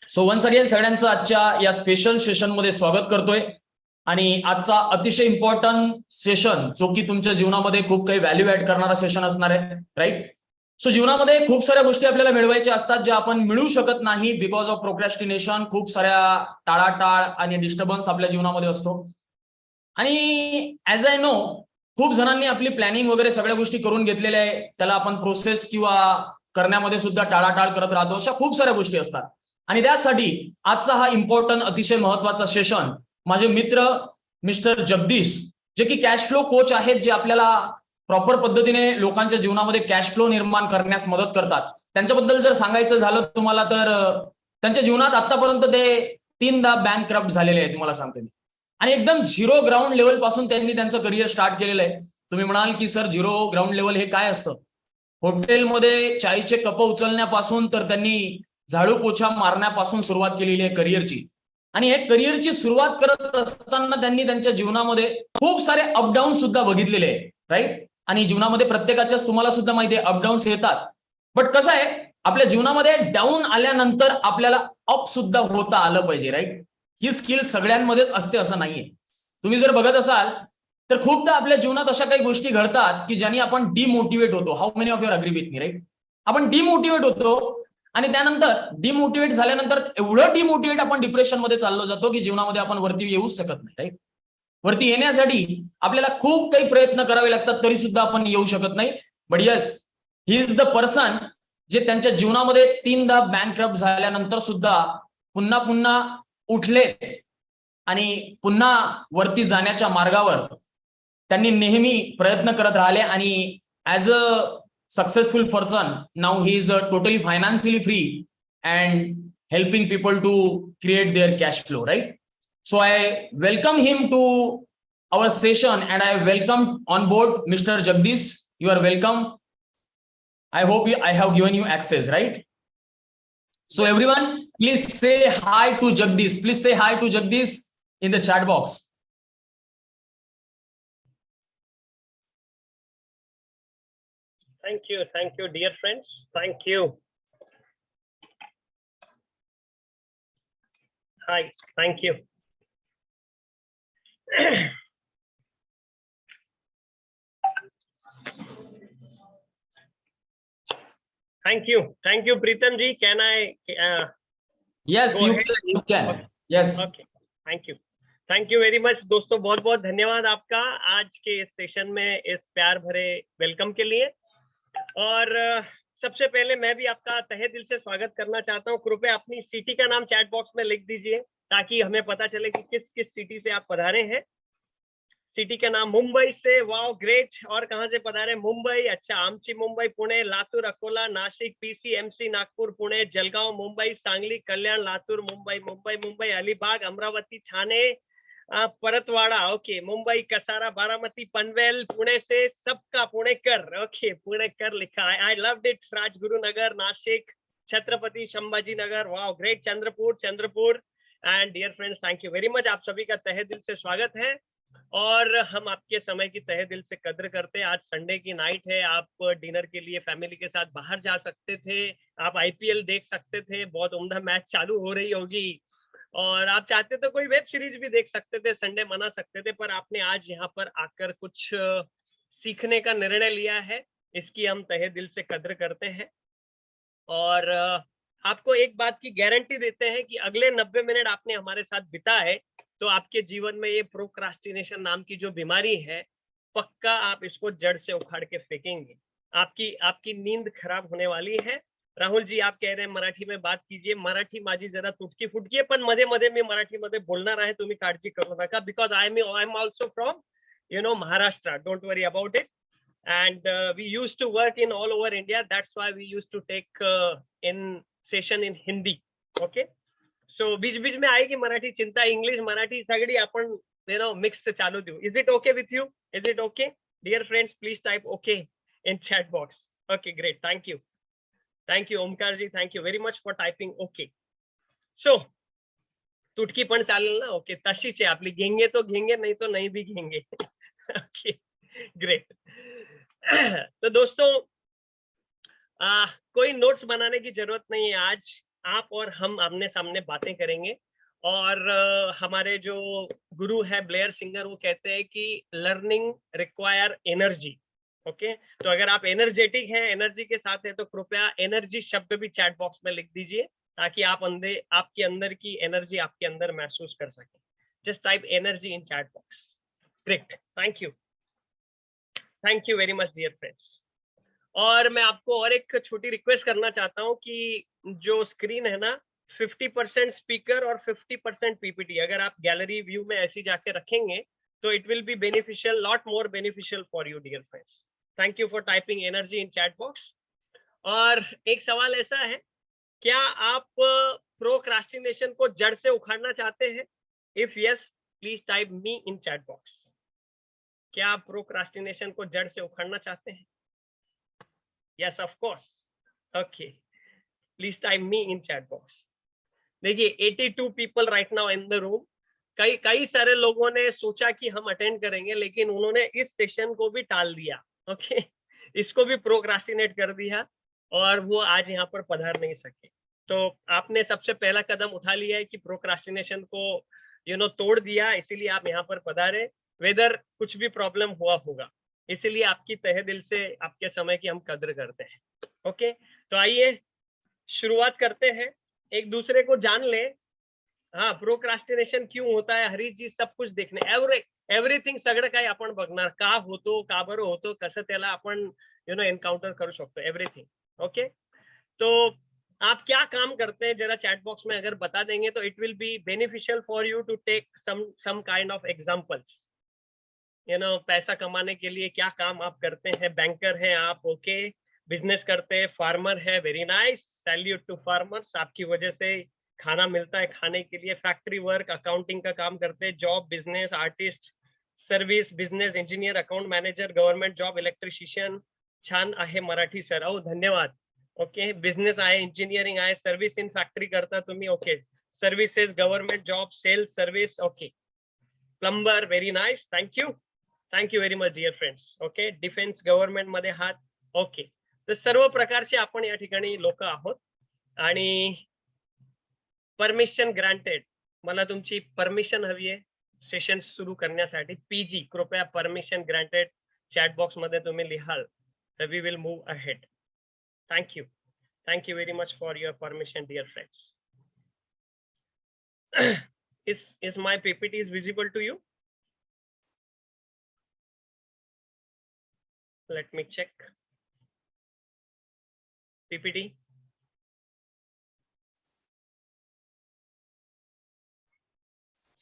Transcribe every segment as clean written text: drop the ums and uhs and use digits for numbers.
So once again सगळ्यांचं आजच्या या स्पेशल सेशन मध्ये स्वागत करतोय. आणि आजचा अतिशय इम्पॉर्टंट सेशन जो की तुमच्या जीवनामध्ये खूप काही व्हॅल्यू ऍड करणारा सेशन असणार आहे, राईट? सो जीवनामध्ये खूप साऱ्या गोष्टी आपल्याला मिळवायच्या असतात ज्या आपण मिळू शकत नाही बिकॉज ऑफ प्रोक्रॅस्टिनेशन. खूप साऱ्या टाळाटाळ आणि डिस्टर्बन्स आपल्या जीवनामध्ये असतो. आणि ऍज आय नो खूप जणांनी आपली प्लॅनिंग वगैरे सगळ्या गोष्टी करून घेतलेल्या आहे, त्याला आपण प्रोसेस किंवा करण्यामध्ये सुद्धा टाळाटाळ करत राहतो. अशा खूप साऱ्या गोष्टी असतात. आणि त्यासाठी आजचा हा इम्पॉर्टंट अतिशय महत्वाचा सेशन माझे मित्र मिस्टर जगदीश, जे की कॅश फ्लो कोच आहेत, जे आपल्याला प्रॉपर पद्धतीने लोकांच्या जीवनामध्ये कॅश फ्लो निर्माण करण्यास मदत करतात. त्यांच्याबद्दल जर सांगायचं झालं तुम्हाला तर त्यांच्या जीवनात आतापर्यंत ते 3दा बँकक्रप्ट झालेले आहेत, तुम्हाला सांगते मी. आणि एकदम झिरो ग्राउंड लेवल पासून त्यांनी त्यांचं करिअर स्टार्ट केलेलं आहे. तुम्ही म्हणाल की सर झिरो ग्राउंड लेवल हे काय असतं? हॉटेलमध्ये चायचे कप उचलण्यापासून तर त्यांनी झाडू पोछा मारण्यापासून सुरुवात केलेली आहे करिअरची. आणि हे करिअरची सुरुवात करत असताना त्यांनी त्यांच्या जीवनामध्ये खूप सारे अपडाऊन सुद्धा बघितलेले आहे, राईट? आणि जीवनामध्ये प्रत्येकाच्याच तुम्हाला सुद्धा माहिती आहे अपडाऊन्स येतात. बट कसं आहे, आपल्या जीवनामध्ये डाऊन आल्यानंतर आपल्याला अप सुद्धा होता आलं पाहिजे, राईट? ही स्किल सगळ्यांमध्येच असते असं नाहीये. तुम्ही जर बघत असाल तर खूपदा आपल्या जीवनात अशा काही गोष्टी घडतात की ज्यांनी आपण डिमोटिवेट होतो. How many of your agree with me, right? आपण डिमोटिवेट होतो आणि त्यानंतर डिमोटिवेट झाल्यानंतर एवढं डिमोटिवेट आपण डिप्रेशन मध्ये चाललो जातो की जीवनामध्ये आपण वरती येऊच शकत नाही, राईट? वरती येण्यासाठी आपल्याला खूप काही प्रयत्न करावे लागतात, तरी सुद्धा आपण येऊ शकत नाही. But yes, he is the person जे त्यांच्या जीवनामध्ये 3दा बँकक्रप्ट झाल्यानंतर सुद्धा पुन्हा पुन्हा उठले आणि पुन्हा वरती जाण्याच्या मार्गावर त्यांनी नेहमी प्रयत्न करत राहिले. आणि as a successful person now he is totally financially free and helping people to create their cash flow, right? So I welcome him to our session and I welcome on board Mr. Jagdish. You are welcome. I hope I have given you access, right? So everyone, please say hi to Jagdish. Please say hi to Jagdish in the chat box. Thank you, dear friends. Thank you. Hi, thank you. Thank you, Pritam ji. Can I? Yes, you ahead? can. You can. Okay. Yes. Okay. Thank you very much, दोस्तों. बहुत बहुत धन्यवाद आपका आज के इस session में इस प्यार भरे वेलकम के लिए. और सबसे पहले मैं भी आपका तहे दिल से स्वागत करना चाहता हूँ. कृपया अपनी सिटी का नाम चैट बॉक्स में लिख दीजिए ताकि हमें पता चले कि किस किस सिटी से आप पधारे हैं. सिटी का नाम मुंबई से, वाओ ग्रेट. और कहाँ से पधारे? मुंबई. अच्छा, आमची Mumbai, Pune, Latur, Akola, Nashik, PC, MC, Nagpur, Pune, Jalgaon, Mumbai, Sangli, Kalyan, Latur, Mumbai, Alibag, Amravati, Thane, Paratwada, okay, Mumbai, Kasara, Baramati, Panvel, Pune से सबका पुणेकर, ओके, पुणेकर लिखा है. I loved it. Rajgurunagar, Nashik, Chhatrapati Sambhaji Nagar, wow great. Chandrapur and dear friends, thank you very much. आप सभी का तहे दिल से स्वागत है और हम आपके समय की तहे दिल से कद्र करते हैं. आज संडे की नाइट है, आप डिनर के लिए फैमिली के साथ बाहर जा सकते थे, आप आईपीएल देख सकते थे, बहुत उम्दा मैच चालू हो रही होगी, और आप चाहते तो कोई वेब सीरीज भी देख सकते थे, संडे मना सकते थे, पर आपने आज यहाँ पर आकर कुछ सीखने का निर्णय लिया है. इसकी हम तहे दिल से कद्र करते हैं और आपको एक बात की गारंटी देते हैं कि अगले 90 मिनट आपने हमारे साथ बिताए तो आपके जीवन में ये प्रोक्रास्टिनेशन नाम की जो बीमारी है, पक्का आप इसको जड़ से उखाड़ के फेंकेंगे. आपकी नींद खराब होने वाली है. राहुल जी, आप कह रहे हैं मराठी में बात कीजिए. मराठी माझी जरा तुटकी फुटकी आहे, पण मध्ये मध्ये मी मराठीमध्ये बोलणार आहे, तुम्ही काळजी करू नका. Because I am also from Maharashtra. Don't worry about it. And we used to work in all over India. That's why we used to take in session in Hindi. Okay. So बीच बीच में आएगी मराठी, चिंता इंग्लिश मराठी सगड़ी अपन mix से चालू दू. Is it okay with you? Is it okay? Dear friends, please type okay in chat box. Okay, great. Thank you Omkar ji. Thank you very much for typing okay. So तुटकी पण चालेल ना? Okay, तशीच आहे आपली. घेंगे तो घेंगे, नहीं तो नहीं भी घेंगे. Okay, great. तो दोस्तों कोई नोट्स बनाने की जरूरत नहीं है. आज आप और हम आमने सामने बातें करेंगे। और हमारे जो गुरु है ब्लेयर सिंगर, वो कहते हैं कि लर्निंग रिक्वायर एनर्जी। ओके, तो अगर आप एनर्जेटिक हैं, एनर्जी के साथ है, तो कृपया एनर्जी शब्द भी चैट बॉक्स में लिख दीजिए, ताकि आपके अंदर की एनर्जी आपके अंदर महसूस कर सके। Just type energy in chat box. Great, thank you very much dear friends. और मैं आपको और एक छोटी रिक्वेस्ट करना चाहता हूँ कि जो स्क्रीन है ना, 50% स्पीकर और 50% पीपीटी, अगर आप गैलरी व्यू में ऐसी जाके रखेंगे तो it will be beneficial, lot more beneficial for you dear friends. Thank you for typing energy in chat box. और एक सवाल ऐसा है, क्या आप प्रोक्रास्टिनेशन को जड़ से उखाड़ना चाहते हैं? If yes, please type me in chat box. क्या आप प्रोक्रास्टिनेशन को जड़ से उखाड़ना चाहते हैं? Yes, of course. Okay. Please type me in chat box. देखिए 82 people right now in the room. कई सारे लोगों ने सोचा कि हम अटेंड करेंगे, लेकिन उन्होंने इस सेशन को भी टाल दिया। ओके, इसको भी प्रोक्रास्टिनेट कर दिया और वो आज यहाँ पर पधार नहीं सके। तो आपने सबसे पहला कदम उठा लिया है कि प्रोक्रास्टिनेशन को तोड़ दिया, इसीलिए आप यहाँ पर पधारे। वेदर कुछ भी प्रॉब्लम हुआ होगा, इसीलिए आपकी तहे दिल से आपके समय की हम कदर करते हैं। ओके, तो आइए शुरुआत करते हैं, एक दूसरे को जान ले। हाँ, प्रोक्रास्टिनेशन क्यों होता है, हरीश जी सब कुछ देखणे, एव्हरीथिंग सगळं काही आपण बघणार, का होतो, का बरं होतो, कसं त्याला आपण एन्काउंटर करू शकतो, एव्हरीथिंग। ओके, तो आप क्या काम करते हैं जरा चैट बॉक्स में अगर बता देंगे तो it will be beneficial for you to take some kind of examples. पैसा कमाने के लिए क्या काम आप करते हैं? बैंकर हैं आप, ओके, बिजनेस करते हैं, फार्मर है, very nice, salute to farmers, आपकी वजह से खाना मिलता है खाने के लिए। फैक्ट्री वर्क, अकाउंटिंग का काम करते हैं, job, business, artist, service, business, engineer, account manager, government job, electrician, छान आहे मराठी सर, ओ धन्यवाद। ओके, बिजनेस आहे, इंजिनिअरिंग आहे, सर्व्हिस इन फॅक्टरी करता तुम्ही, okay, services, government job, sales, service, okay, plumber, very nice, thank you very much dear friends. Okay, defence, government मध्ये आहात, ओके, तर सर्व प्रकारचे आपण या ठिकाणी लोक आहोत। आणि परमिशन ग्रांटेड, मला तुमची परमिशन हवी आहे सेशन सुरू करण्यासाठी। पीजी, कृपया परमिशन ग्रांटेड चॅट बॉक्स मध्ये तुम्ही लिहाल तर we will move ahead. Thank you very much for your permission dear friends. is my PPT is visible to you? Let me check. PPT.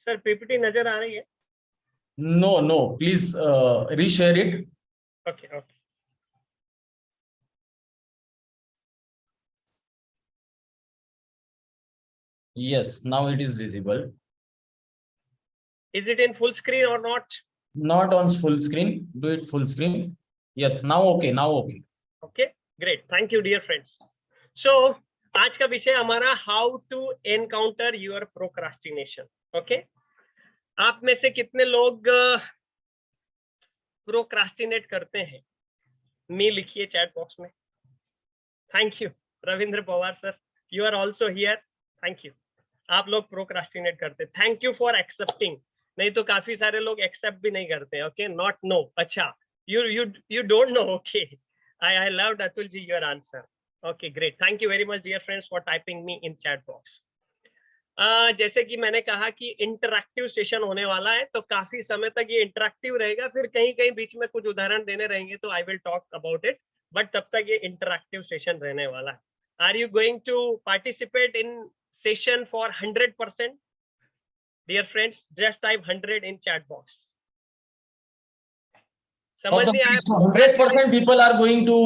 Sir PPT नजर आ रही है? No, please reshare it. Okay. Yes, now it is visible. Is it in full screen or not? Not on full screen. Do it full screen. Yes, now okay. Okay, great. Thank you, dear friends. So, आज का विषय हमारा how to encounter your procrastination. Okay, आप में से कितने लोग procrastinate करते हैं? मी लिखिए चैट बॉक्स में। Thank you Ravindra Pawar sir, you are also here, thank you. आप लोग प्रोक्रास्टिनेट करते, थैंक यू फॉर एक्सेप्टिंग। नहीं तो काफी सारे लोग एक्सेप्ट भी नहीं करते। ओके, नॉट नो, अच्छा, you don't know, okay. I loved Atul ji your answer. Okay, great. Thank you very much dear friends for typing me in chat box. जैसे कि मैंने कहा कि इंटरैक्टिव सेशन होने वाला है, तो काफी समय तक ये इंटरैक्टिव रहेगा, फिर कहीं कहीं बीच में कुछ उदाहरण देने रहेंगे तो I will talk about it, but तब तक ये इंटरैक्टिव सेशन रहने वाला है। Are you going to participate in session for 100%? Dear friends, just type 100 in chat box. समझ नहीं आया? 100% people are going to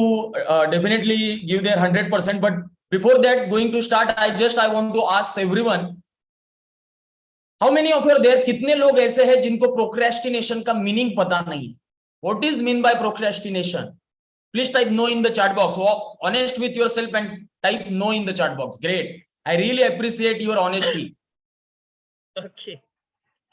definitely give their 100%, but before that going to start, I want to ask everyone, how many of you are there? कितने लोग ऐसे हैं जिनको procrastination का meaning पता नहीं? What is mean by procrastination? Please type no in the chat box. Honest with yourself and type no in the chat box. Great. I really appreciate your honesty. Okay.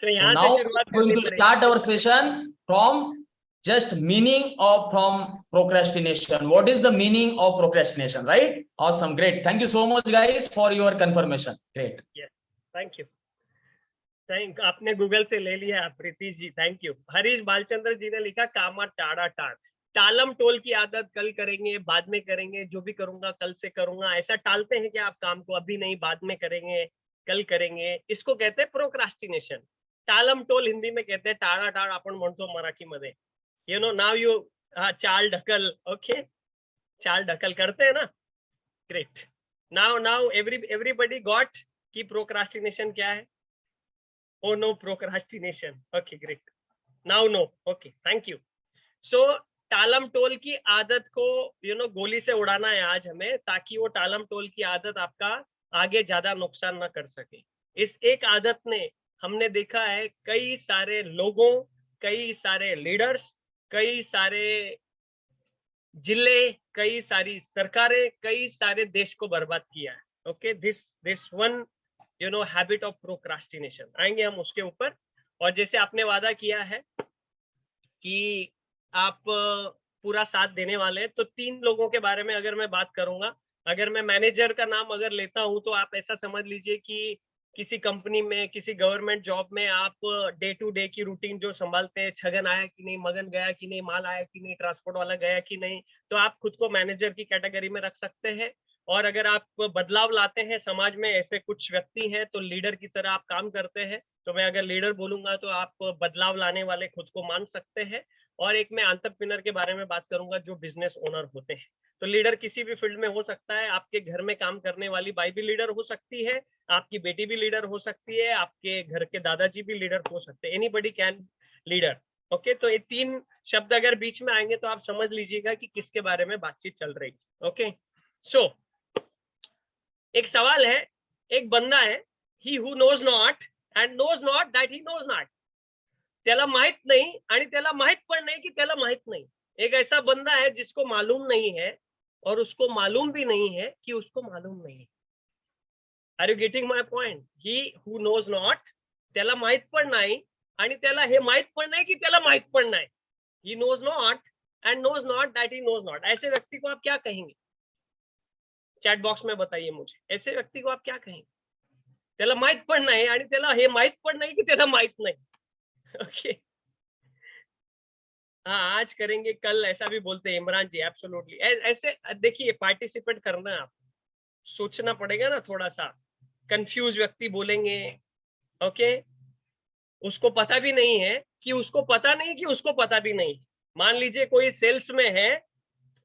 So now we are going to start our session from just meaning of from procrastination. What is the meaning of procrastination, right? Awesome, great. Thank you so much guys for your confirmation. Great. Yes, thank you. आपने Google से ले लिया Preeti ji, thank you. Harish Balchandra जी ने लिखा कामा ta-da टाड़, टालम टोल की आदत, कल करेंगे, बाद में करेंगे, जो भी करूंगा कल से करूंगा, ऐसा टालते हैं कि आप काम को अभी नहीं, बाद में करेंगे, कल करेंगे, इसको कहते हैं प्रोक्रास्टिनेशन। टालम टोल हिंदी में कहते हैं टाळा टाळ, आपण म्हणतो मराठीमध्ये, यू नो नाउ यू, चाल ढकल, ओके, चाल ढकल करते हैं ना, ग्रेट। नाउ एवरीबडी गॉट कि प्रोक्रास्टिनेशन क्या है? Oh no, procrastination. Okay, great. Now no. Okay, thank you. So टालम टोल की आदत को गोली से उड़ाना है आज हमें, ताकि वो टालम टोल की आदत आपका आगे ज्यादा नुकसान ना कर सके। इस एक आदत ने हमने देखा है कई सारे लोगों, कई सारे लीडर्स, कई सारे जिले, कई सारी सरकारें, कई सारे देश को बर्बाद किया है। Okay, this one habit of procrastination, आएंगे हम उसके ऊपर। और जैसे आपने वादा किया है कि आप पूरा साथ देने वाले हैं, तो 3 लोगों के बारे में अगर मैं बात करूंगा, अगर मैं मैनेजर का नाम अगर लेता हूं, तो आप ऐसा समझ लीजिए कि किसी कंपनी में, किसी गवर्नमेंट जॉब में आप डे टू डे की रूटीन जो संभालते हैं, छगन आया कि नहीं, मगन गया कि नहीं, माल आया कि नहीं, ट्रांसपोर्ट वाला गया कि नहीं, तो आप खुद को मैनेजर की कैटेगरी में रख सकते हैं। और अगर आप बदलाव लाते हैं समाज में, ऐसे कुछ व्यक्ति हैं, तो लीडर की तरह आप काम करते हैं, तो मैं अगर लीडर बोलूंगा तो आप बदलाव लाने वाले खुद को मान सकते हैं। और एक मैं एंटरप्रेन्योर के बारे में बात करूंगा, जो बिजनेस ओनर होते हैं। तो लीडर किसी भी फील्ड में हो सकता है, आपके घर में काम करने वाली बाई भी लीडर हो सकती है, आपकी बेटी भी लीडर हो सकती है, आपके घर के दादाजी भी लीडर हो सकते हैं, एनीबॉडी कैन लीडर। ओके, तो ये 3 शब्द अगर बीच में आएंगे तो आप समझ लीजिएगा कि किसके बारे में बातचीत चल रही है। ओके, सो एक सवाल है, एक बंदा है, he who knows not and knows not that he knows not, त्याला माहित नहीं आणि त्याला माहित पण नाही की त्याला माहित नहीं। एक ऐसा बंदा है जिसको मालूम नहीं है और उसको मालूम भी नहीं है कि उसको मालूम नहीं है। Are you getting my point? He who knows not, त्याला माहित पण नाही आणि त्याला हे माहित पण नाही की त्याला माहित पण नाही। He knows not and knows not that he knows not. ऐसे व्यक्ति को आप क्या कहेंगे? चैट बॉक्स में बताइए मुझे, ऐसे व्यक्ति को आप क्या कहेंगे? त्याला माहित पण नाही आणि त्याला हे माहित पण नाही की त्याला माहित नाही। ओके, हाँ, आज करेंगे कल, ऐसा भी बोलते हैं इमरान जी, एब्सोल्युटली। ऐसे देखिए, पार्टिसिपेट करना है, आप सोचना पड़ेगा ना थोड़ा सा। कंफ्यूज व्यक्ति बोलेंगे, ओके, उसको पता भी नहीं है कि उसको पता नहीं कि उसको पता भी नहीं। मान लीजिए कोई सेल्स में है,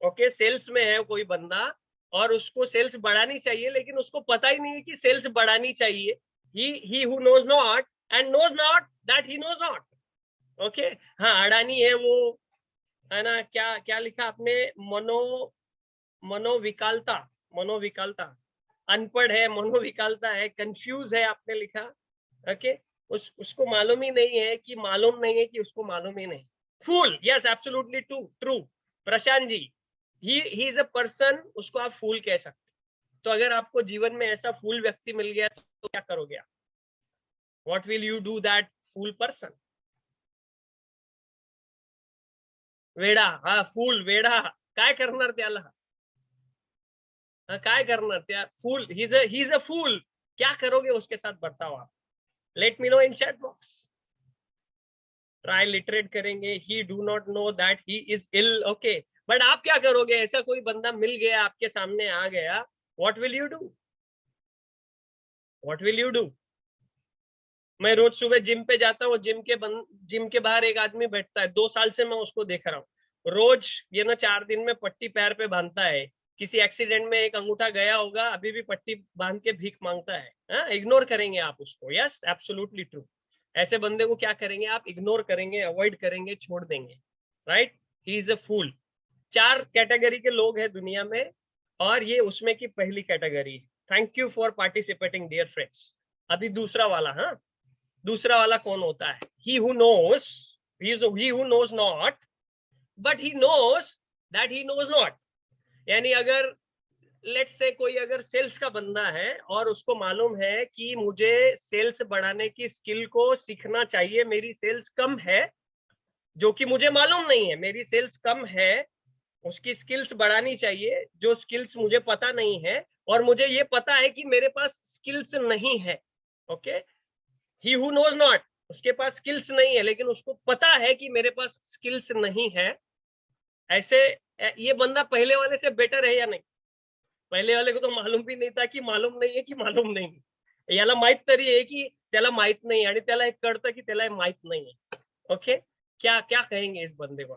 ओके, सेल्स में है कोई बंदा और उसको सेल्स बढ़ानी चाहिए, लेकिन उसको पता ही नहीं है कि सेल्स बढ़ानी चाहिए। He who knows not and knows not that he knows not. Okay, हाँ, अडानी है वो, है ना, क्या क्या लिखा आपने? मनोविकलता, मनोविकलता, अनपढ़ है, मनोविकलता है, कंफ्यूज है आपने लिखा। ओके, उसको मालूम ही नहीं है कि मालूम नहीं है कि उसको मालूम ही नहीं। Fool, yes, absolutely true. Prashant ji, he is a person, उसको आप फूल कह सकते। तो अगर आपको जीवन में ऐसा फूल व्यक्ति मिल गया तो क्या करोगे आप? What will you do that fool person? वेडा, हा, फूल वेडा, काय करणार त्याला? काय करणार त्या फूल, ही इज अ फूल, क्या करोगे उसके साथ बर्ताव आप? Let me know in chat box. ट्राई लिटरेट करेंगे, he do not know that he is ill. Okay, but आप क्या करोगे? ऐसा कोई बंदा मिल गया, आपके सामने आ गया, what will you do? What will you do? मैं रोज सुबह जिम पे जाता हूँ, जिम के बाहर एक आदमी बैठता है, 2 साल से मैं उसको देख रहा हूँ। रोज 4 दिन में पट्टी पैर पे बांधता है, किसी एक्सीडेंट में एक अंगूठा गया होगा, अभी भी पट्टी बांध के भीख मांगता है। इग्नोर करेंगे आप उसको? Yes, absolutely true. ऐसे बंदे को क्या करेंगे आप? इग्नोर करेंगे, अवॉइड करेंगे, छोड़ देंगे, right? He is a fool. 4 category के लोग हैं दुनिया में, और ये उसमें की पहली category. Thank you for participating dear friends. अभी दूसरा वाला, हाँ, दूसरा वाला कौन होता है? he who knows not but he knows that he knows not। यानी अगर लेट्स से कोई अगर सेल्स का बंदा है और उसको मालूम है कि मुझे सेल्स बढ़ाने की स्किल को सीखना चाहिए, मेरी सेल्स कम है, जो कि मुझे मालूम नहीं है, मेरी सेल्स कम है, उसकी स्किल्स बढ़ानी चाहिए, जो स्किल्स मुझे पता नहीं है, और मुझे ये पता है कि मेरे पास स्किल्स नहीं है। Okay, he who knows not, उसके पास स्किल्स नहीं है लेकिन उसको पता है कि मेरे पास स्किल्स नहीं है। ऐसे ये बंदा पहले वाले से बेटर है या नहीं? पहले वाले को तो मालूम भी नहीं था की मालूम नाही आहे की मालूम नाही, याला माहित तरी आहे की त्याला माहित नाही आणि त्याला एक कळतं की त्याला माहित नाही. ओके, क्या क्या कहेंगे इस बंदे को?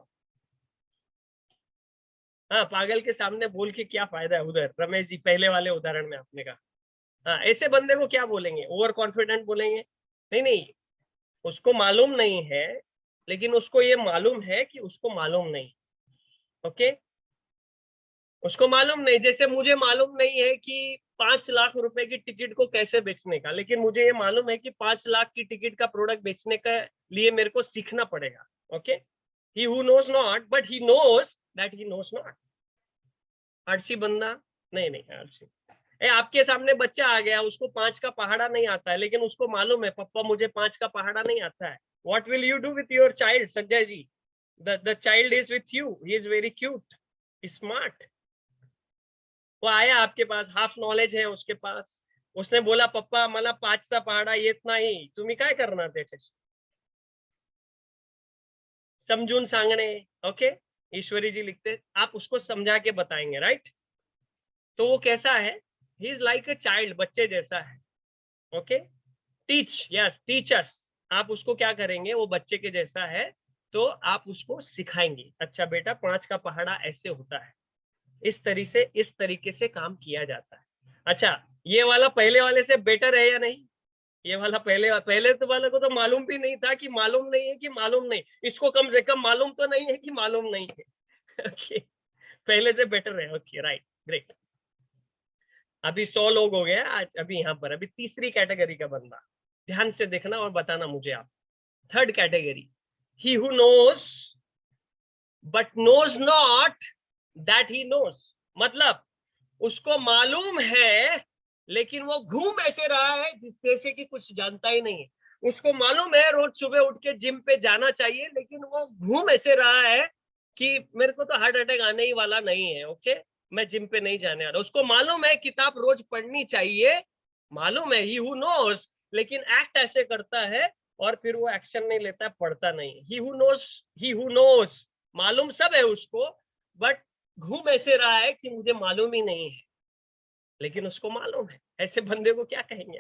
हाँ, पागल के सामने बोल के क्या फायदा है? उधर रमेश जी पहले वाले उदाहरण में आपने कहा, हाँ, ऐसे बंदे को क्या बोलेंगे? ओवर कॉन्फिडेंट बोलेंगे? नहीं नहीं, उसको मालूम नहीं है लेकिन उसको ये मालूम है कि उसको मालूम नहीं. ओके, उसको मालूम नहीं, जैसे मुझे मालूम नहीं है कि 5 लाख रुपए की टिकट को कैसे बेचने का, लेकिन मुझे ये मालूम है कि 5 लाख की टिकट का प्रोडक्ट बेचने के लिए मेरे को सीखना पड़ेगा. Okay, he who knows not but he knows that he knows not. आलसी बंदा नहीं नहीं, आलसी आपके सामने बच्चा आ गया, उसको 5 का पहाड़ा नहीं आता है लेकिन उसको मालूम है पप्पा मुझे 5 का पहाड़ा नहीं आता है. What will you do with your child, Sanjay ji? The child is with you, he is very cute, smart. वो आया आपके पास, हाफ नॉलेज है उसके पास, उसने बोला पप्पा मला 5चा पहाडा येत नाही, तुम्ही काय करणार त्याच्याशी? समझून सांगणे. ओके, ईश्वरी जी लिखते आप उसको समझा के बताएंगे, राइट? तो वो कैसा है? He is like a child, बच्चे जैसा है. ओके, टीच, यस, टीचर्स, आप उसको क्या करेंगे? वो बच्चे के जैसा है तो आप उसको सिखाएंगे, अच्छा बेटा 5 का पहाड़ा ऐसे होता है, इस तरीके से काम किया जाता है. अच्छा, ये वाला पहले वाले से बेटर है या नहीं? ये वाला पहले तो वाले को तो मालूम भी नहीं था कि मालूम नहीं है कि मालूम नहीं, इसको कम से कम मालूम तो नहीं है कि मालूम नहीं है. ओके, पहले से बेटर है. Okay, right, great. अभी 100 लोग हो गए आज, अभी यहाँ पर अभी तीसरी कैटेगरी का बंदा, ध्यान से देखना और बताना मुझे आप. Third category, he who knows but knows not that he knows. मतलब उसको मालूम है लेकिन वो घूम ऐसे रहा है जिस जैसे कि कुछ जानता ही नहीं है. उसको मालूम है रोज सुबह उठ के जिम पे जाना चाहिए लेकिन वो घूम ऐसे रहा है कि मेरे को तो हार्ट अटैक आने ही वाला नहीं है. ओके, मैं जिम पे नहीं जाने वाला. उसको मालूम है किताब रोज पढ़नी चाहिए, मालूम है, ही हु नोज, लेकिन एक्ट ऐसे करता है और फिर वो एक्शन नहीं लेता है, पढ़ता नहीं. ही हु नोज, मालूम सब है उसको बट घूम ऐसे रहा है कि मुझे मालूम ही नहीं है लेकिन उसको मालूम है. ऐसे बंदे को क्या कहेंगे?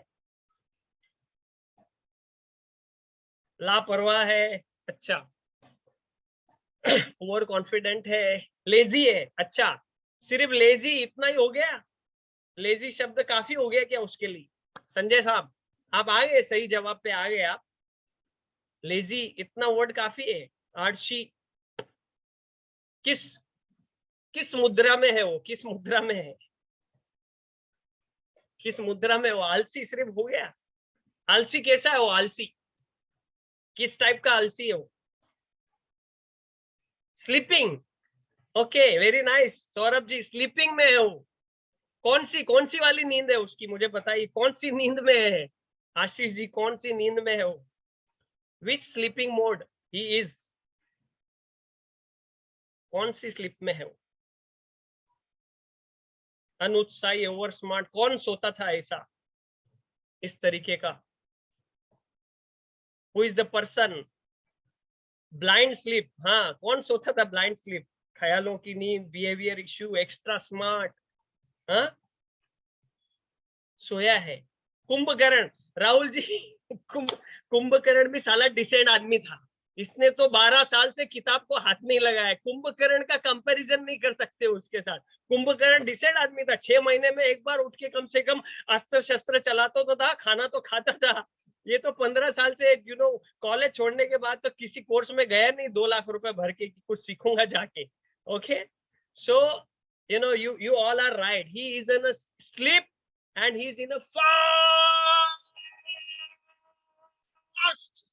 लापरवाह है, अच्छा. ओवर कॉन्फिडेंट है, लेजी है, अच्छा. सिर्फ लेजी इतना ही हो गया? लेजी शब्द काफी हो गया क्या उसके लिए? संजय साहब आप आ गए, सही जवाब पे आ गए आप. लेजी इतना वर्ड काफी है. आळशी, किस किस मुद्रा में है वो? किस मुद्रा में है? किस मुद्रा में वो? आलसी सिर्फ हो गया? आलसी कैसा है वो? आलसी किस टाइप का आलसी है वो? Sleeping. Okay, very nice. Saurabh ji sleeping में है वो. कौन सी वाली नींद है उसकी, मुझे बताइए कौन सी नींद में है? आशीष जी कौन सी नींद में है वो? विच स्लीपिंग मोड ही इज? कौन सी स्लीप में है वो? अनुत्साही, ओवर स्मार्ट, कौन सोता था ऐसा इस तरीके का? Who is the person? Blind sleep, हाँ, कौन सोता था ब्लाइंड स्लीप? ख्यालों की नींद, बिहेवियर इश्यू, एक्स्ट्रा स्मार्ट, हाँ, सोया है. कुंभकर्ण, राहुल जी कुंभकर्ण भी साला डिसेंट आदमी था, इसने तो 12 साल से किताब को हाथ नहीं लगाया. कुंभकर्ण का कंपैरिजन नहीं कर सकते उसके साथ. कुंभकर्ण डिसेंट आदमी था, 6 महीने में एक बार उठ के कम से कम अस्त्र शस्त्र चलाता तो था, खाना तो खाता था. ये तो 15 साल से कॉलेज छोड़ने के बाद तो किसी कोर्स में गया नहीं 2 लाख रुपए भर के कुछ सीखूंगा जाके. Okay, so you all are right, he is in a sleep and he is in a fast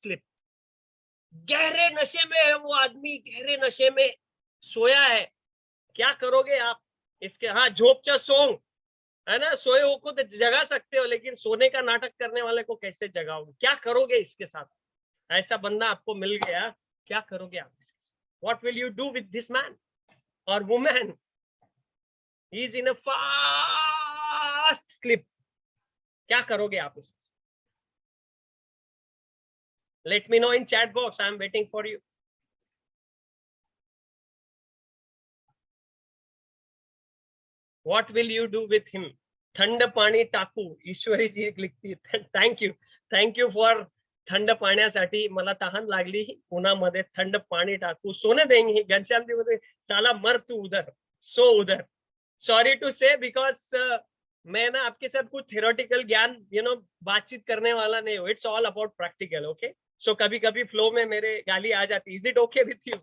sleep. गहरे नशे में है वो आदमी, गहरे नशे में सोया है. क्या करोगे आप इसके? हाँ, झोपचा सोंग है ना, सोए हो को तो जगा सकते हो लेकिन सोने का नाटक करने वाले को कैसे जगाओगे? क्या करोगे इसके साथ? ऐसा बंदा आपको मिल गया, क्या करोगे आप? What will you do with this man or woman? He is in a fast sleep. क्या करोगे आप उससे? Let me know in chat box. I am waiting for you. What will you do with him? थंड पाणी टाकू, ईश्वरी जी लिखती. Thank you for थंड पाण्यासाठी. मला तहान लागली, उन्हामध्ये थंड पाणी टाकू, सोने देंगे घनश्याम जी बोलते साला मर तू उधर सो उधर. सॉरी टू से बिकॉज मैं ना आपके साथ कुछ थियोरेटिकल ज्ञान बातचीत करने वाला नहीं हूँ. It's all about practical. Okay, so कभी कभी फ्लो में मेरे गाली आ जाती. Is it okay with you?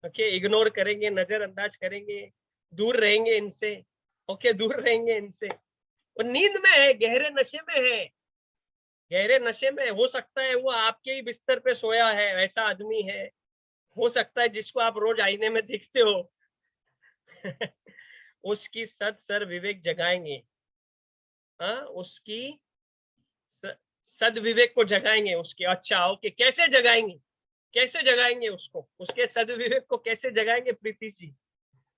Okay, ignore करेंगे, नजरअंदाज करेंगे, दूर रहेंगे इनसे. ओके, दूर रहेंगे इनसे. वो नींद में है, गहरे नशे में है, गहरे नशे में. हो सकता है वो आपके ही बिस्तर पे सोया है, ऐसा आदमी है. हो सकता है जिसको आप रोज आईने में दिखते हो. उसकी सद विवेक जगाएंगे. हाँ, उसकी सद विवेक को जगाएंगे उसके. अच्छा, ओके, कैसे जगाएंगे? कैसे जगाएंगे उसको? उसके सद विवेक को कैसे जगाएंगे प्रीति जी?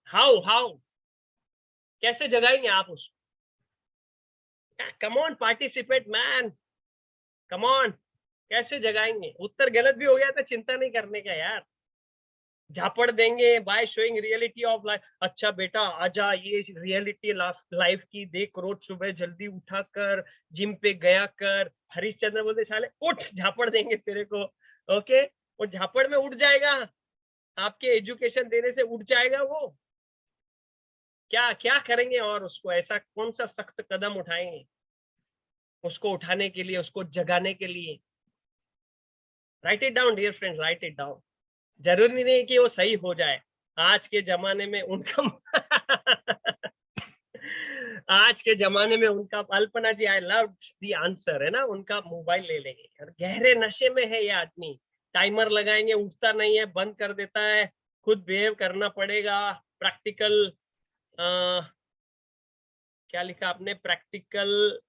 हाउ कैसे जगाएंगे आप उसको? Come on, participate man, come on. कैसे जगाएंगे? उत्तर गलत भी हो गया तो चिंता नहीं करने का यार. झापड़ देंगे by showing reality of life. अच्छा बेटा आजा, ये रियलिटी लाइफ की देख, रोज सुबह जल्दी उठा कर जिम पे गया कर. हरिश्चंद्र बोलते साले उठ, झापड़ देंगे तेरे को. ओके, वो झापड़ में उठ जाएगा, आपके एजुकेशन देने से उठ जाएगा वो. क्या क्या करेंगे और उसको? ऐसा कौन सा सख्त कदम उठाएंगे उसको उठाने के लिए, उसको जगाने के लिए? Write it down dear friends, write it down. जरूरी नहीं कि वो सही हो जाए. आज के जमाने में उनका आज के जमाने में उनका, अल्पना जी आई लव द आंसर, है ना. उनका मोबाइल ले लेंगे. गहरे नशे में है ये आदमी. टाइमर लगाएंगे, उठता नहीं है, बंद कर देता है. खुद बिहेव करना पड़ेगा. प्रैक्टिकल क्या लिखा आपने? प्रैक्टिकल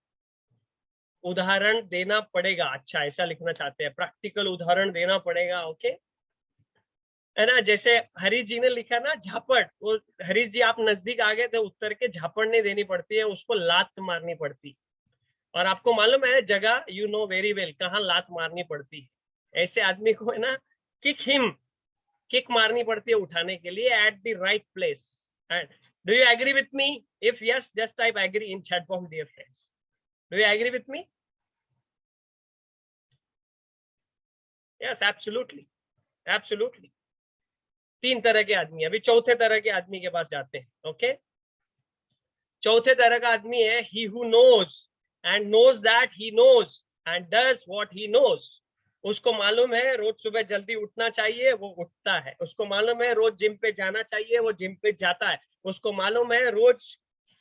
उदाहरण देना पड़ेगा. अच्छा, ऐसा लिखना चाहते हैं, प्रैक्टिकल उदाहरण देना पड़ेगा. ओके, है ना. जैसे हरीश जी ने लिखा ना झापड़, वो हरीश जी आप नजदीक आ गए थे उत्तर के. झापड़ नहीं देनी पड़ती है उसको, लात मारनी पड़ती. और आपको मालूम है जगह, यू नो वेरी वेल, कहाँ लात मारनी पड़ती है. ऐसे आदमी को, है ना, किक मारनी पड़ती है उठाने के लिए, at the right place. Do you agree with me? If yes, just type agree in chat box dear friends. Do you agree with me? Yes, absolutely, absolutely. 3 तरह के आदमी. अभी चौथे तरह के आदमी के पास जाते हैं. ओके, चौथे तरह का आदमी है he who knows and knows that he knows and does what he knows. उसको मालूम है रोज सुबह जल्दी उठना चाहिए, वो उठता है. उसको मालूम है रोज जिम पे जाना चाहिए, वो जिम पे जाता है. उसको मालूम है रोज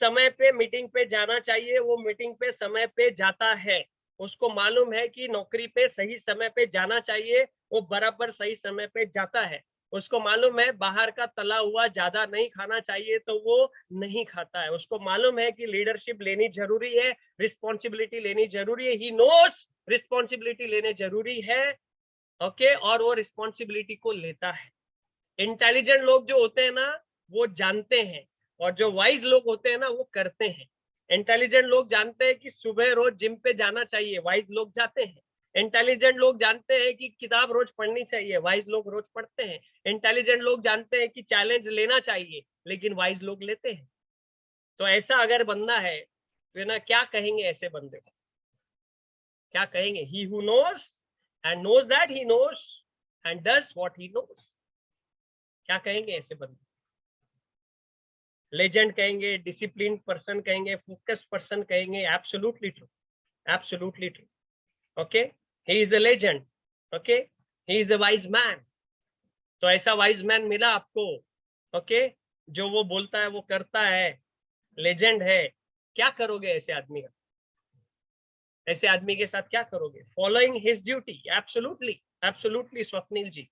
समय पे मीटिंग पे जाना चाहिए, वो मीटिंग पे समय पे जाता है. उसको मालूम है कि नौकरी पे सही समय पे जाना चाहिए, वो बराबर सही समय पे जाता है. उसको मालूम है बाहर का तला हुआ ज्यादा नहीं खाना चाहिए, तो वो नहीं खाता है. उसको मालूम है कि लीडरशिप लेनी जरूरी है, रिस्पॉन्सिबिलिटी लेनी जरूरी है. ही नोस रिस्पॉन्सिबिलिटी लेने जरूरी है. ओके, और वो रिस्पॉन्सिबिलिटी को लेता है. इंटेलिजेंट लोग जो होते हैं ना, वो जानते हैं, और जो वाइज लोग होते हैं ना, वो करते हैं. इंटेलिजेंट लोग जानते हैं कि सुबह रोज जिम पे जाना चाहिए, वाइज लोग जाते हैं. इंटेलिजेंट लोग जानते हैं कि किताब रोज पढ़नी चाहिए, वाइज लोग रोज पढ़ते हैं. इंटेलिजेंट लोग जानते हैं कि चैलेंज लेना चाहिए, लेकिन वाइज लोग लेते हैं. तो ऐसा अगर बंदा है तो ना, क्या कहेंगे ऐसे बंदे को? क्या कहेंगे? He who knows and knows that he knows and does what he knows. क्या कहेंगे ऐसे बंदे? लेजेंड कहेंगे, डिसिप्लिन पर्सन कहेंगे, फोकस पर्सन कहेंगे. Absolutely true, absolutely true. Okay, he is a legend. Okay, he is a wise man. तो ऐसा wise man मिला आपको. ओके, जो वो बोलता है वो करता है, लेजेंड है. क्या करोगे ऐसे आदमी का? ऐसे आदमी के साथ क्या करोगे? Following his duty. Absolutely, absolutely Swapnil ji,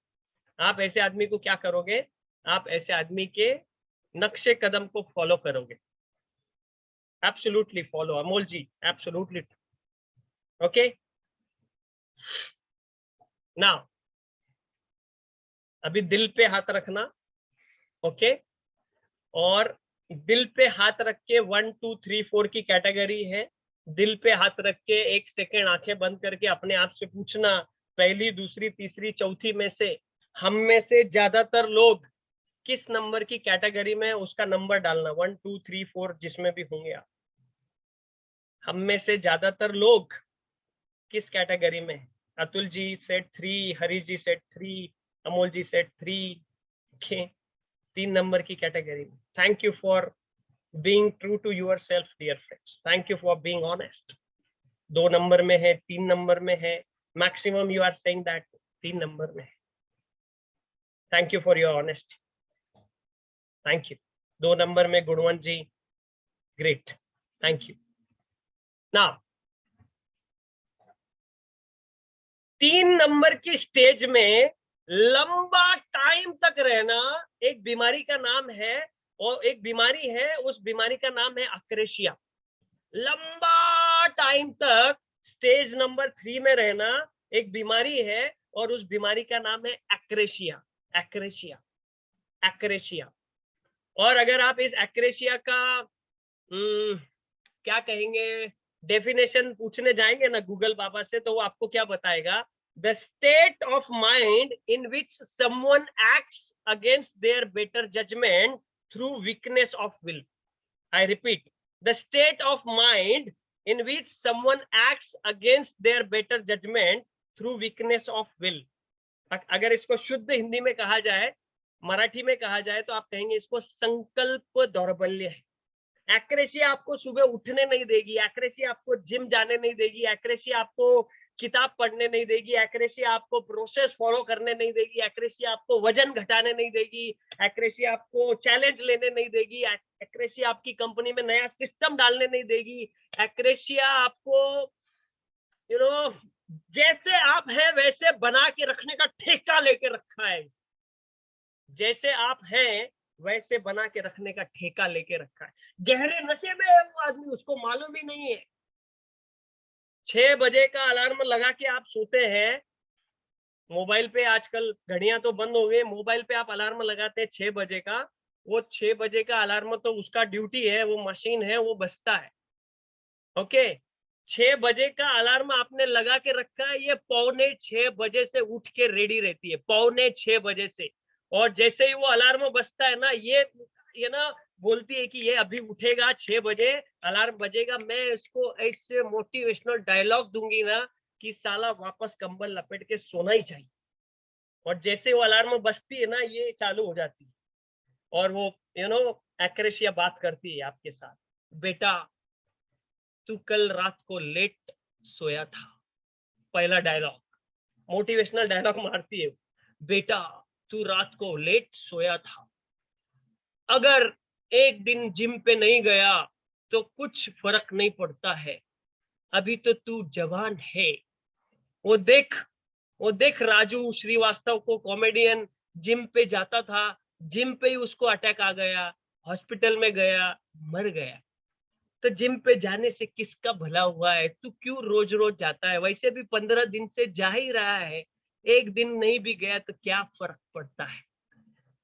आप ऐसे आदमी को क्या करोगे? आप ऐसे आदमी के नक्शे कदम को फॉलो करोगे. Absolutely follow. Amol ji, absolutely. Okay, now अभी दिल पे हाथ रखना, ओके, और दिल पे हाथ रख के 1 2 3 4 की कैटेगरी है। दिल पे हाथ रख के 1 सेकेंड आंखें बंद करके अपने आप से पूछना, पहली, दूसरी, तीसरी, चौथी में से हम में से ज्यादातर लोग किस नंबर की कैटेगरी में, उसका नंबर डालना, 1 2 3 4 जिसमें भी होंगे आप। हम में से ज्यादातर लोग किस कैटेगरी में? Atul ji set 3, Harish ji set 3, Amol ji set 3, okay, 3 number की कैटेगरी में। Thank you for being true to yourself dear friends, thank you for being honest. 2 number में है, 3 नंबर में है, maximum you are saying that 3 number में है। Thank you for your honesty, thank you. 2 number में Gunwant ji, great, thank you. Now 3 number की stage में लंबा टाइम तक रहना एक बीमारी का नाम है, और एक बीमारी है, उस बीमारी का नाम है अक्रेशिया। लंबा टाइम तक स्टेज नंबर 3 में रहना एक बीमारी है, और उस बीमारी का नाम है एक्रेशिया, एक्रेशिया, एक्रेशिया। और अगर आप इस एक्रेशिया का क्या कहेंगे, डेफिनेशन पूछने जाएंगे ना गूगल बाबा से, तो वो आपको क्या बताएगा? The state of mind in which someone acts against their better judgment through weakness of will. I repeat, the state of mind in which someone acts against their better judgment through weakness of will। अगर इसको शुद्ध हिंदी में कहा जाए, मराठी में कहा जाए, तो आप कहेंगे इसको संकल्प दौर्बल्य है। एक्रेसी आपको सुबह उठने नहीं देगी, एक्रेसी आपको जिम जाने नहीं देगी, एक्रेसी आपको किताब पढ़ने नहीं देगी, एक्रेसी आपको प्रोसेस फॉलो करने नहीं देगी, एक्रेसी आपको वजन घटाने नहीं देगी, एक्रेसी आपको चैलेंज लेने नहीं देगी, एक्रेसी आपकी कंपनी में नया सिस्टम डालने नहीं देगी, एक्रेशिया आपको जैसे आप हैं वैसे बना के रखने का ठेका लेके रखा है। जैसे आप हैं वैसे बना के रखने का ठेका लेके रखा है। गहरे नशे में है वो आदमी, उसको मालूम ही नहीं है। 6 बजे का अलार्म लगा के आप सोते हैं, मोबाइल पे आजकल घड़ियां तो बंद हो गई, मोबाइल पे आप अलार्म लगाते हैं 6 बजे का, वो 6 बजे का अलार्म तो उसका ड्यूटी है, वो मशीन है, वो बजता है, ओके। 6 बजे का अलार्म आपने लगा के रखा है, ये 5:45 बजे से उठ के रेडी रहती है, 5:45 बजे से। और जैसे ही वो अलार्म बजता है ना, ये ना बोलती है कि ये अभी उठेगा, 6 बजे अलार्म बजेगा, मैं इसको ऐसे मोटिवेशनल डायलॉग दूंगी ना कि साला वापस कंबल लपेट के सोना ही चाहिए। और जैसे वो अलार्म बजती है ना, ये चालू हो जाती है, और वो एक्रेशिया बात करती है आपके साथ, बेटा तू कल रात को लेट सोया था। पहला डायलॉग, मोटिवेशनल डायलॉग मारती है, बेटा तू रात को लेट सोया था, अगर एक दिन जिम पे नहीं गया तो कुछ फर्क नहीं पड़ता है, अभी तो तू जवान है। वो देख राजू श्रीवास्तव को, कॉमेडियन, जिम पे जाता था, जिम पे ही उसको अटैक आ गया, हॉस्पिटल में गया, मर गया। तो जिम पे जाने से किसका भला हुआ है? तू क्यों रोज रोज जाता है? वैसे भी 15 दिन से जा ही रहा है, एक दिन नहीं भी गया तो क्या फर्क पड़ता है?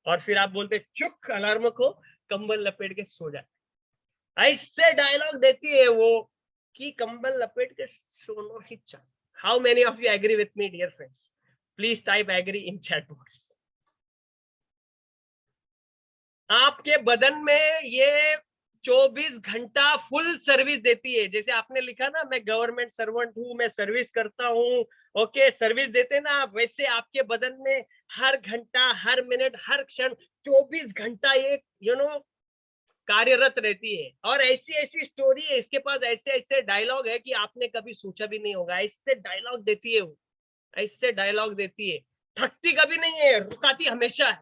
और फिर आप बोलते चुप, अलार्म को कंबल लपेट के सो जाते। ऐसे डायलॉग देती है वो कि कंबल लपेट के सोना ही चाहिए। How many of you agree with me dear friends? Please type agree in chat box. आपके बदन में ये 24 घंटा फुल सर्विस देती है। जैसे आपने लिखा ना, मैं गवर्नमेंट सर्वेंट हूं, मैं सर्विस करता हूं, ओके, सर्विस देते ना आप, वैसे आपके बदन में हर घंटा, हर मिनट, हर क्षण 24 घंटा ये कार्यरत रहती है। और ऐसी ऐसी स्टोरी है इसके पास, ऐसे ऐसे डायलॉग है कि आपने कभी सोचा भी नहीं होगा। ऐसे डायलॉग देती है वो, ऐसे डायलॉग देती है। थकती कभी नहीं है, रुकाती हमेशा है।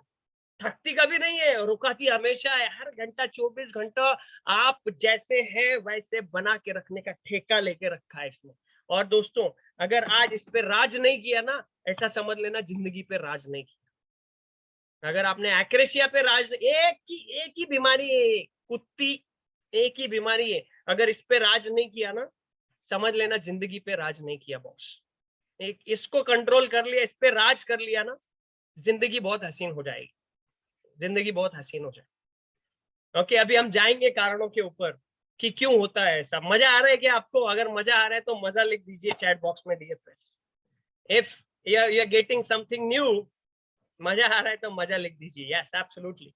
थकती कभी नहीं है, रुकाती हमेशा है। हर घंटा 24 घंटा आप जैसे हैं वैसे बना के रखने का ठेका लेके रखा है इसने। और दोस्तों, अगर आज इस पे राज नहीं किया ना, ऐसा समझ लेना जिंदगी पे राज नहीं किया। अगर आपने एक्रेशिया पे राज, एक ही बीमारी है कुत्ती, एक ही बीमारी है, अगर इस पे राज नहीं किया ना, समझ लेना जिंदगी पे राज नहीं किया बॉस। एक इसको कंट्रोल कर लिया, इस पे राज कर लिया ना, जिंदगी बहुत हसीन हो जाएगी, जिंदगी बहुत हसीन हो जाएगी। ओके, अभी हम जाएंगे कारणों के ऊपर कि क्यों होता है ऐसा। मजा आ रहा है क्या आपको? अगर मजा आ रहा है तो मजा लिख दीजिए चैट बॉक्स में, dear friends. If you are getting something new, मजा आ रहा है तो मजा लिख दीजिए। Yes, absolutely.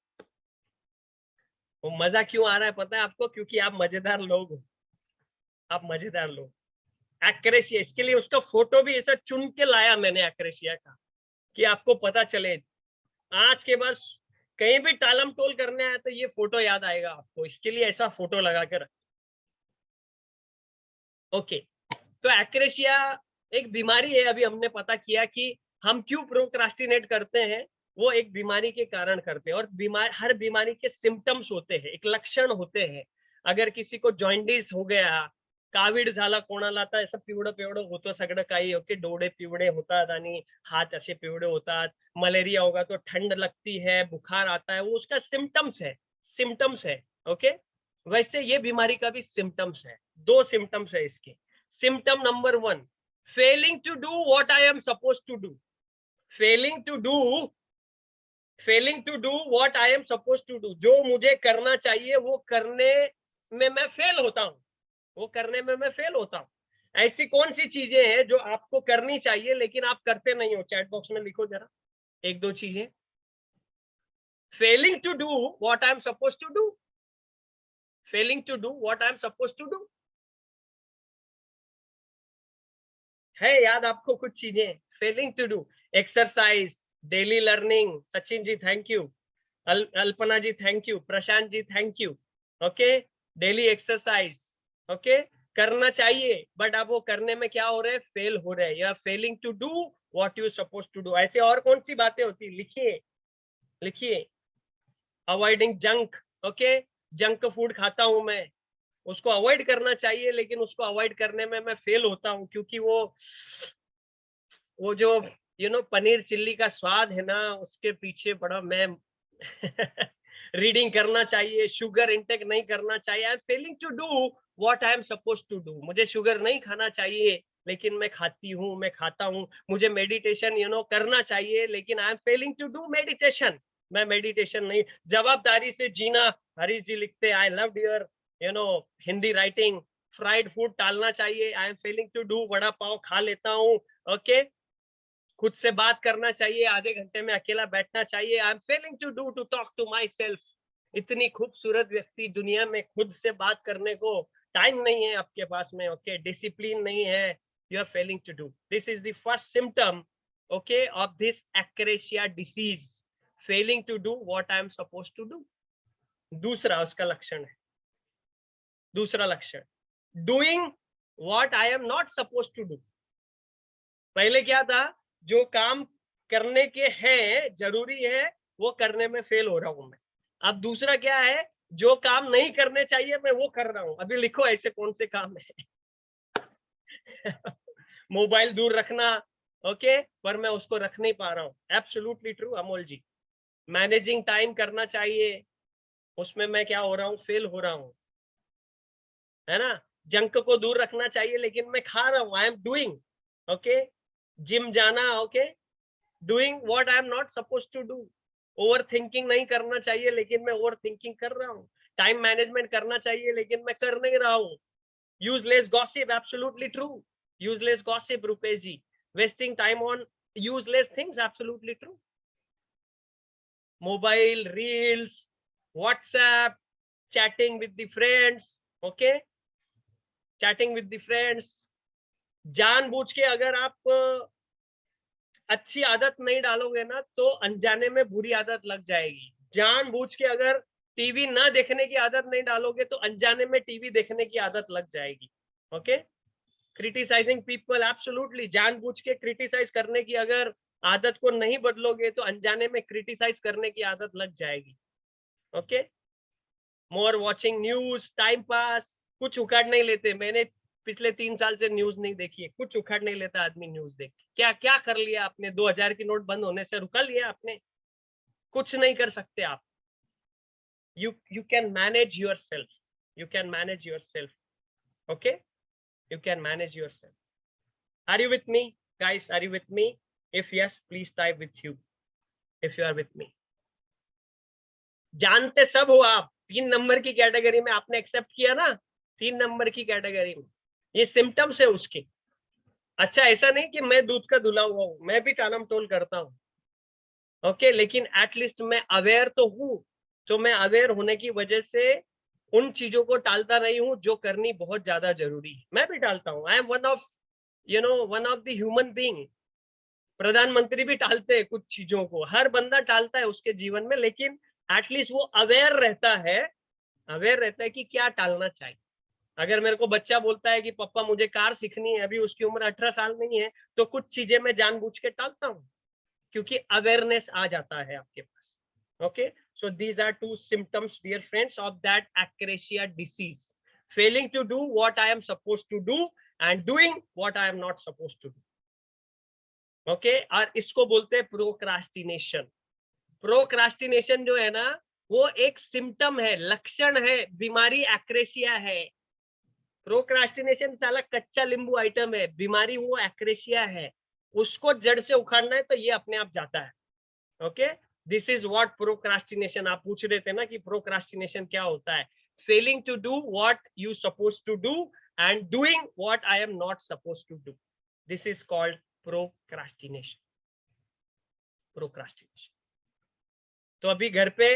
वो मजा क्यों आ रहा है पता है आपको? क्योंकि आप मजेदार लोग हो, आप मजेदार लोग। एक्रेशिया, इसके लिए उसका फोटो भी ऐसा चुन के लाया मैंने एक्रेशिया का, कि आपको पता चले। आज के बाद कहीं भी टालम टोल करने आए तो ये फोटो याद आएगा आपको, इसके लिए ऐसा फोटो लगा कर। ओके, तो एक्रेशिया एक बीमारी है। अभी हमने पता किया कि हम क्यों प्रोक्रास्टिनेट करते हैं, वो एक बीमारी के कारण करते हैं। और हर बीमारी के सिम्टम्स होते हैं, एक लक्षण होते हैं। अगर किसी को जॉइंडिस हो गया, कावीड झाला कोणाला, आता असं पिवळं पिवळं होतं सगळं काही, ओके, डोळे पिवळे होतात आणि हाथ असे पिवळे होतात। मलेरिया होगा तो ठंड लगती है, बुखार आता है, वो उसका सिम्टम्स है, सिम्टम्स है। ओके, वैसे ये बीमारी का भी सिम्टम्स है। 2 सिम्टम्स है इसके। Symptom number 1, failing to do what I am suppose to do. Failing to do what I am suppose to do. जो मुझे करना चाहिए वो करने में मैं फेल होता हूँ, वो करने में मैं फेल होता हूँ। ऐसी कौन सी चीजें हैं जो आपको करनी चाहिए लेकिन आप करते नहीं हो? चैट बॉक्स में लिखो जरा 1-2 चीजें। Failing to do what I am suppose to do, failing to do what I am suppose to do. है याद आपको कुछ चीजें? Failing to do, exercise, daily learning. Sachin ji thank you, Alpana ji thank you, Prashant ji thank you. Okay, daily exercise, okay, करना चाहिए, but अब वो करने में क्या हो रहे हैं? फेल हो रहे हैं। You are failing to do what you suppose to do. ऐसे और कौन सी बातें होती? लिखिए, लिखिए। Avoiding junk, okay, junk food खाता हूं मैं, उसको अवॉइड करना चाहिए लेकिन उसको अवॉइड करने में मैं फेल होता हूँ, क्योंकि वो जो पनीर चिल्ली का स्वाद है ना, उसके पीछे बड़ा मैं रीडिंग करना चाहिए, शुगर इंटेक नहीं करना चाहिए। I am failing to do what I am suppose to do. मुझे शुगर नहीं खाना चाहिए लेकिन मैं खाती हूँ, मैं खाता हूँ। मुझे मेडिटेशन करना चाहिए लेकिन I am failing to do meditation. मैं मेडिटेशन नहीं। जवाबदारी से जीना, हरीश जी लिखते I love your Hindi writing. Fried food टालना चाहिए, I am failing to do. Vada pav खा लेता हूँ, ओके। खुद से बात करना चाहिए, आधे घंटे में अकेला बैठना चाहिए, I am failing to do to talk to my self. इतनी खूबसूरत व्यक्ति दुनिया में, खुद से बात करने को टाइम नहीं है आपके पास में, ओके, डिसिप्लिन नहीं है, you are failing to do. This is the first symptom, okay, of this akrasia disease, failing to do what I am suppose to do. दूसरा उसका लक्षण है, दूसरा लक्षण, doing what I am not suppose to do. पहले क्या था? जो काम करने के हैं, जरूरी है, वो करने में फेल हो रहा हूं मैं। अब दूसरा क्या है? जो काम नहीं करने चाहिए मैं वो कर रहा हूं। अभी लिखो ऐसे कौन से काम है। मोबाइल दूर रखना, ओके, पर मैं उसको रख नहीं पा रहा हूँ। एब्सोल्युटली ट्रू अमोल जी। मैनेजिंग टाइम करना चाहिए, उसमें मैं क्या हो रहा हूँ? फेल हो रहा हूँ, है ना। जंक को दूर रखना चाहिए लेकिन मैं खा रहा हूँ, I am doing, okay. Gym जाना, okay, doing what I am not suppose to do. Over thinking नहीं करना चाहिए लेकिन मैं ओवर थिंकिंग कर रहा हूँ। टाइम मैनेजमेंट करना चाहिए लेकिन मैं कर नहीं रहा हूँ। Useless gossip, absolutely true, useless gossip Rupesh ji. Wasting time on useless things, absolutely true. Mobile, reels, WhatsApp, chatting with the friends, okay, chatting with the friends. जानबूझ के अगर आप अच्छी आदत नहीं डालोगे ना तो अनजाने में बुरी आदत लग जाएगी। जानबूझ के अगर टीवी ना देखने की आदत नहीं डालोगे तो अनजाने में टीवी देखने की आदत लग जाएगी, ओके। क्रिटिसाइजिंग पीपल, एब्सोल्युटली, जानबूझ के क्रिटिसाइज करने की अगर आदत को नहीं बदलोगे तो अनजाने में क्रिटिसाइज करने की आदत लग जाएगी, ओके। मोर वॉचिंग न्यूज, टाइम पास, कुछ उखाड़ नहीं लेते। मैंने पिछले 3 साल से न्यूज नहीं देखी है, कुछ उखाड़ नहीं लेता आदमी न्यूज देख के। क्या क्या कर लिया आपने? 2000 की नोट बंद होने से रुका लिया आपने? कुछ नहीं कर सकते आप। you can manage yourself, you can manage yourself, okay, you can manage yourself। Are you with me guys? Are you with me? If yes, please type with you। If you are with me. जानते सब हो आप, 3 number की category में आपने accept किया ना, 3 number की कैटेगरी में ये सिम्टम्स है उसके। अच्छा, ऐसा नहीं कि मैं दूध का धुला हुआ हूं, मैं भी टालम टोल करता हूं, ओके, लेकिन एटलीस्ट मैं अवेयर तो हूं। तो मैं अवेयर होने की वजह से उन चीजों को टालता नहीं हूं जो करनी बहुत ज्यादा जरूरी है। मैं भी टालता हूं, I am one of one of the human being. प्रधानमंत्री भी टालते हैं कुछ चीजों को, हर बंदा टालता है उसके जीवन में, लेकिन एटलीस्ट वो अवेयर रहता है कि क्या टालना चाहिए। अगर मेरे को बच्चा बोलता है कि पापा मुझे कार सीखनी है, अभी उसकी उम्र 18 साल नहीं है, तो कुछ चीजें मैं जानबूझ के टालता हूँ, क्योंकि अवेयरनेस आ जाता है आपके पास। Okay, so these are 2 symptoms dear friends of that acrasia disease: failing to do what I am supposed to do and doing what I am not supposed to do. Okay, और इसको बोलते हैं procrastination. Procrastination जो है ना, वो एक symptom है, लक्षण है, बीमारी एक्रेशिया है। प्रोक्रास्टिनेशन साला कच्चा नींबू आइटम है, बीमारी वो एक्रेशिया है। उसको जड़ से उखाड़ना है तो ये अपने आप जाता है। Okay, this is what procrastination. आप पूछ रहे थे ना कि प्रोक्रास्टिनेशन क्या होता है? Failing to do what you suppose to do and doing what I am not suppose to do, this is called procrastination. Procrastination. तो अभी घर पे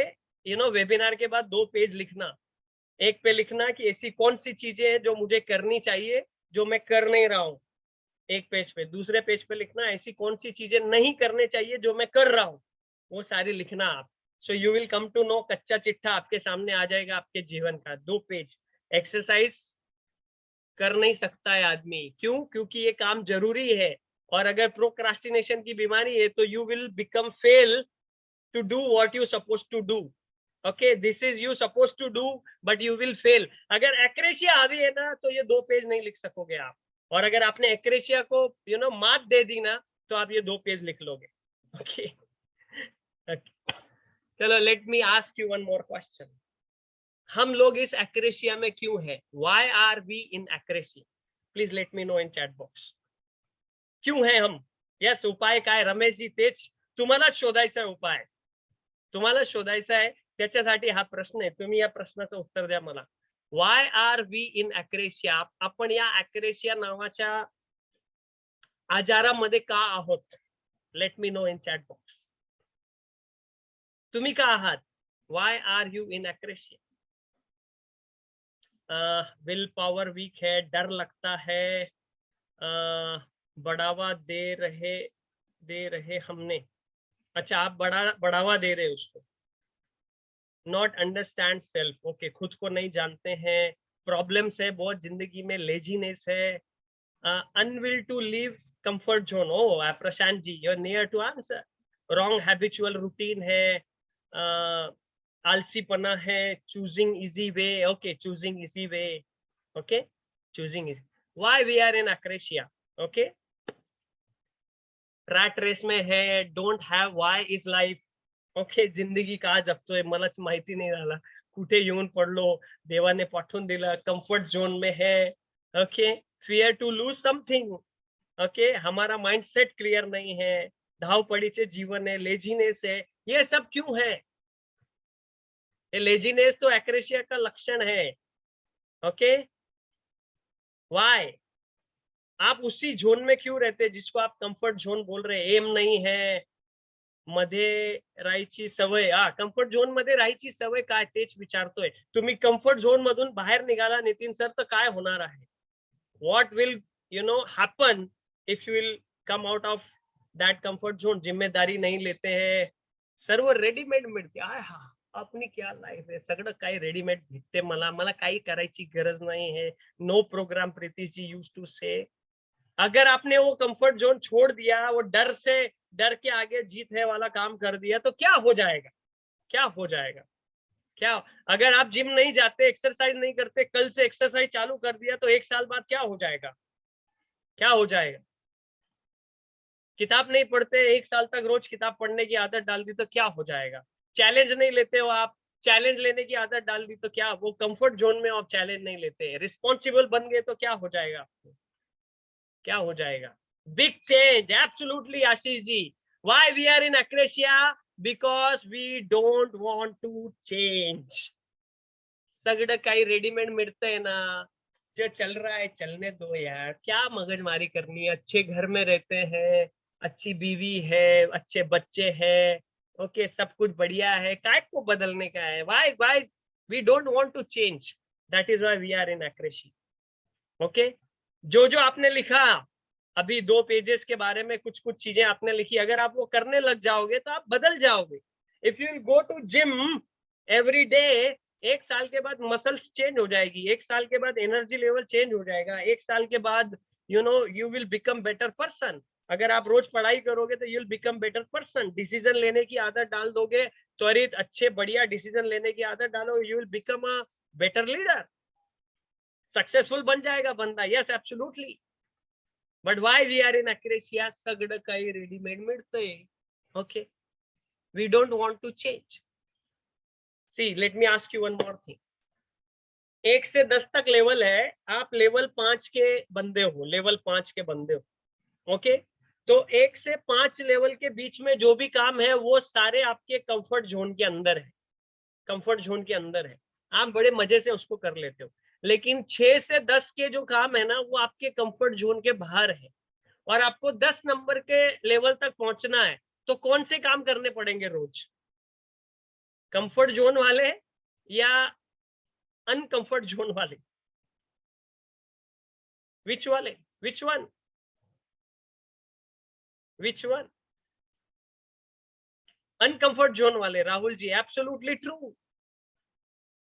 वेबिनार के बाद 2 पेज लिखना। एक पे लिखना कि ऐसी कौन सी चीजें हैं जो मुझे करनी चाहिए जो मैं कर नहीं रहा हूं, एक पेज पे। दूसरे पेज पे लिखना ऐसी कौन सी चीजें नहीं करने चाहिए जो मैं कर रहा हूं, वो सारी लिखना आप। So you will come to know, कच्चा चिट्ठा आपके सामने आ जाएगा आपके जीवन का। 2 पेज। एक्सरसाइज कर नहीं सकता है आदमी, क्यों? क्योंकि ये काम जरूरी है। और अगर प्रोक्रास्टिनेशन की बीमारी है तो you will become fail to do what you supposed to do. Okay, this is you supposed to do but you will fail. अगर एक्रेशिया हावी है ना तो ये 2 पेज नहीं लिख सकोगे आप। और अगर आपने एक्रेशिया को मात दे दी ना तो आप ये 2 पेज लिख लोगे। ओके, चलो, late me ask you one more question. हम लोग इस एक्रेशिया में क्यों है? Why are we in akrasia? Please let me know in chat box. क्यों है हम? यस, उपाय काय? रमेश जी, तेच तुम्हाला शोधायचा उपाय, तुम्हाला शोधायचा आहे। त्याच्यासाठी हा प्रश्न आहे, तुम्ही या प्रश्नाचं उत्तर द्या मला। Why are we in akrasia? आपण या एक्रेशिया नावाच्या आजारामध्ये का आहोत? Let me know in chat box. तुम्ही का आहात? Why are you in akrasia? Will power weak है, डर लगता है, बढ़ावा दे रहे हमने। अच्छा, आप बढ़ावा दे रहे उसको। नॉट अंडरस्टैंड सेल्फ, ओके, खुद को नहीं जानते हैं। प्रॉब्लम्स है बहुत जिंदगी में, लेजीनेस है। Unwill to leave comfort zone. Oh Prashant ji, you are near to answer. Wrong habitual routine है, आलसीपना है, choosing easy way. Okay, choosing easy way, okay, choosing easy. Why we are in akrasia? Okay, rat race में है, don't have why is life. Okay, जिंदगी का जगतोय मलाच माहिती नाही झाला, कुठे येऊन पडलो, देवाने पाठवून दिलं, कंफर्ट झोन में है। Okay, fear to lose something. Okay, हमारा माइंडसेट क्लियर नहीं है, धावपड़ीचे जीवन है, लेजीनेस है। ये सब क्यों है? ये लेजीनेस तो एक्रेशिया का लक्षण है। Okay, why? आप उसी झोन में क्यों रहते हैं जिसको आप कंफर्ट झोन बोल रहे हैं? एम नहीं है, मध्ये राहायची सवय। कम्फर्ट झोन मध्ये राहायची सवय काय तेच विचारतोय। तुम्ही कम्फर्ट झोन मधून बाहेर निघाला नितीन सर तर काय होणार आहे? What will happen if you will come out of that comfort zone? जिम्मेदारी नहीं लेते हैं, सर्व रेडीमेड मिळते। हा, आपली क्या लाईफ आहे, सगळं काही रेडीमेड भेटते मला, मला काही करायची गरज नाही है। No program, Preeti ji used to say. अगर आपने वो कंफर्ट जोन छोड़ दिया, वो डर के आगे जीत है वाला काम कर दिया, तो क्या हो जाएगा? क्या हो जाएगा? क्या? अगर आप जिम नहीं जाते, एक्सरसाइज नहीं करते, कल से एक्सरसाइज चालू कर दिया तो 1 साल बाद क्या हो जाएगा? क्या हो जाएगा? किताब नहीं पढ़ते, 1 साल तक रोज किताब पढ़ने की आदत डाल दी तो क्या हो जाएगा? चैलेंज नहीं लेते हो आप, चैलेंज लेने की आदत डाल दी तो क्या? वो कंफर्ट जोन में आप चैलेंज नहीं लेते, रिस्पॉन्सिबल बन गए तो क्या हो जाएगा आपको? क्या हो जाएगा? Big change, absolutely Ashish ji. Why we are in akrasia? Because we don't want to change. सगळं काही रेडीमेड मिळतंय ना, जो चल रहा है चलने दो यार, क्या मगजमारी करनी है. अच्छे घर में रहते हैं, अच्छी बीवी है, अच्छे बच्चे हैं, ओके, सब कुछ बढ़िया है, काय को बदलने का है. Why why we don't want to change. That is why we are in akrasia. Okay, जो आपने लिखा अभी 2 पेजेस के बारे में, कुछ कुछ चीजें आपने लिखी, अगर आप वो करने लग जाओगे तो आप बदल जाओगे. If you go to gym every day, 1 साल के बाद मसल्स चेंज हो जाएगी, 1 साल के बाद एनर्जी लेवल चेंज हो जाएगा, 1 साल के बाद you will become better person. अगर आप रोज पढ़ाई करोगे तो you will become better person. Decision लेने की आदत डाल दोगे, त्वरित अच्छे बढ़िया डिसीजन लेने की आदत डालोगे, you will become a better leader. Successful बन जाएगा बंदा. Yes, absolutely. But why we are in akrasia? सगळं काही रेडीमेड मिळतंय. Okay, we don't want to change. See, let me ask you one more thing. 1 से 10 तक लेवल है, आप लेवल 5 के बंदे हो, लेवल 5 के बंदे हो. ओके, तो 1 से 5 लेवल के बीच में जो भी काम है वो सारे आपके कंफर्ट जोन के अंदर है. कंफर्ट जोन के अंदर है, आप बड़े मजे से उसको कर लेते हो. लेकिन 6 से 10 के जो काम है ना, वो आपके कंफर्ट जोन के बाहर है, और आपको 10 नंबर के लेवल तक पहुंचना है. तो कौन से काम करने पड़ेंगे रोज? कंफर्ट जोन वाले या अनकंफर्ट जोन वाले? विच वाले? Which one? Which one? Uncomfort zone वाले, राहुल जी. Absolutely true.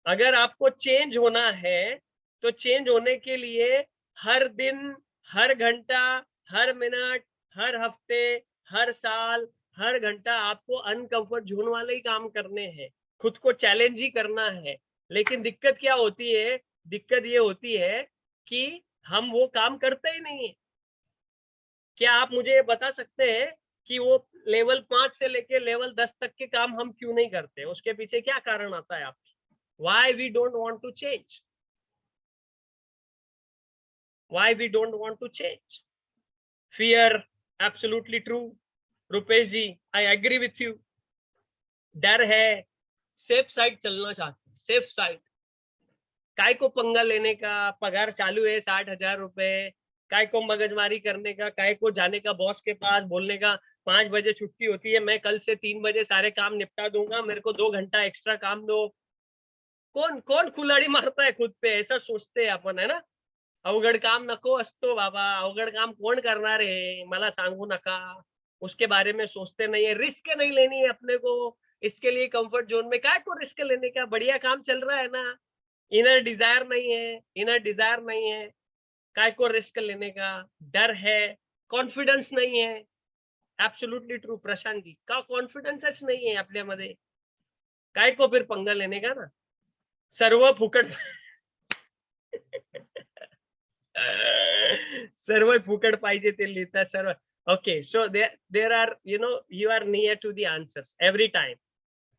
अगर आपको चेंज होना है तो चेंज होने के लिए हर दिन, हर घंटा, हर मिनट, हर हफ्ते, हर साल, हर घंटा आपको अनकंफर्ट जोन वाले ही काम करने हैं. खुद को चैलेंज ही करना है. लेकिन दिक्कत क्या होती है? दिक्कत ये होती है कि हम वो काम करते ही नहीं है. क्या आप मुझे ये बता सकते हैं कि वो लेवल 5 से लेके लेवल 10 तक के काम हम क्यों नहीं करते? उसके पीछे क्या कारण आता है आपके? Why we don't want to change? Why we don't want to change? Fear, absolutely true. Rupesh ji, I agree with you. डर है, सेफ साइड चलना चाहते हैं, सेफ साइड. काय को पंगा लेने का? पगार चालू है 60,000 रुपए. काय को मगजमारी करने का? काय को जाने का बॉस के पास बोलने का 5 बजे छुट्टी होती है, मैं कल से 3 बजे सारे काम निपटा दूंगा, मेरे को 2 घंटा एक्स्ट्रा काम दो. कौन कौन कुल्हाड़ी मारता है खुद पे? ऐसा सोचते हैं अपन, है ना. अवघड काम नको असतो बाबा, अवघड काम कोण करणार आहे, मला सांगू नका. उसके बारे में सोचते नहीं है. रिस्क नहीं लेनी है अपने को. इसके लिए कंफर्ट जोन में काय को रिस्क लेने का? बढ़िया काम चल रहा है ना. इनर डिजायर नहीं है, इनर डिजायर नहीं है, काय को रिस्क लेने का? डर है, कॉन्फिडन्स नहीं है. एब्सोल्युटली ट्रू प्रशांत जी. का कॉन्फिडन्सच नाही आहे आपल्यामध्ये? काय को फिर पंगा लेने का ना. सर्व फुकट. सर्व फुकट पाहिजे ते लिहितात सर्व. Okay, so there are you are near to the answers every time.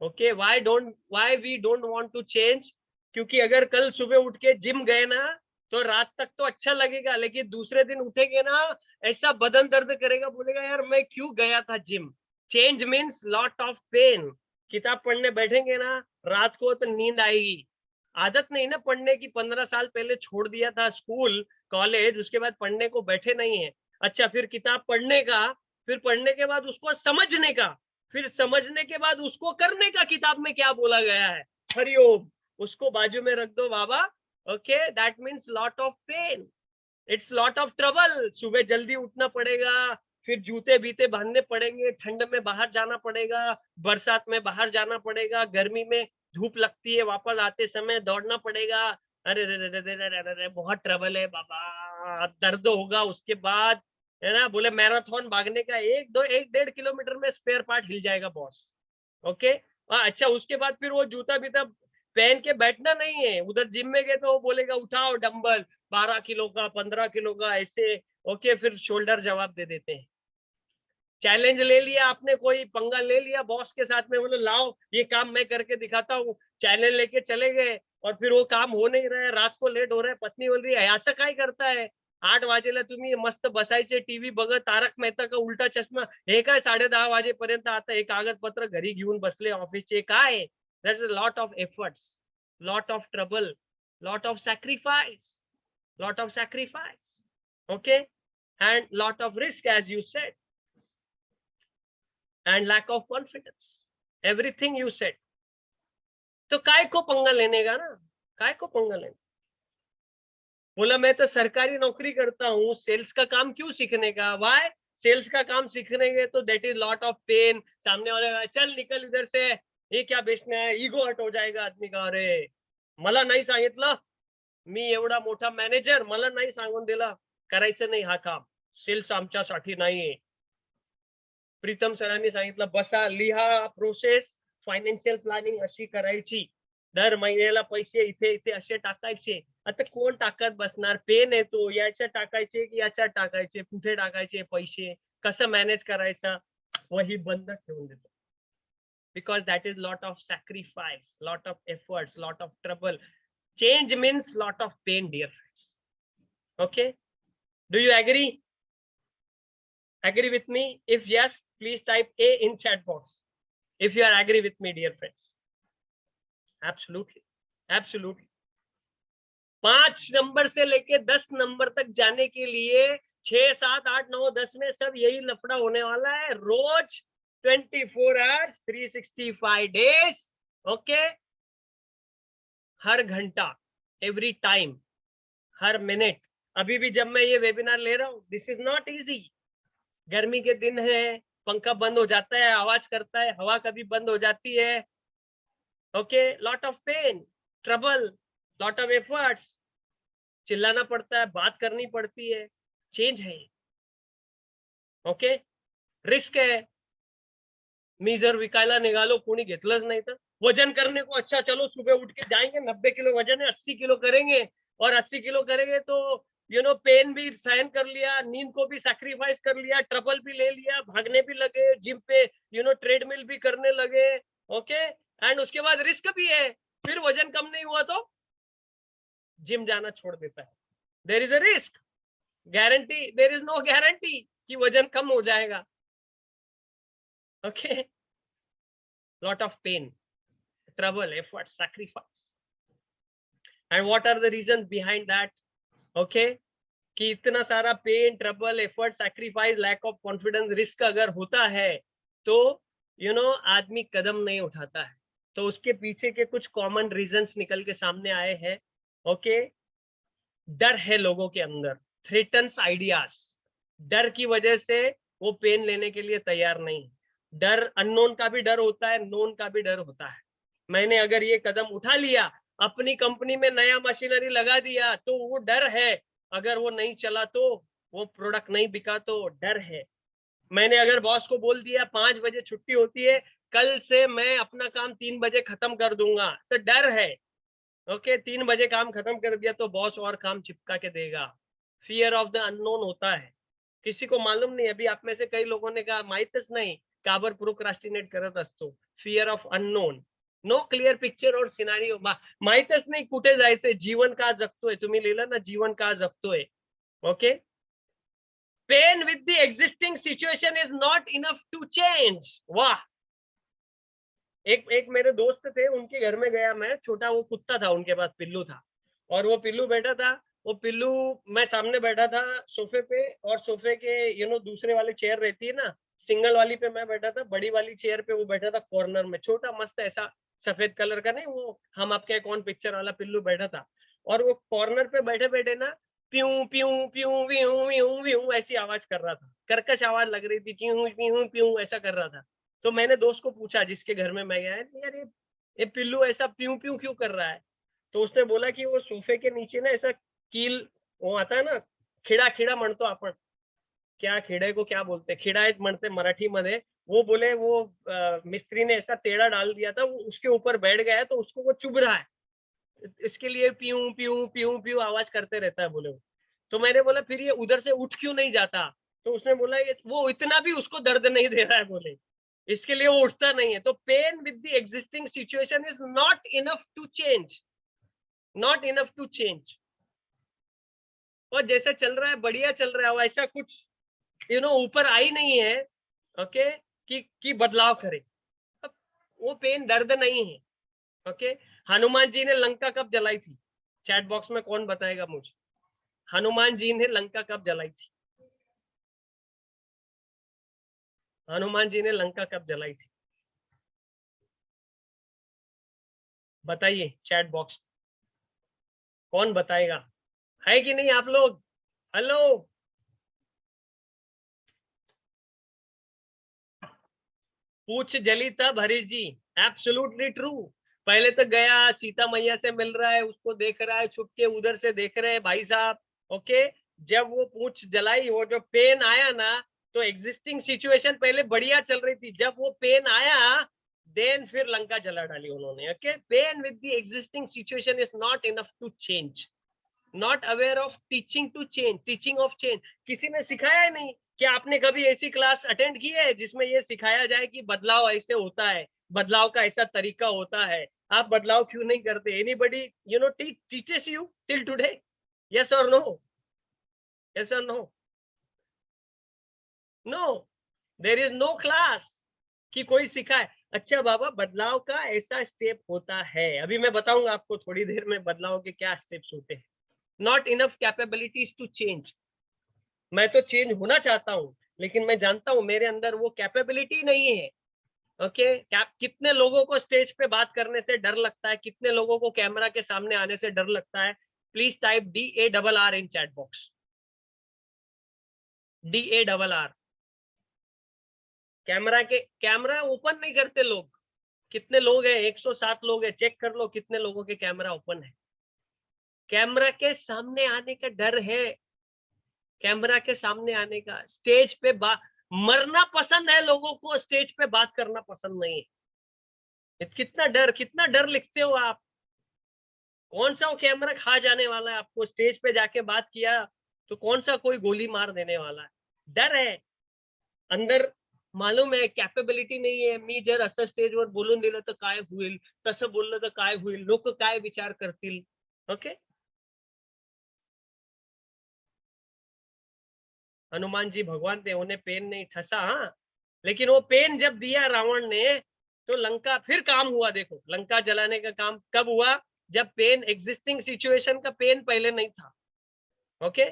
Okay, why we don't want to change? क्योंकि अगर कल सुबह उठ के जिम गए ना तो रात तक तो अच्छा लगेगा, लेकिन दूसरे दिन उठेंगे ना, ऐसा बदन दर्द करेगा, बोलेगा यार मैं क्यों गया था gym. Change means lot of pain. किताब पढ़ने बैठेंगे ना रात को तो नींद आएगी. आदत नहीं ना पढ़ने की, 15 साल पहले छोड़ दिया था स्कूल कॉलेज, उसके बाद पढ़ने को बैठे नहीं है. अच्छा, फिर किताब पढ़ने का, फिर पढ़ने के बाद उसको समझने का, फिर समझने के बाद उसको करने का, किताब में क्या बोला गया है. हरिओम. उसको बाजू में रख दो बाबा. Okay, that means lot of pain. It's lot of trouble. सुबह जल्दी उठना पड़ेगा, फिर जूते बीते बांधने पड़ेंगे, ठंड में बाहर जाना पड़ेगा, बरसात में बाहर जाना पड़ेगा, गर्मी में धूप लगती है, वापस आते समय दौड़ना पड़ेगा. अरे रे रे रे रे रे रे, बहुत ट्रबल है बाबा. दर्द होगा उसके बाद, है ना. बोले मैराथन भागने का 1-1.5 किलोमीटर में स्पेयर पार्ट हिल जाएगा बॉस. ओके, अच्छा, उसके बाद फिर वो जूता बीता पहन के बैठना नहीं है. उधर जिम में गए तो वो बोलेगा उठाओ डंबल 12 किलो का, 15 किलो का, ऐसे. ओके, फिर शोल्डर जवाब दे देते हैं. चैलेंज ले लिया आपने, कोई पंगा ले लिया बॉस के साथ में, बोले लाओ ये काम मैं करके दिखाता हूँ. चैलेंज लेके चले गए और फिर वो काम हो नहीं रहा है, रात को लेट हो रहा है, पत्नी बोल रही है ऐसा काय करता है, 8 वाजेला तुम्ही मस्त बसायचे टीव्ही बघत, तारक मेहता का उलटा चष्मा, हे काय 10:30 वाजेपर्यंत आता हे कागदपत्र घरी घेऊन बसले ऑफिसचे, काय? That's a lot of efforts, lot of trouble, lot of sacrifice, okay, and lot of risk as you said, and lack of confidence, everything you said. तो काय को पंगा लेने का ना, काय को पंगा लेने? बोला मैं तो सरकारी नौकरी करता हूँ, सेल्स का काम क्यों सीखने का? वाई? सेल्स का काम सीखने तो that is lot of pain, सामने वाले का चल निकल इधर से, ये क्या बेचना है, ईगो हट हो जाएगा आदमी का, अरे मला नाही सांगितलं, मी एवढा मोठा मॅनेजर, मला नाही सांगून दिला, करायचं नाही हा काम, सेल्स आमच्यासाठी नाहीये. प्रीतम सरांनी सांगितलं बसा, लिहा प्रोसेस, फायनान्शियल प्लॅनिंग अशी करायची, दर महिन्याला पैसे इथे इथे असे टाकायचे. आता कोण टाकत बसणार? पेन येतो, याच्यात टाकायचे की याच्यात टाकायचे, कुठे टाकायचे पैसे, कसं मॅनेज करायचा, वही बंद ठेवून देतो. Because that is lot of sacrifice, lot of efforts, lot of trouble. Change means lot of pain, dear friends. Okay, do you agree? Agree with me? If yes, please type A in chat box. If you are agree with me, dear friends. Absolutely, absolutely. 5 number से लेके 10 number तक जाने के लिए 6, 7, 8, 9, 10 में सब यही लफड़ा होने वाला है रोज, 24 आवर्स, 365 डेज. ओके, हर घंटा, एवरी टाइम, हर मिनट. अभी भी जब मैं ये वेबिनार ले रहा हूँ, दिस इज नॉट इजी. गर्मी के दिन है, पंखा बंद हो जाता है, आवाज करता है, हवा कभी बंद हो जाती है. Okay, lot of pain, trouble, lot of efforts, चिल्लाना पड़ता है, बात करनी पड़ती है, चेंज है. ओके, रिस्क है. मी जर विकायला निघालो, कोणी घेतलंच नाही तर, वजन करने को अच्छा चलो सुबह उठ के जाएंगे, 90 किलो वजन है, 80 किलो करेंगे, और 80 किलो करेंगे तो पेन भी सहन कर लिया, नींद को भी सैक्रिफाइस कर लिया, ट्रबल भी ले लिया, भागने भी लगे, जिम पे ट्रेडमिल भी करने लगे. ओके, एंड उसके बाद रिस्क भी है, फिर वजन कम नहीं हुआ तो जिम जाना छोड़ देता है. There is a risk, guarantee, there is no guarantee कि वजन कम हो जाएगा. Okay, lot of pain, trouble, effort, sacrifice. And what are the reasons behind that? Okay, कि इतना सारा pain, trouble, effort, sacrifice, lack of confidence, risk अगर होता है तो आदमी कदम नहीं उठाता है. तो उसके पीछे के कुछ कॉमन रीजंस निकल के सामने आए हैं. ओके, डर है लोगों के अंदर, थ्रेटन्स आइडियाज. डर की वजह से वो पेन लेने के लिए तैयार नहीं. डर, अननोन का भी डर होता है, नोन का भी डर होता है. मैंने अगर ये कदम उठा लिया, अपनी कंपनी में नया मशीनरी लगा दिया, तो वो डर है, अगर वो नहीं चला तो, वो प्रोडक्ट नहीं बिका तो डर है. मैंने अगर बॉस को बोल दिया 5 बजे छुट्टी होती है, कल से मैं अपना काम 3 बजे खत्म कर दूंगा, तो डर है. ओके, 3 बजे काम खत्म कर दिया तो बॉस और काम चिपका के देगा. फियर ऑफ द अननोन होता है. किसी को मालूम नहीं, अभी आप में से कई लोगों ने कहा माहितच नाही काबर प्रोक्रास्टिनेट करत असतो. Fear of unknown, no clear picture और सिनारिओ, माहितच नाही कुठे जायचंय, जीवन का जगतोय. तुम्ही लिहिलं ना, जीवन का जगतोय. Okay, pain with the existing situation is not enough to change. वाह, एक मेरे दोस्त थे, उनके घर में गया मैं, छोटा वो कुत्ता था उनके पास, पिल्लू था, और वो पिल्लू बैठा था. वो पिल्लू, मैं सामने बैठा था सोफे पे, और सोफे के दूसरे वाले चेयर रहती है ना, सिंगल वाली पे मैं बैठा था, बड़ी वाली चेयर पे वो बैठा था कॉर्नर में, छोटा मस्त ऐसा सफेद कलर का, नहीं वो हम आपके कौन पिक्चर वाला पिल्लू बैठा था. और वो कॉर्नर पे बैठे बैठे ना प्यू प्यू प्यू व्यूं व्यूं व्यूं ऐसी आवाज कर रहा था, कर्कश आवाज लग रही थी, प्यू प्यू प्यू ऐसा कर रहा था. तो मैंने दोस्त को पूछा, जिसके घर में मैं गया, यार ये पिल्लू ऐसा प्यू प्यू क्यों कर रहा है? तो उसने बोला कि वो सोफे के नीचे ना ऐसा कील, वो आता है ना, खिडा खिडा म्हणतो आपण, क्या खिडे को क्या बोलते, खिडा एक म्हणते मराठी मध्ये. वो बोले वो मिस्त्री ने ऐसा टेढ़ा डाल दिया था, वो उसके ऊपर बैठ गया है, तो उसको वो चुभ रहा है, इसके लिए प्यू प्यू प्यू प्यू आवाज करते रहता है, बोले वो. तो मैंने बोला फिर ये उधर से उठ क्यों नहीं जाता? तो उसने बोला ये वो इतना भी उसको दर्द नहीं दे रहा है, बोले इसके लिए वो उठता नहीं है. तो pain with the existing situation is not enough to change, not enough to change. और जैसा चल रहा है बढ़िया चल रहा है, वैसा कुछ ऊपर आई नहीं है ओके कि बदलाव करे। अब वो पेन दर्द नहीं है ओके। हनुमान जी ने लंका कब जलाई थी? चैट बॉक्स में कौन बताएगा मुझे? हनुमान जी ने लंका कब जलाई थी? हनुमान जी ने लंका कब जलाई थी? बताइए चैट बॉक्स, कौन बताएगा? है कि नहीं आप लोग? हेलो, पूछ जली तब हरीश जी, एब्सोल्युटली ट्रू। पहले तो गया सीता मैया से मिल रहा है, उसको देख रहा है छुप के, उधर से देख रहे हैं भाई साहब ओके। जब वो पूछ जलाई, वो जो पेन आया ना, तो एग्जिस्टिंग सिचुएशन पहले बढ़िया चल रही थी, जब वो पेन आया देन फिर लंका जला डाली उन्होंने okay. Pain with the existing situation is not enough to change, not aware of teaching to change, teaching of change. किसी ने सिखाया ही नहीं। क्या आपने कभी ऐसी क्लास अटेंड की है जिसमें ये सिखाया जाए कि बदलाव ऐसे होता है, बदलाव का ऐसा तरीका होता है? आप बदलाव क्यों नहीं करते? Anybody teaches you till today? Yes और नो? यस और no? No, there is no class कि कोई सिखाए। अच्छा बाबा, बदलाव का ऐसा स्टेप होता है, अभी मैं बताऊंगा आपको थोड़ी देर में बदलाव के क्या स्टेप्स होते हैं। Not enough capabilities to change. मैं तो चेंज होना चाहता हूँ, लेकिन मैं जानता हूँ मेरे अंदर वो कैपेबिलिटी नहीं है ओके। कितने लोगों को स्टेज पे बात करने से डर लगता है, कितने लोगों को कैमरा के सामने आने से डर लगता है? Please type DARR in chat box, DARR। Camera open नहीं करते लोग। कितने लोग हैं? 107 लोग हैं, चेक कर लो कितने लोगों के कैमरा ओपन है। कैमरा के सामने आने का डर है, कैमरा के सामने आने का। स्टेज पे मरना पसंद है लोगों को, स्टेज पे बात करना पसंद नहीं है। कितना डर लिखते हो आप? कौन सा वो कैमरा खा जाने वाला है आपको? स्टेज पे जाके बात किया तो कौन सा कोई गोली मार देने वाला है? डर है अंदर, मालूम है कॅपेबिलिटी नाहीये। मी जर असं स्टेजवर बोलून दिलं तर काय होईल, तसं बोललं तर काय होईल, लोक काय विचार करतील ओके। हनुमान जी भगवान थे, उन्हें पेन नहीं ठसा। हाँ, लेकिन वो पेन जब दिया रावण ने, तो लंका फिर काम हुआ। देखो, लंका जलाने का काम कब हुआ? जब पेन, एग्जिस्टिंग सिचुएशन का पेन पहले नहीं था okay.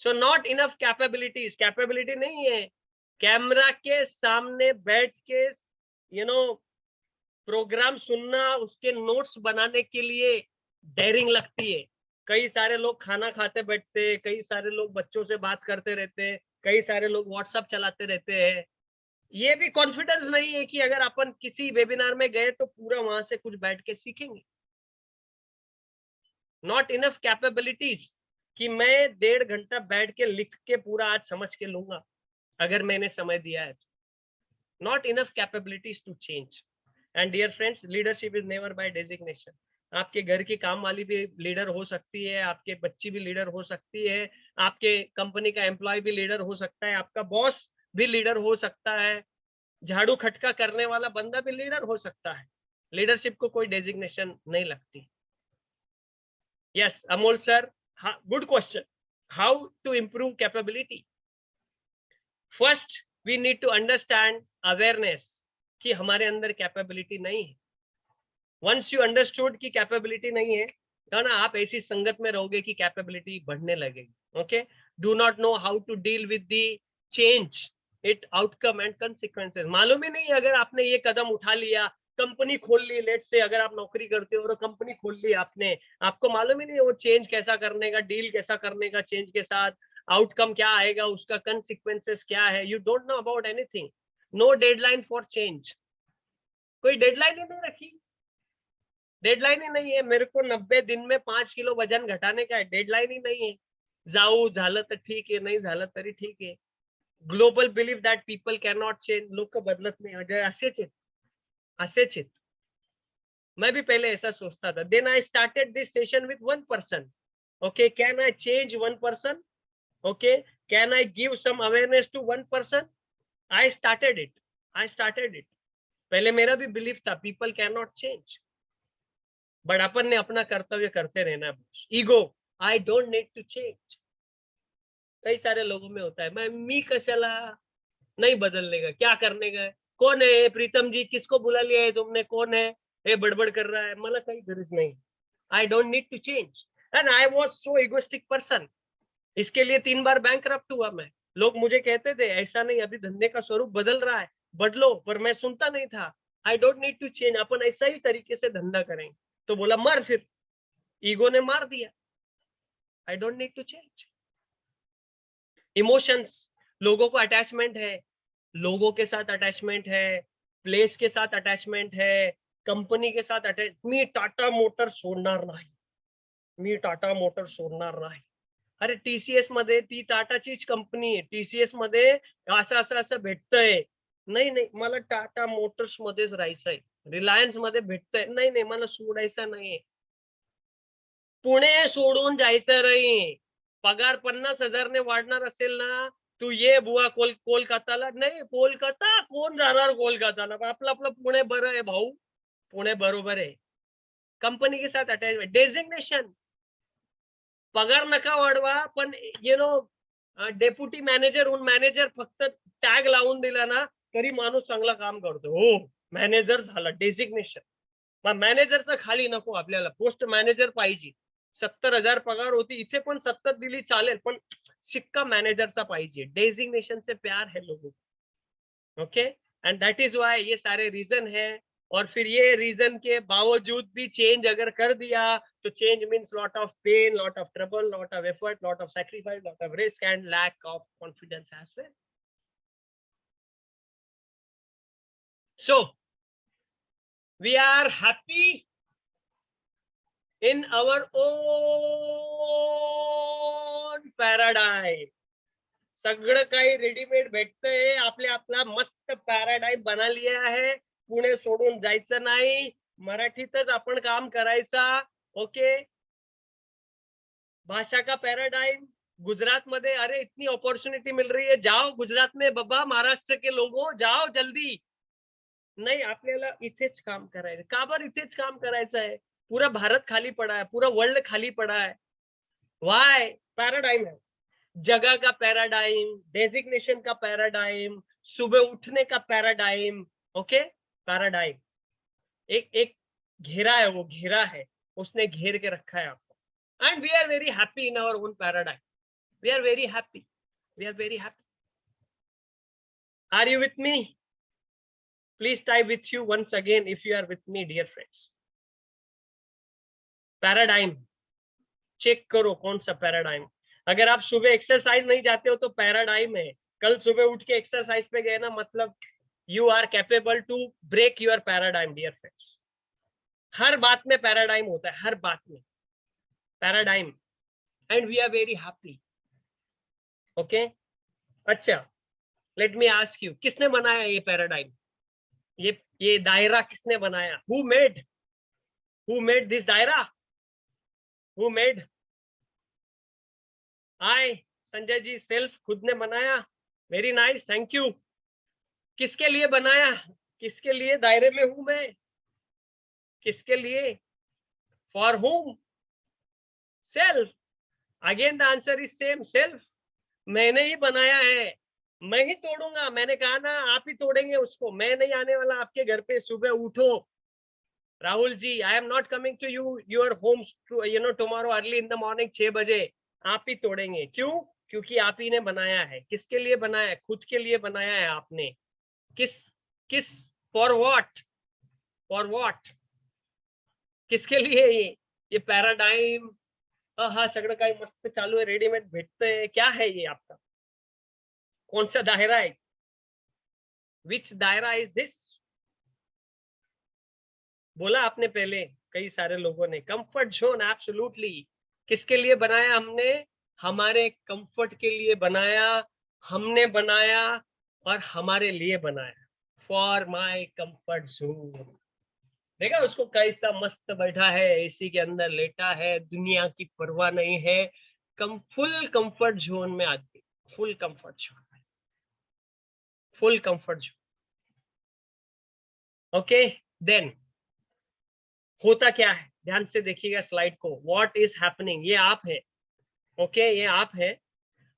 So not enough capabilities, capability नहीं है। कैमरा के सामने बैठ के प्रोग्राम सुनना, उसके नोट्स बनाने के लिए डेयरिंग लगती है। कई सारे लोग खाना खाते बैठते, कई सारे लोग बच्चों से बात करते रहते, कई सारे लोग व्हाट्सएप चलाते रहते हैं। ये भी कॉन्फिडेंस नहीं है कि अगर अपन किसी वेबिनार में गए तो पूरा वहां से कुछ बैठ के सीखेंगे। नॉट इनफ कैपेबिलिटीज कि मैं 1.5 घंटा बैठ के लिख के पूरा आज समझ के लूंगा, अगर मैंने समय दिया है। Not enough capabilities to change. And dear friends, leadership is never by designation. आपके घर की काम वाली भी लीडर हो सकती है, आपके बच्ची भी लीडर हो सकती है, आपके कंपनी का एम्प्लॉय भी लीडर हो सकता है, आपका बॉस भी लीडर हो सकता है, झाड़ू खटका करने वाला बंदा भी लीडर हो सकता है। लीडरशिप को कोई डेजिग्नेशन नहीं लगती। Yes Amol sir, good question. How to improve capability? First we need to understand awareness कि हमारे अंदर कैपेबिलिटी नहीं है। वंस यू अंडरस्टूड कि कैपेबिलिटी नहीं है, तो ना आप ऐसी संगत में रहोगे कि कैपेबिलिटी बढ़ने लगेगी okay. Do not know how to deal with the change, it outcome and consequences. मालूम ही नहीं, अगर आपने ये कदम उठा लिया, कंपनी खोल ली, लेट से अगर आप नौकरी करते हो और कंपनी खोल ली आपने, आपको मालूम ही नहीं वो चेंज कैसा करने का, डील कैसा करने का चेंज के साथ, आउटकम क्या आएगा, उसका कंसिक्वेंसेस क्या है, you don't know about anything. No deadline for change, कोई डेडलाइन ही नहीं रखी। डेडलाइन ही नहीं है। मेरे को 90 दिन में 5 किलो वजन घटाने का है, डेडलाइन ही नहीं है। जाऊ झालं तर ठीक आहे, नाही झालं तरी ठीक आहे। Global believe that people can not change, लोक बदलत नाही, म्हणजे असेच आहेत। मैं भी पहले ऐसा सोचता था। Then I started this session with 1 person okay. Can I change 1 person okay? Can I give some awareness to 1 person? I started it. पहले मेरा भी बिलीफ था people can not change, but अपन ने अपना कर्तव्य करते रहना है। Ego, I don't need to change. कई सारे लोगों में होता है, मी कशाला, नहीं बदलने का, क्या करने का है, कौन है प्रीतम जी, किसको बुला लिया है तुमने, कौन है ये बड़बड़ कर रहा है, मला काही गरज नहीं, I don't need to change. And I was so egoistic person, इसके लिए 3 बार बैंकरप्ट हुआ मैं। लोग मुझे कहते थे ऐसा नहीं, अभी धंधे का स्वरूप बदल रहा है, बदलो, पर मैं सुनता नहीं था। I don't need to change, अपन ऐसा ही तरीके से धंधा करेंगे। तो बोला मर, फिर ईगो ने मार दिया। I don't need to change. Emotions, लोगों को अटैचमेंट है, लोगों के साथ अटैचमेंट है, प्लेस के साथ अटैचमेंट है, कंपनी के साथ अटैच, मी टाटा मोटर सोडणार नाही, मी टाटा मोटर सोडणार नाही। अरे टीसीएस मध्ये, ती टाटाचीच कंपनी आहे, टीसीएस मध्ये असं असं असं भेटतंय, नाही नाही मला टाटा मोटर्स मध्येच राहायचंय, रिलायन्स मध्ये भेटतंय, नाही नाही मला सोडायचं नाहीये, पुणे सोडून जायचं नाही, पगार 50,000 ने वाढणार असेल ना, तू ये बुवा कोलकाताला, नाही कोलकाता कोण जाणार कोलकाताला, आपलं आपलं पुणे बरं आहे भाऊ, पुणे बरोबर आहे। कंपनी के साथ अटैचमेंट, डेजिग्नेशन, पगार नका वाढवा, पण डेप्युटी मॅनेजर होऊन मॅनेजर फक्त टॅग लावून दिला ना तरी माणूस चांगला काम करतो, हो मॅनेजर झाला, डेजिग्नेशन। मग मॅनेजरचं खाली नको आपल्याला, पोस्ट मॅनेजर पाहिजे। 70,000 पगार होती, इथे पण 70 दिली चालेल, पण सिक्का मॅनेजरचा पाहिजे। डेजिग्नेशन से प्यार है लोगों को, okay, and that is why ये सारे रीजन है। और फिर ये रीजन के बावजूद भी चेंज अगर कर दिया तो change means lot of pain, lot of trouble, lot of effort, lot of sacrifice, lot of risk and lack of confidence as well. So we are happy in our own paradigm, सगळं काही readymade भेटतंय, आपला मस्त paradigm बना लिया है, पुणे सोडून जायचं नाही, मराठीतच आपण काम करायचा, ओके। भाषा का पैराडाइम, गुजरात मध्ये अरे इतनी अपॉर्चुनिटी मिल रही है, जाओ गुजरात में बाबा, महाराष्ट्र के लोगों जाओ जल्दी, नाही आपल्याला इथेच काम करायचं, का बरं इथेच काम करायचं है, पूरा भारत खाली पड़ा है, पूरा वर्ल्ड खाली पड़ा है, वाई, पैराडाइम है, जगह का पैराडाइम, डेजिग्नेशन का पैराडाइम, सुबह उठने का पैराडाइम, ओके, पैराडाइम एक एक घेरा है, वो घेरा है, उसने घेर के रखा है आपको, and we are very happy in our own paradigm, we are very happy, we are very happy. Are you with me? Please type with you once again if you are with me, dear friends. Paradigm check करो, कौन सा paradigm. अगर आप सुबह exercise नहीं जाते हो तो पैराडाइम है, कल सुबह उठ के एक्सरसाइज पे गए ना, मतलब you are capable to break your paradigm, dear friends. हर बात में पैराडाइम होता है, हर बात में paradigm, and we are very happy, okay. अच्छा, लेट मी आस्क यू, किसने बनाया ये पैराडाइम, ये दायरा किसने बनाया? हु मेड दिस दायरा? Who made? I, Sanjay ji self, खुद ने बनाया, वेरी नाइस, थैंक यू। किसके लिए बनाया, किसके लिए दायरे में हूं मैं, किसके लिए, for home? Self, again the answer is same, self. मैंने ही बनाया है, मैं ही तोड़ूंगा, मैंने कहा ना आप ही तोड़ेंगे उसको, मैं नहीं आने वाला आपके घर पे। सुबह उठो Rahul ji, I am not coming to your home tomorrow early in the morning 6 बजे, आप ही तोड़ेंगे। क्यों? क्योंकि आप ही ने बनाया है। किसके लिए बनाया है? खुद के लिए बनाया है आपने। किस फॉर व्हाट, फॉर व्हाट, किसके लिए ये पैराडाइम? हा सगळं काही मस्त चालू आहे, रेडीमेड भेटतंय, क्या है ये आपका, कौन सा दायरा है, विच दायरा इज दिस? बोला आपने पहले कई सारे लोगों ने, कंफर्ट जोन, एब्सोल्युटली। किसके लिए बनाया हमने? हमारे कंफर्ट के लिए बनाया, हमने बनाया और हमारे लिए बनाया, फॉर माय कंफर्ट जोन। देखा उसको कैसा मस्त बैठा है, एसी के अंदर लेटा है, दुनिया की परवाह नहीं है, फुल कंफर्ट जोन में आदमी, फुल कंफर्ट जोन में, full comfort zone, okay. Then होता क्या है, ध्यान से देखिएगा स्लाइड को, व्हाट इज हैपनिंग, ये आप है, ओके, ये आप है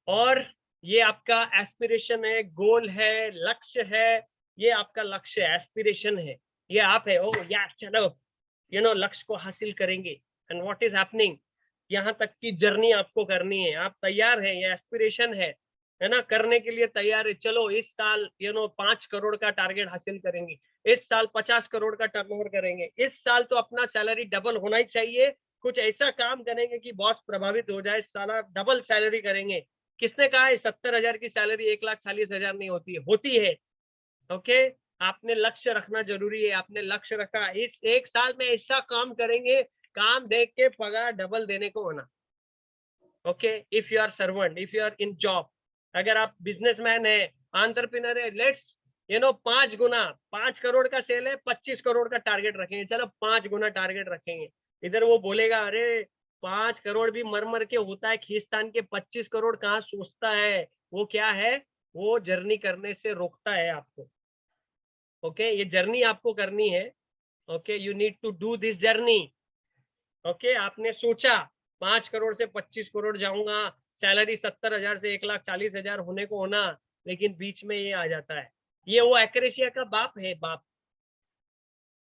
और ये आपका एस्पिरेशन है, गोल है, लक्ष्य है, ये आपका लक्ष्य है, एस्पिरेशन है, ये आप है। ओ यार चलो लक्ष्य को हासिल करेंगे। एंड व्हाट इज हैपनिंग, यहाँ तक की जर्नी आपको करनी है, आप तैयार है, ये एस्पिरेशन है ना, करने के लिए तैयार है। चलो इस साल 5 करोड़ का टारगेट हासिल करेंगे, इस साल 50 करोड़ का टर्नओवर करेंगे, इस साल तो अपना सैलरी डबल होना ही चाहिए, कुछ ऐसा काम करेंगे कि बॉस प्रभावित हो जाए, साला डबल सैलरी करेंगे। किसने कहा है 70,000 की सैलरी 1,40,000 नहीं होती है? होती है। ओके, आपने लक्ष्य रखना जरूरी है। आपने लक्ष्य रखा, इस एक साल में ऐसा काम करेंगे, काम देख के पगार डबल देने को होना। Okay, if you are servant, if you are in job, अगर आप बिजनेसमैन है, एंटरप्रेन्योर है, लेट्स 5 गुना, 5 करोड़ का सेल है, 25 करोड़ का टारगेट रखेंगे। चलो 5 गुना टारगेट रखेंगे। इधर वो बोलेगा अरे 5 करोड़ भी मर मर के होता है, खींचतान के 25 करोड़ कहाँ सोचता है। वो क्या है, वो जर्नी करने से रोकता है आपको। ओके, ये जर्नी आपको करनी है। Okay, you need to do this journey. Okay, आपने सोचा 5 करोड़ से 25 करोड़ जाऊंगा, सैलरी 70,000 से 1,40,000 होने को होना, लेकिन बीच में ये आ जाता है। ये वो एक्रेशिया का बाप है, बाप।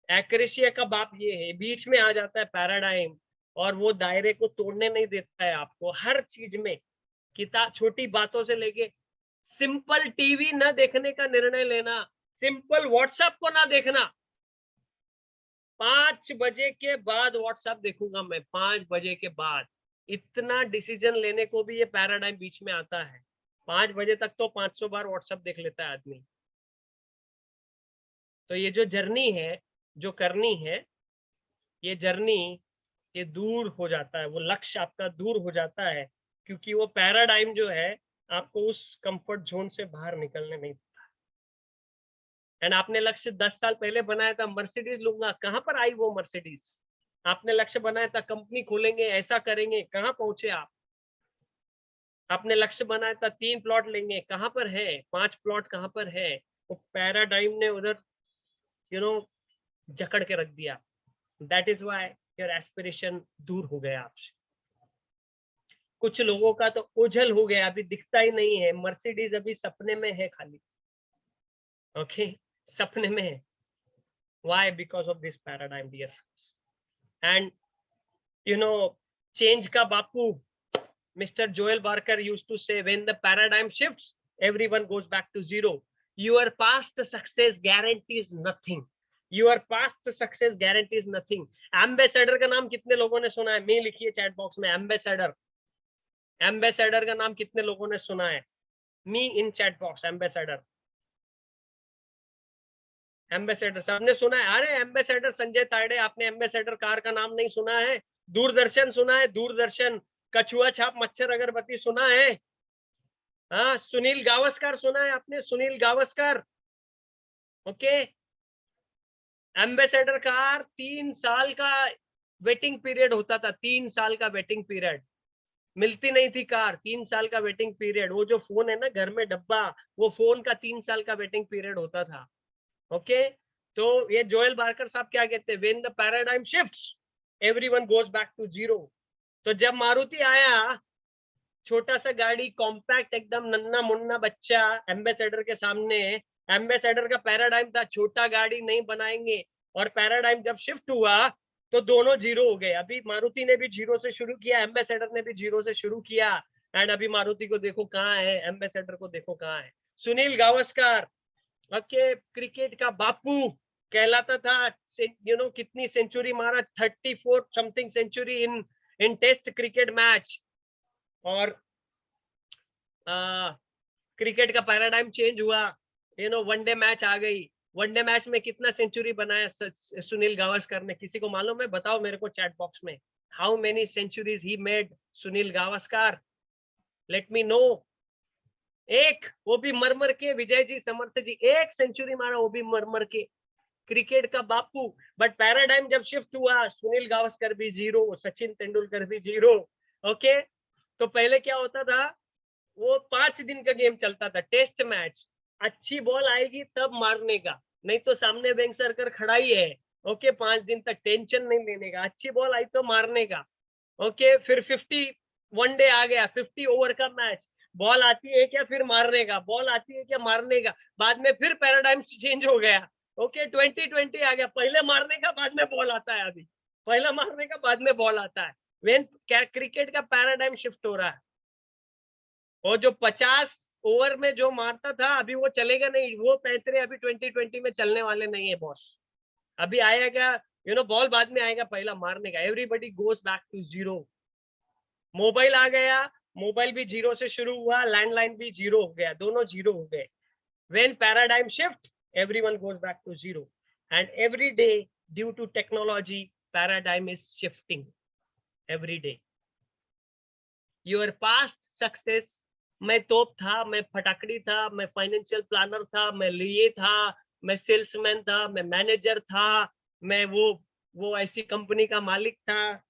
एक्रेशिया का बाप ये है, बीच में आ जाता है पैराडाइम, और वो दायरे को तोड़ने नहीं देता है आपको। हर चीज में, किताब, छोटी बातों से लेके सिंपल टीवी न देखने का निर्णय लेना, सिंपल व्हाट्सएप को ना देखना। 5 बजे के बाद व्हाट्सएप देखूंगा मैं, 5 बजे के बाद। इतना डिसीजन लेने को भी ये पैराडाइम बीच में आता है। 5 बजे तक तो 500 बार व्हाट्सएप देख लेता है आदमी। तो ये जो जर्नी है, जो करनी है, ये जर्नी, ये दूर हो जाता है, वो लक्ष्य आपका दूर हो जाता है, क्योंकि वो पैराडाइम जो है आपको उस कंफर्ट जोन से बाहर निकलने नहीं देता। एंड आपने लक्ष्य 10 साल पहले बनाया था, मर्सिडीज लूंगा, कहां पर आई वो मर्सिडीज? आपने लक्ष्य बनाया था कंपनी खोलेंगे, ऐसा करेंगे, कहां पहुंचे आप? आपने लक्ष्य बनाया था 3 प्लॉट लेंगे, कहां पर है? 5 प्लॉट कहां पर है? वो पैराडाइम ने उधर यू नो जकड़ के रख दिया। That is why your aspiration दूर हो गया आपसे। कुछ लोगों का तो ओझल हो गया, अभी दिखता ही नहीं है, मर्सिडीज अभी सपने में है खाली। ओके, सपने में है। Why? Because of this paradigm dear friends. And change का Bapu Mr. Joel Barker used to say, when the paradigm shifts, everyone goes back to zero. Your past success guarantees nothing. Your past success guarantees nothing. Ambassador का नाम कितने लोगों ने सुना है? मैं लिखिए चैट बॉक्स में, एम्बेसडर। एम्बेसडर का नाम कितने लोगों ने सुना है? Me in chat box, ambassador. Ambassador सबने सुना है? अरे एम्बेसडर संजय तायडे, आपने एम्बेसडर कार का नाम नहीं सुना है? दूरदर्शन सुना है? दूरदर्शन, कछुआ छाप मच्छर अगरबत्ती सुना है? हाँ, सुनील गावस्कर सुना है आपने? Sunil Gavaskar. Okay, ambassador car 3 साल का वेटिंग पीरियड होता था, 3 साल का वेटिंग पीरियड। मिलती नहीं थी कार, 3 साल का वेटिंग पीरियड। वो जो फोन है ना घर में डब्बा, वो फोन का 3 साल का वेटिंग पीरियड होता था। ओके, तो ये जोएल बार्कर साहब क्या कहते हैं? When the paradigm shifts, everyone goes back to zero. तो जब मारुति आया, छोटा सा गाड़ी, कॉम्पैक्ट, एकदम नन्ना मुन्ना बच्चा एम्बेसडर के सामने, एम्बेसडर का पैराडाइम था छोटा गाड़ी नहीं बनाएंगे, और पैराडाइम जब शिफ्ट हुआ तो दोनों जीरो हो गए। अभी मारुति ने भी जीरो से शुरू किया, एम्बेसडर ने भी जीरो से शुरू किया, एंड अभी मारुति को देखो कहाँ है, एम्बेसडर को देखो कहाँ है। सुनील गावस्कर, ओके, क्रिकेट का बापू कहलाता था। कितनी सेंचुरी मारा? 34 समथिंग सेंचुरी इन टेस्ट क्रिकेट मैच। और क्रिकेट का पैराडाइम चेंज हुआ, वनडे मैच आ गई। वनडे मैच में कितना सेंचुरी बनाया सुनील गावस्कर ने? किसी को मालूम है? बताओ मेरे को चैट बॉक्स में, how many centuries he made Sunil Gavaskar? Let me know. एक, वो भी मरमर के। विजय जी, समर्थ जी, एक सेंचुरी मारा, वो भी मरमर के। क्रिकेट का बापू। बट पैराडाइम जब शिफ्ट हुआ, सुनील गावस्कर भी जीरो, सचिन तेंदुलकर भी जीरो। ओके, तो पहले क्या होता था, वो 5 दिन का गेम चलता था, टेस्ट मैच। अच्छी बॉल आएगी तब मारने का, नहीं तो सामने वेंगसरकर खड़ा ही है। ओके, 5 दिन तक टेंशन नहीं लेने का, अच्छी बॉल आई तो मारने का। ओके, फिर 50 वनडे आ गया, 50 ओवर का मैच, बॉल आती है क्या फिर मारने का, बॉल आती है क्या मारने का, बाद में फिर पैराडाइम चेंज हो गया। ओके 2020 आ गया, पहले मारने का बाद में बॉल आता है, अभी पहला मारने का बाद में बॉल आता है। वेन क्रिकेट का पैराडाइम शिफ्ट हो रहा है, और जो 50 ओवर में जो मारता था अभी वो चलेगा नहीं, वो पैंतरे अभी 2020 में चलने वाले नहीं है बॉस। अभी आएगा बॉल बाद में आएगा, पहला मारने का। Everybody goes back to zero. Mobile आ गया, मोबाइल भी जीरो से शुरू हुआ, लैंडलाइन भी जीरो हो गया, दोनों जीरो हो गए। When paradigm shift, everyone goes back to zero. And every day, due to technology, paradigm is shifting every day. Your past success, मैं तोप था, मैं फटाकड़ी था, मैं फाइनेंशियल प्लानर था, मैं लिए था, मैं सेल्समैन था, मैं मैनेजर था, मैं वो ऐसी कंपनी का मालिक था।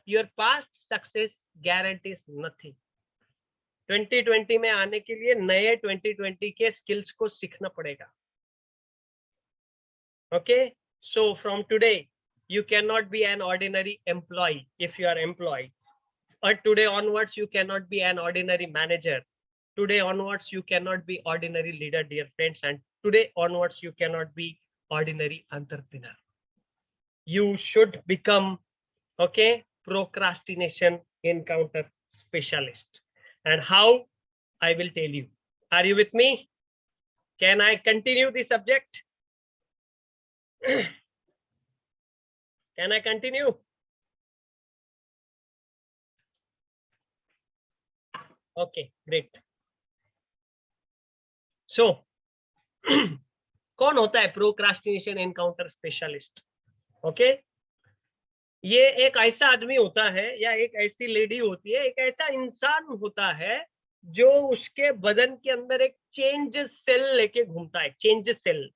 Your past success guarantees nothing. 2020 में आने के लिए नए 2020 के स्किल्स को सीखना पड़ेगा। Okay, so from today you cannot be an ordinary employee if you are employed, or today onwards you cannot be an ordinary manager, today onwards you cannot be ordinary leader, dear friends, and today onwards you cannot be ordinary entrepreneur. You should become, okay, procrastination encounter specialist. And how? I will tell you. Are you with me? Can I continue the subject? Can I continue? Okay, great. So, कौन होता है procrastination encounter specialist? Okay, ये एक ऐसा आदमी होता है या एक ऐसी लेडी होती है, एक ऐसा इंसान होता है जो उसके बदन के अंदर एक चेंज सेल लेके घूमता है। चेंज सेल,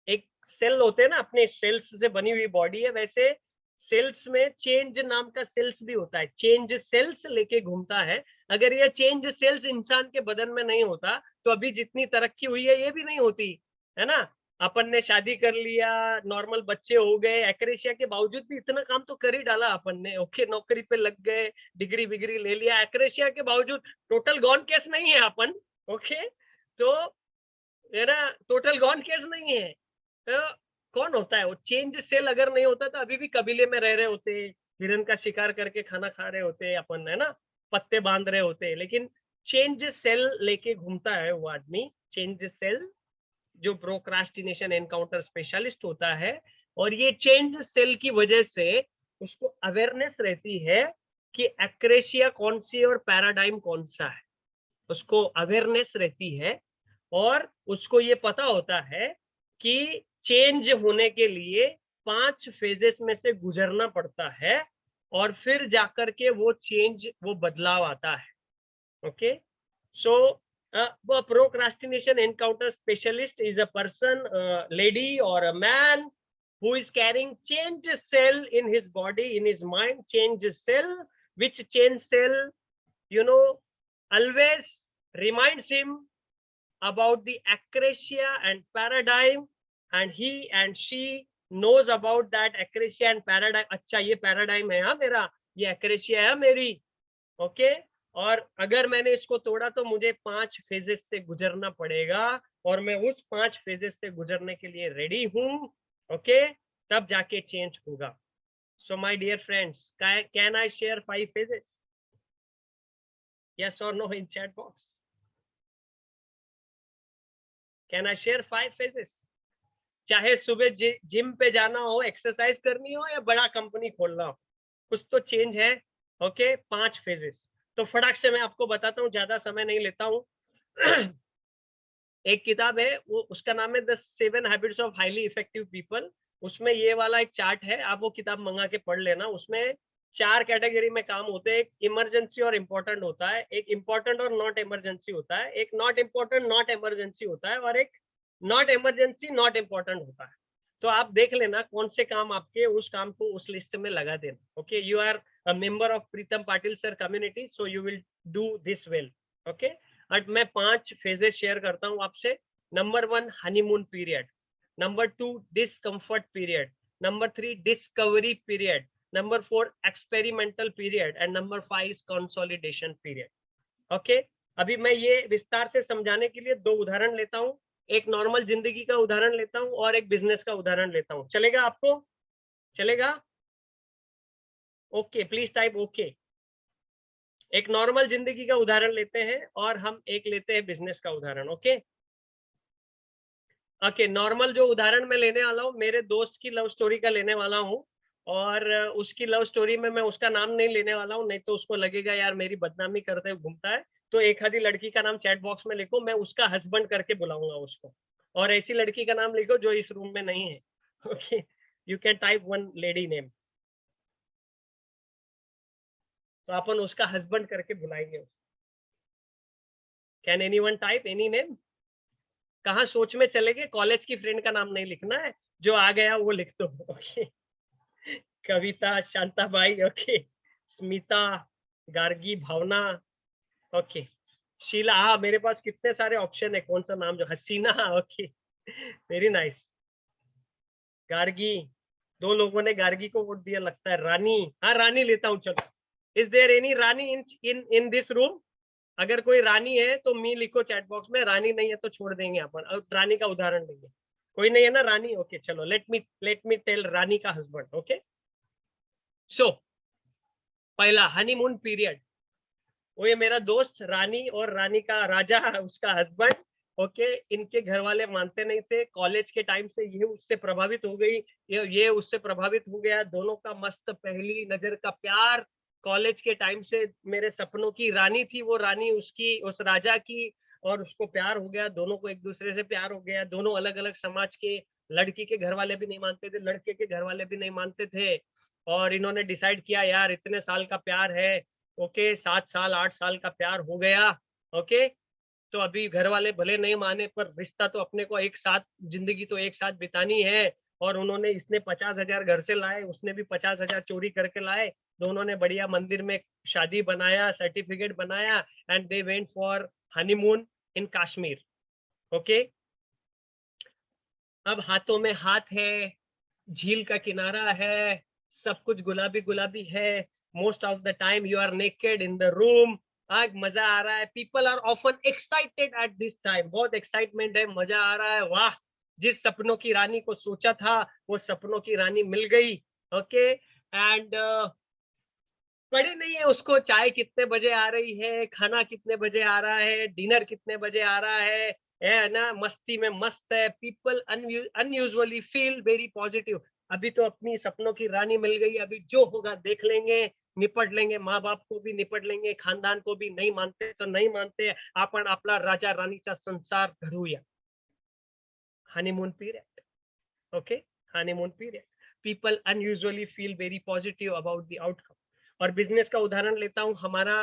एक सेल होते हैं ना, अपने सेल्स से बनी हुई बॉडी है, वैसे सेल्स में चेंज नाम का सेल्स भी होता है, चेंज सेल्स लेके घूमता है। अगर ये चेंज सेल्स इंसान के बदन में नहीं होता तो अभी जितनी तरक्की हुई है ये भी नहीं होती, है ना। अपन ने शादी कर लिया, नॉर्मल बच्चे हो गए, एक्रेशिया के बावजूद भी इतना काम तो कर ही डाला अपन ने। ओके, नौकरी पे लग गए, डिग्री विग्री ले लिया, एक्रेशिया के बावजूद टोटल गॉन केस नहीं है अपन। ओके, तो है ना, टोटल गॉन केस नहीं है। तो कौन होता है वो चेंज सेल? अगर नहीं होता तो अभी भी कबीले में रह रहे होते, हिरन का शिकार करके खाना खा रहे होते अपन, है ना, पत्ते बांध रहे होते। लेकिन चेंज सेल लेके घूमता है वो आदमी, चेंज सेल, जो प्रोक्रास्टिनेशन एनकाउंटर स्पेशलिस्ट होता है। और ये चेंज सेल की वजह से उसको अवेयरनेस रहती है कि एक्रेशिया कौन सी और पैराडाइम कौन सा है, उसको अवेयरनेस रहती है। और उसको ये पता होता है कि चेंज होने के लिए 5 फेजेस में से गुजरना पड़ता है, और फिर जाकर के वो चेंज, वो बदलाव आता है। Okay, so a procrastination encounter specialist is a person, lady or a man, who is carrying change cell in his body, in his mind, change cell, which change cell, always reminds him about the acresia and paradigm, and he and she knows about that acresia and paradigm. अच्छा, ये paradigm है मेरा, ये acresia है मेरी। Okay, और अगर मैंने इसको तोड़ा तो मुझे 5 फेजेस से गुजरना पड़ेगा, और मैं उस 5 फेजेस से गुजरने के लिए रेडी हूं। ओके, तब जाके चेंज होगा। So my dear friends, can I share 5 phases? Yes और no in chat box? Can I share 5 phases? चाहे सुबह जिम पे जाना हो, एक्सरसाइज करनी हो, या बड़ा कंपनी खोलना हो, कुछ तो चेंज है। Okay, 5 phases. तो फटाक से मैं आपको बताता हूँ, ज्यादा समय नहीं लेता हूँ। एक किताब है, वो उसका नाम है the 7 habits of highly effective people. उसमें ये वाला एक चार्ट है, आप वो किताब मंगा के पढ़ लेना। उसमें 4 कैटेगरी में काम होते हैं। एक इमरजेंसी और इम्पोर्टेंट होता है, एक इम्पोर्टेंट और नॉट इमरजेंसी होता है, एक नॉट इम्पोर्टेंट नॉट इमरजेंसी होता है, और एक नॉट इमरजेंसी नॉट इम्पोर्टेंट होता है। तो आप देख लेना कौन से काम आपके, उस काम को उस लिस्ट में लगा देना। Okay, you are a member of Pritam Patil sir community, so you will do this well. Okay, और मैं 5 फेजेस शेयर करता हूँ आपसे। Number 1 honeymoon period, number 2 discomfort period, number 3 discovery period, number 4 experimental period and number 5 is consolidation period. Okay अभी मैं ये विस्तार से समझाने के लिए 2 उदाहरण लेता हूँ, एक नॉर्मल जिंदगी का उदाहरण लेता हूँ और एक बिजनेस का उदाहरण लेता हूँ। चलेगा आपको? चलेगा? Okay please type okay. एक नॉर्मल जिंदगी का उदाहरण लेते हैं और हम एक लेते हैं बिजनेस का उदाहरण। ओके ओके नॉर्मल जो उदाहरण मैं लेने वाला हूँ मेरे दोस्त की लव स्टोरी का लेने वाला हूँ और उसकी लव स्टोरी में मैं उसका नाम नहीं लेने वाला हूँ, नहीं तो उसको लगेगा यार मेरी बदनामी करते हुए घूमता है। तो एक आधी लड़की का नाम चैट बॉक्स में लिखो, मैं उसका हस्बैंड करके बुलाऊंगा उसको, और ऐसी लड़की का नाम लिखो जो इस रूम में नहीं है। Okay you can type one lady name, तो अपन उसका हस्बैंड करके बुलाएंगे। Can anyone type any name? कहाँ सोच में चले गए? कॉलेज की फ्रेंड का नाम नहीं लिखना है, जो आ गया वो लिख दो। ओके कविता, शांताबाई, ओके स्मिता, गार्गी, भावना, ओके शीला। हाँ मेरे पास कितने सारे ऑप्शन है, कौन सा नाम जो हसीना, ओके वेरी नाइस। गार्गी, 2 लोगों ने गार्गी को वोट दिया लगता है। रानी, हाँ रानी लेता हूँ चलो। Is there any Rani in this room? अगर कोई रानी है तो मी लिखो चैट बॉक्स में, रानी नहीं है तो छोड़ देंगे अपन, अब रानी का उदाहरण लेंगे। कोई नहीं है ना रानी? ओके चलो लेट मी टेल रानी का हस्बैंड। ओके सो पहला हनीमून पीरियड, वो ये मेरा दोस्त रानी और रानी का राजा उसका हस्बैंड। ओके इनके घर वाले मानते नहीं थे, कॉलेज के टाइम से ये उससे प्रभावित हो गई, ये उससे प्रभावित हो गया, दोनों का मस्त पहली नजर का प्यार। कॉलेज के टाइम से मेरे सपनों की रानी थी वो, रानी उसकी उस राजा की, और उसको प्यार हो गया, दोनों को एक दूसरे से प्यार हो गया। दोनों अलग अलग समाज के, लड़की के घर वाले भी नहीं मानते थे, लड़के के घर वाले भी नहीं मानते थे, और इन्होंने डिसाइड किया यार इतने साल का प्यार है, ओके 7 साल 8 साल का प्यार हो गया। ओके तो अभी घर वाले भले नहीं माने पर रिश्ता तो अपने को एक साथ, जिंदगी तो एक साथ बितानी है। और उन्होंने, इसने 50,000 घर से लाए, उसने भी 50,000 चोरी करके लाए, दोनों ने बढ़िया मंदिर में शादी बनाया, सर्टिफिकेट बनाया, and they went for honeymoon in Kashmir. Okay अब हाथों में हाथ है, झील का किनारा है, सब कुछ गुलाबी गुलाबी है, most of the time you are naked in the room. आज मजा आ रहा है, people are often excited at this time, बहुत एक्साइटमेंट है, मजा आ रहा है, वाह जिस सपनों की रानी को सोचा था वो सपनों की रानी मिल गई। ओके एंड पड़ी नहीं है उसको चाय कितने बजे आ रही है, खाना कितने बजे आ रहा है, डिनर कितने बजे आ रहा है ना, मस्ती में मस्त है। People unusually feel very positive, अभी तो अपनी सपनों की रानी मिल गई, अभी जो होगा देख लेंगे, निपट लेंगे, माँ बाप को भी निपट लेंगे, खानदान को भी, नहीं मानते तो नहीं मानते, आपण आपला राजा रानीचा संसार धरूया। Honeymoon period, okay honeymoon period, people unusually feel very positive about the outcome. और बिजनेस का उदाहरण लेता हूँ, हमारा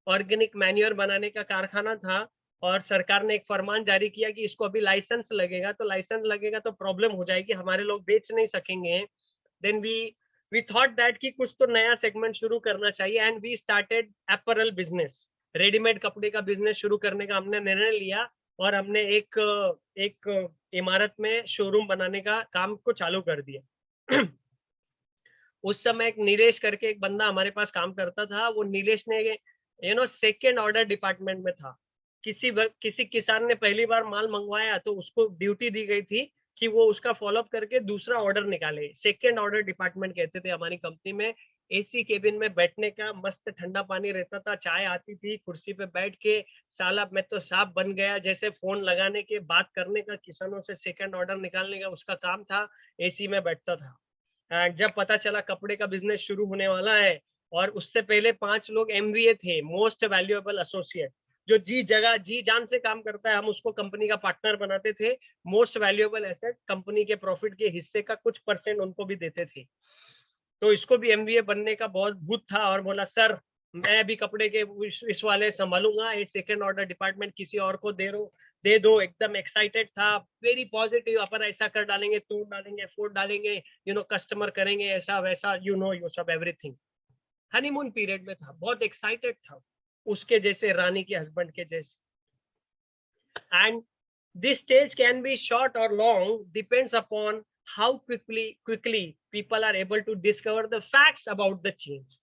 ऑर्गेनिक मैन्योर बनाने का कारखाना था और सरकार ने एक फरमान जारी किया कि इसको अभी लाइसेंस लगेगा, तो लाइसेंस लगेगा तो प्रॉब्लम हो जाएगी, हमारे लोग बेच नहीं सकेंगे। देन वी थॉट दैट कि कुछ तो नया सेगमेंट शुरू करना चाहिए, and we started apparel business, readymade कपड़े का बिजनेस शुरू करने का हमने निर्णय लिया, और हमने एक इमारत में शोरूम बनाने का काम को चालू कर दिया। उस समय एक नीलेश करके एक बंदा हमारे पास काम करता था, वो नीलेश ने सेकेंड ऑर्डर डिपार्टमेंट में था। किसी किसान ने पहली बार माल मंगवाया तो उसको ड्यूटी दी गई थी कि वो उसका फॉलोअप करके दूसरा ऑर्डर निकाले, सेकेंड ऑर्डर डिपार्टमेंट कहते थे हमारी कंपनी में। एसी केबिन में बैठने का, मस्त ठंडा पानी रहता था, चाय आती थी, कुर्सी पे बैठ के साला मैं तो सांप बन गया जैसे, फोन लगाने के, बात करने का, किसानों से सेकंड ऑर्डर निकालने का उसका काम था, एसी में बैठता था। एंड जब पता चला कपड़े का बिजनेस शुरू होने वाला है, और उससे पहले 5 लोग एमवीए थे, मोस्ट वैल्यूएबल एसोसिएट, जो जी जगह जी जान से काम करता है, हम उसको कंपनी का पार्टनर बनाते थे। मोस्ट वैल्यूएबल एसेट, कंपनी के प्रॉफिट के हिस्से का कुछ परसेंट उनको भी देते थे। तो इसको भी एमवीए बनने का बहुत भूत था, और बोला सर मैं भी कपड़े के इस वाले संभालूंगा, ये सेकंड ऑर्डर डिपार्टमेंट किसी और को दे दो। एकदम एक्साइटेड था, वेरी पॉजिटिव, अपन ऐसा कर डालेंगे, तोड़ डालेंगे, फोड़ डालेंगे, कस्टमर करेंगे ऐसा वैसा, यू सब एवरीथिंग। हनीमून पीरियड में था, बहुत एक्साइटेड था, उसके जैसे, रानी के हस्बैंड के जैसे। And this stage can be short और long, depends upon how quickly people are able to discover the facts about the change.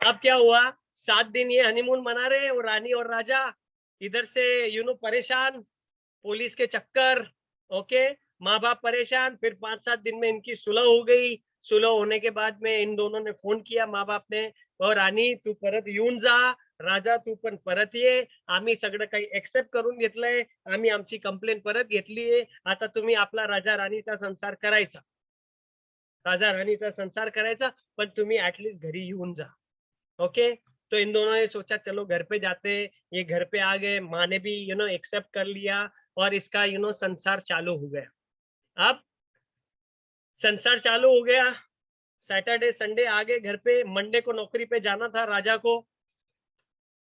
अब क्या हुआ, 7 दिन ये हनीमून मना रहे और रानी और राजा इधर से परेशान, पुलिस के चक्कर, ओके, माँ बाप परेशान। फिर 5-7 दिन में इनकी सुलह हो गई। सुलह होने के बाद में इन दोनों ने फोन किया माँ बाप ने, और राणी तू परत येऊन जा, राजा तू पण परत ये, आम्ही सगळं काही एक्सेप्ट करून घेतलंय, आम्ही आमची कंप्लेंट परत घेतलीये, आता तुम्ही आपला राजा राणीचा संसार करायचा, राजा राणीचा संसार करायचा, पण तुम्ही ऍटलीस्ट घरी येऊन जा, ओके। तो इन दोनों ने सोचा चलो घर पे जाते, ये घर पे आ गए, माँ ने भी एक्सेप्ट कर लिया, और इसका संसार चालू हो गया। अब संसार चालू हो गया, सैटरडे संडे आ गए घर पे, मंडे को नौकरी पे जाना था राजा को,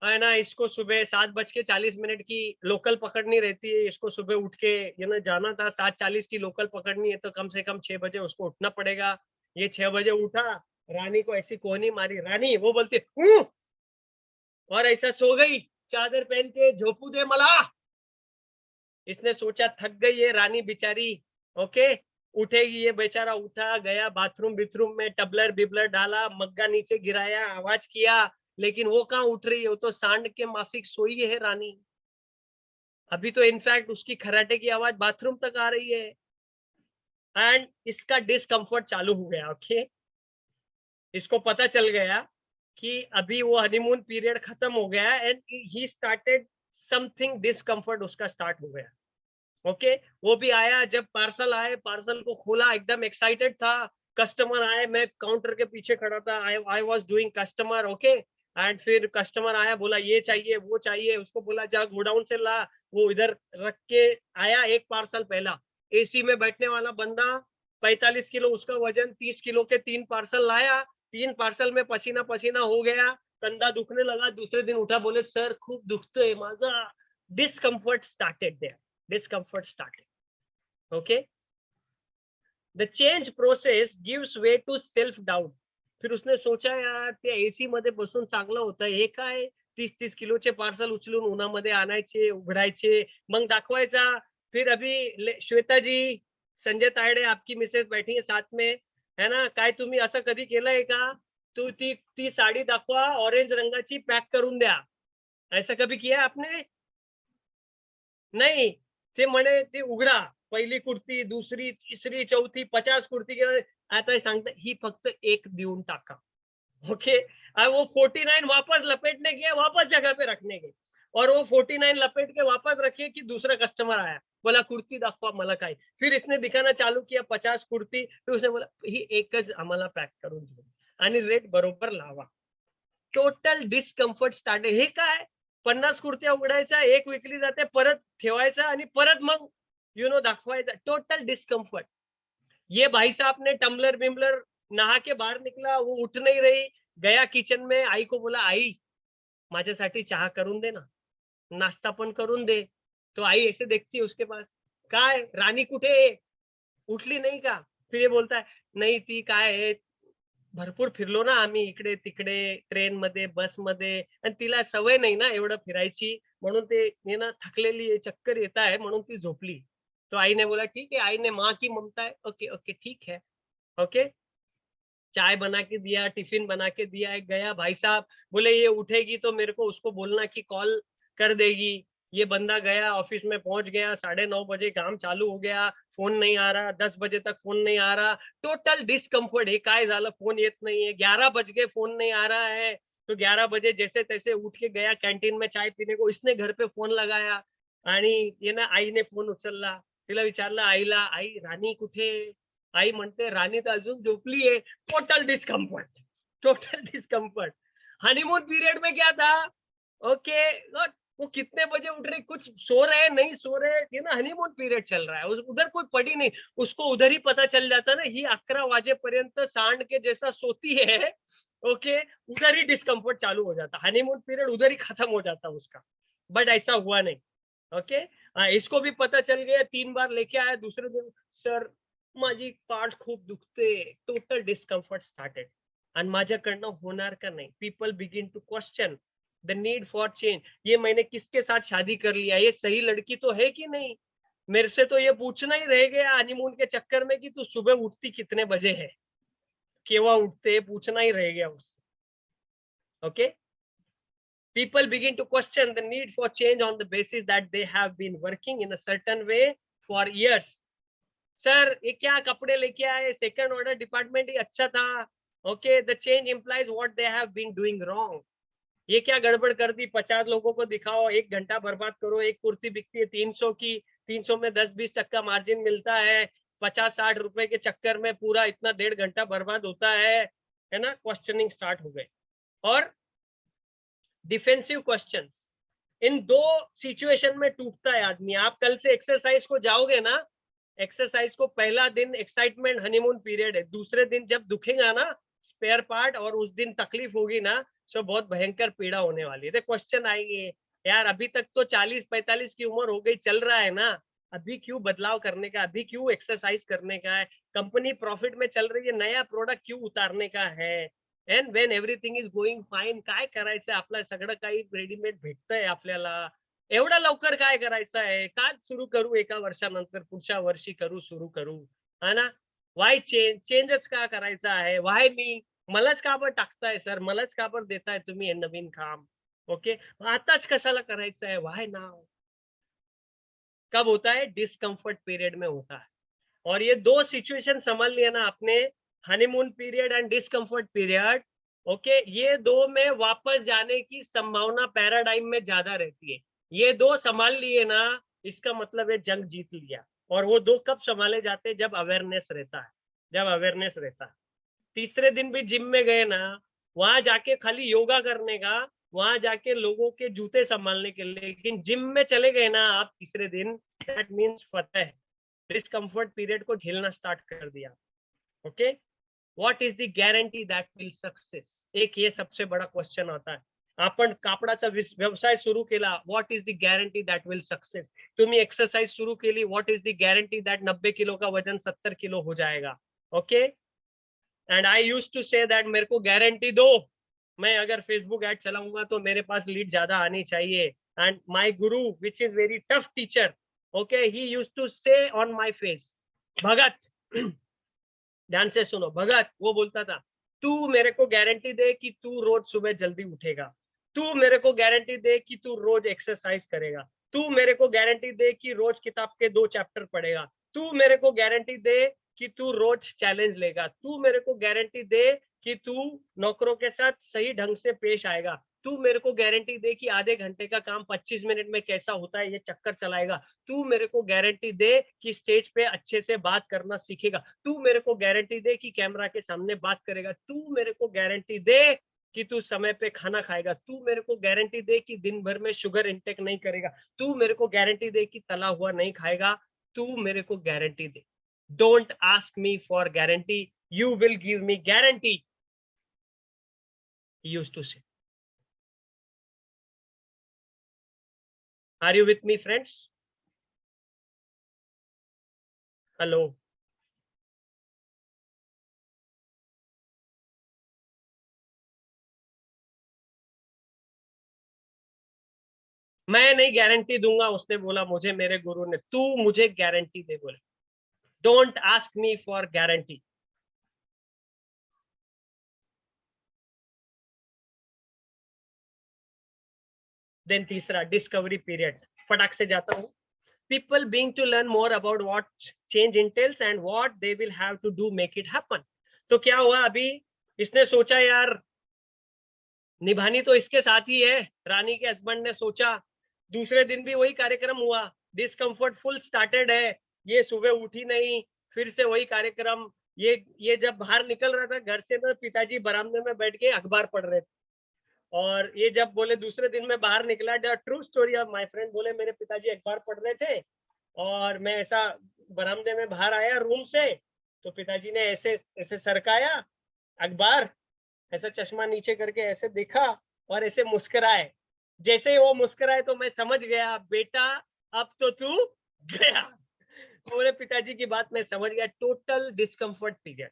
है ना। इसको सुबह 7:40 की लोकल पकड़नी रहती है, इसको सुबह उठ के जाना था। 7:40 की लोकल पकड़नी है तो कम से कम 6 बजे उसको उठना पड़ेगा। ये 6 बजे उठा, रानी को ऐसी कोहनी मारी, रानी वो बोलती हूँ, और ऐसा सो गई, चादर पहन के, झोपू दे मला। इसने सोचा थक गई है रानी बेचारी, ओके, उठेगी, ये बेचारा उठा, गया बाथरूम में, टबलर बिबलर डाला, मग्गा नीचे गिराया, आवाज किया, लेकिन वो कहाँ उठ रही है, वो तो सांड के माफिक सोई है रानी। अभी तो इनफैक्ट उसकी खराटे की आवाज बाथरूम तक आ रही है, एंड इसका डिस्कम्फर्ट चालू हो गया, ओके। इसको पता चल गया कि अभी वो हनीमून पीरियड खत्म हो गया, and he started something, discomfort उसका स्टार्ट हो गया, ओके। वो भी आया, जब पार्सल आए, पार्सल को खोला, एकदम एक्साइटेड था। कस्टमर आए, मैं काउंटर के पीछे खड़ा था, I was doing customer, okay. And फिर कस्टमर आया, बोला ये चाहिए वो चाहिए, उसको बोला जा गोडाउन से ला, वो इधर रख के आया। एक पार्सल पहला, एसी में बैठने वाला बंदा, 45 किलो उसका वजन, 30 किलो के 3 पार्सल लाया। 3 पार्सल में पसीना पसीना हो गया, कंधा दुखने लगा। दूसरे दिन उठा, बोले सर खूप दुखतंय माझा। Discomfort started there, discomfort started, okay। The change process gives way to self doubt। फिर उसने सोचा यार ते एसी मध्ये बसून चांगलं होतं, हे काय 30-30 किलोचे पार्सल उचलून उन्हामध्ये आणायचे, उघडायचे, मग दाखवायचा। फिर अभी श्वेता जी, संजय तायडे आपकी मिसेस बैठी है साथ में, है ना, काय तुम्ही असं कधी केलंय का, तू ती साडी दाखवा ऑरेंज रंगाची, पॅक करून द्या, ऐसा कभी किया आपने? नाही, ते म्हणे ते उघडा, पहिली कुर्ती, दुसरी, तिसरी, चौथी, 50 कुर्ती आता सांगता ही फक्त एक देऊन टाका, ओके। वो 49 वापस लपेटने गए, वापस जगह पे रखने गए, और वो 49 लपेट के वापस रखे कि दूसरा कस्टमर आया, बोला कुर्ती दाखवा मला काय। फिर इसने दिखाना चालू किया 50 कुर्ती, फिर उसने बोला ही एकच आम्हाला पॅक करून द्या आणि रेट बरोबर लावा। Total discomfort started. हे काय, 50 कुर्त्या उघडायच्या, एक विकली जाते, परत ठेवायचा आणि परत मग दाखवायचा। Total discomfort. ये भाई साहब ने टम्बलर बिम्बलर नहा के बाहर निकला, वो उठ नहीं रही, गया किचन में, आई को बोला आई माझ्यासाठी चहा करून दे ना, नाश्ता पण करून दे। तो आई ऐसे देखती है उसके पास, काय रानी कुठे आहे, उठली नाही का? फिर ये बोलता है नाही ती काय आहे, भरपूर फिरलो ना आम्ही इकडे तिकडे, ट्रेनमध्ये, बसमध्ये, आणि तिला सवय नाही ना एवढं फिरायची, म्हणून ते ना थकलेली आहे, चक्कर येत आहे, म्हणून ती झोपली। तो आई ने बोला ठीक है, आई ने माँ की ममता है, ओके ओके ठीक है, ओके। चाय बना के दिया, टिफिन बना के दिया, गया भाई साहब, बोले ये उठेगी तो मेरे को उसको बोलना कि कॉल कर देगी। ये बंदा गया, ऑफिस में पहुंच गया, 9:30 बजे काम चालू हो गया, फोन नहीं आ रहा, 10 बजे तक फोन नहीं आ रहा। टोटल डिस्कम्फर्ट, हे काय झालं, फोन येत नाहीये, 11 बज गए, फोन नहीं आ रहा है। तो 11 बजे जैसे तैसे उठ के गया कैंटीन में चाय पीने को, इसने घर पे फोन लगाया, आणि ये ना आईने फोन उचलला, तिला विचारलं आईला, आई राणी कुठे? आई म्हणते राणी तर अजून झोपली आहे। Total discomfort, total discomfort. Honeymoon period में क्या था, ओके, वो कितने बजे उठ रही, कुछ सो रहे नहीं सो रहे, ये ना हनीमून पीरियड चल रहा है, उधर कोई पड़ी नहीं, उसको उधर ही पता चल जाता ना, ही 11 वाजेपर्यंत सांड के जैसा सोती है, ओके, उधर ही डिस्कम्फर्ट चालू हो जाता, हनीमून पीरियड उधर ही खत्म हो जाता उसका। बट ऐसा हुआ नहीं, ओके। इसको भी पता चल गया, 3 बार लेके आया, दूसरे दिन सर माझी पाठ खूप दुखते, टोटल डिस्कम्फर्ट स्टार्टेड, आणि माझ्याकडनं होणार का नाही। People begin to question the need for change, ये मैंने किसके साथ शादी कर लिया, ये सही लड़की तो है कि नहीं, मेरे से तो ये पूछना ही रह गया हनीमून के चक्कर में कि तू सुबह उठती कितने बजे है, केवा उठते, पूछना ही रह गया उससे। Okay, people begin to question the need for change on the basis that they have been working in a certain way for years. Sir ये क्या कपड़े लेके आए, सेकंड ऑर्डर डिपार्टमेंट ही अच्छा था। Okay, the change implies what they have been doing wrong. ये क्या गड़बड़ कर दी, 50 लोगों को दिखाओ, 1 घंटा बर्बाद करो, एक कुर्ती बिकती है 300 की, 300 में 10-20% मार्जिन मिलता है, 50-60 रुपए के चक्कर में पूरा इतना 1.5 घंटा बर्बाद होता है ना। क्वेश्चनिंग स्टार्ट हो गए। और डिफेंसिव क्वेश्चंस, इन दो सिचुएशन में टूटता है आदमी। आप कल से एक्सरसाइज को जाओगे ना, एक्सरसाइज को पहला दिन एक्साइटमेंट हनीमून पीरियड है, दूसरे दिन जब दुखेगा ना स्पेयर पार्ट और उस दिन तकलीफ होगी ना, तो बहुत भयंकर पीड़ा होने वाली है। क्वेश्चन आएंगे, यार अभी तक तो 40-45 की उम्र हो गई, चल रहा है ना, अभी क्यों बदलाव करने का, अभी क्यों एक्सरसाइज करने का है, कंपनी प्रॉफिट में चल रही है, नया प्रोडक्ट क्यों उतारने का है, and when everything is going fine काय करायचं, आपलं सगळं काही रेडीमेड भेटतंय आपल्याला, एवढा लवकर काय करायचं आहे, का सुरू करू एका वर्षानंतर, पुढच्या वर्षी करू, सुरू करू, है ना। वाय चेंजच का करायचा आहे, वाय मी, मलाच का बरं टाकताय सर, मलाच का बरं देताय तुम्ही हे नवीन काम, ओके, आताच कशाला करायचं आहे, वाय नाउ। कब होता है, डिस्कम्फर्ट पीरियड में होता है। और ये दो सिचुएशन समझ लिया ना आपने, honeymoon period and discomfort period, okay, ये दो में वापस जाने की संभावना पैराडाइम में ज्यादा रहती है। ये दो संभाल लिए ना, इसका मतलब है जंग जीत लिया। और वो दो कब संभाले जाते हैं, जब अवेयरनेस रहता है, जब अवेयरनेस रहता है। तीसरे दिन भी जिम में गए ना, वहां जाके खाली योगा करने का, वहां जाके लोगों के जूते संभालने के लिए, लेकिन जिम में चले गए ना आप तीसरे दिन, that means Fateh, discomfort period को झेलना स्टार्ट कर दिया। Okay, what is the guarantee that will success, एक ये सबसे बड़ा क्वेश्चन आता है। आपण कापडाचा व्यवसाय सुरू केला, what is the guarantee that will success. तुम्ही एक्सरसाइज सुरू केली, what is the guarantee that 90 kilo का वजन 70 किलो हो जाएगा। Okay, and I used to say that मेरे को गारंटी दो, मैं अगर फेसबुक ऐड चलाऊंगा तो मेरे पास लीड ज्यादा आनी चाहिए। And my guru which is very tough teacher, okay, he used to say on my face, Bhagat, ध्यान से सुनो, भगत वो बोलता था, तू मेरे को गारंटी दे कि तू रोज सुबह जल्दी उठेगा, तू मेरे को गारंटी दे कि तू रोज एक्सरसाइज करेगा, तू मेरे को गारंटी दे कि रोज किताब के 2 चैप्टर पढ़ेगा, तू मेरे को गारंटी दे कि तू रोज चैलेंज लेगा, तू मेरे को गारंटी दे कि तू नौकरों के साथ सही ढंग से पेश आएगा, तू मेरे को गारंटी दे कि आधे घंटे का काम 25 मिनट में कैसा होता है ये चक्कर चलाएगा, तू मेरे को गारंटी दे कि स्टेज पे अच्छे से बात करना सीखेगा, तू मेरे को गारंटी दे कि कैमरा के सामने बात करेगा, तू मेरे को गारंटी दे कि तू समय पे खाना खाएगा, तू मेरे को गारंटी दे कि दिन भर में शुगर इंटेक नहीं करेगा, तू मेरे को गारंटी दे कि तला हुआ नहीं खाएगा, तू मेरे को guarantee they. Don't ask me for guarantee, you will give me guarantee, he used to say. Are you with me, friends? Hello. मैं नहीं गारंटी दूंगा, उसने बोला मुझे मेरे गुरु ने, तू मुझे गारंटी दे बोले। Don't ask me for guarantee. Then तीसरा, डिस्कवरी पीरियड, फटाक से जाता हूं। People being to learn more about what change entails and what they will have to do make it happen. तो क्या हुआ, अभी इसने सोचा यार निभानी तो इसके साथ ही है, रानी के हस्बैंड ने सोचा, दूसरे दिन भी वही कार्यक्रम हुआ, डिस्कम्फर्ट फुल स्टार्टेड है, ये सुबह उठी नहीं, फिर से वही कार्यक्रम, ये जब बाहर निकल रहा था घर से ना, पिताजी बरामदे में बैठ के अखबार पढ़ रहे थे, और ये जब बोले दूसरे दिन में बाहर निकला, true story of my friend, बोले मेरे पिताजी अखबार पढ़ रहे थे और मैं ऐसा बरामदे में बाहर आया रूम से, तो पिताजी ने ऐसे ऐसे सरकाया अखबार, ऐसा चश्मा नीचे करके ऐसे देखा और ऐसे मुस्कुराए, जैसे ही वो मुस्कुराए तो मैं समझ गया बेटा अब तो तू गया। बोले पिताजी की बात मैं समझ गया, टोटल डिस्कम्फर्ट पीरियड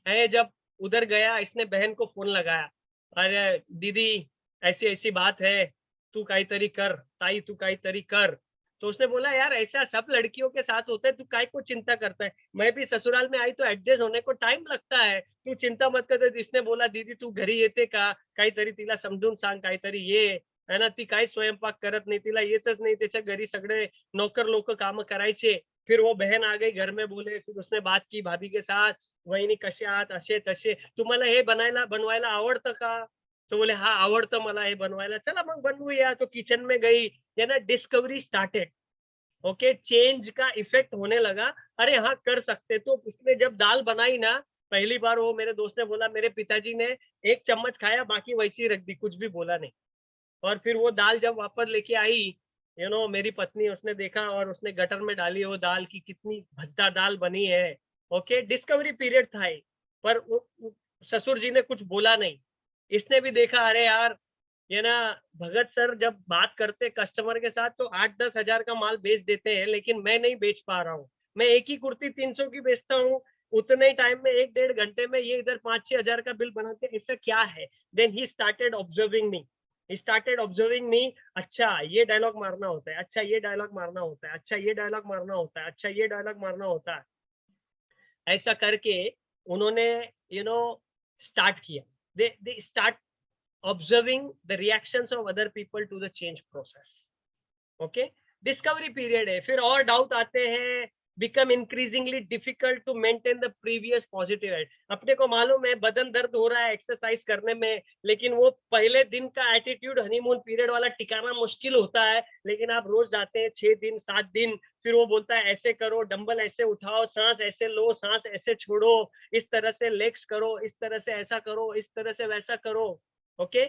है। जब उधर गया, इसने बहन को फोन लगाया, अरे दीदी ऐसी ऐसी बात है, तू काहीतरी कर, ताई तू काहीतरी कर, तो उसने बोला यार ऐसा सब लड़कियों के साथ होता है, तू काय को चिंता करता है, मैं भी ससुराल में आई तो ऍडजस्ट होने को टाइम लगता है, तू चिंता मत कर. इसने बोला दीदी तू घरी येते का, काहीतरी तिला समजून सांग, काहीतरी ये है ना, ती काही स्वयंपाक करत नाही, तिला येतच नाही, त्याच्या घरी सगळे नौकर लोक काम करायचे. फिर वो बहन आ गई घर में, बोले फिर उसने बात की भाभी के साथ, वहिनी कसे आहात, असे तसे, तुम्हाला हे बनवायला आवडतं का. तो बोले हाँ आवडतं मला हे बनवायला, चला मग बनवूया. तो किचन में गई, ये ना डिस्कवरी स्टार्टेड. ओके, चेंज का इफेक्ट होने लगा. अरे हाँ कर सकते. तो उसने जब दाल बनाई ना पहली बार, वो मेरे दोस्त ने बोला मेरे पिताजी ने एक चम्मच खाया, बाकी वैसी ही रख दी, कुछ भी बोला नहीं. और फिर वो दाल जब वापस लेके आई, मेरी पत्नी, उसने देखा और उसने गटर में डाली वो दाल की, कितनी भद्दा दाल बनी है. ओके, डिस्कवरी पीरियड था ये, पर ससुर जी ने कुछ बोला नहीं. इसने भी देखा, अरे यार ये ना भगत सर जब बात करते कस्टमर के साथ तो 8-10 हजार का माल बेच देते हैं, लेकिन मैं नहीं बेच पा रहा हूँ. मैं एक ही कुर्ती 300 की बेचता हूँ, उतने ही टाइम में 1-1.5 घंटे में ये इधर 5-6 हजार का बिल बनाते हैं, ऐसा क्या है. देन ही स्टार्टेड ऑब्जर्विंग मी. अच्छा ये डायलॉग मारना होता है, अच्छा ये डायलॉग मारना होता है, अच्छा ये डायलॉग मारना होता है, अच्छा ये डायलॉग मारना होता है. ऐसा करके उन्होंने स्टार्ट किया. They start observing the reactions of other people to the change process. Okay, discovery period है. फिर और डाउट आते हैं, become increasingly difficult to maintain the previous positive at. अपने को मालूम है बदन दर्द हो रहा है एक्सरसाइज करने में, लेकिन वो पहले दिन का एटीट्यूड हनीमून पीरियड वाला टिकाना मुश्किल होता है. लेकिन आप रोज जाते हैं 6 दिन 7 दिन, फिर वो बोलता है ऐसे करो, डंबल ऐसे उठाओ, सांस ऐसे लो, सांस ऐसे छोड़ो, इस तरह से लेग्स करो, इस तरह से ऐसा करो, इस तरह से वैसा करो. ओके,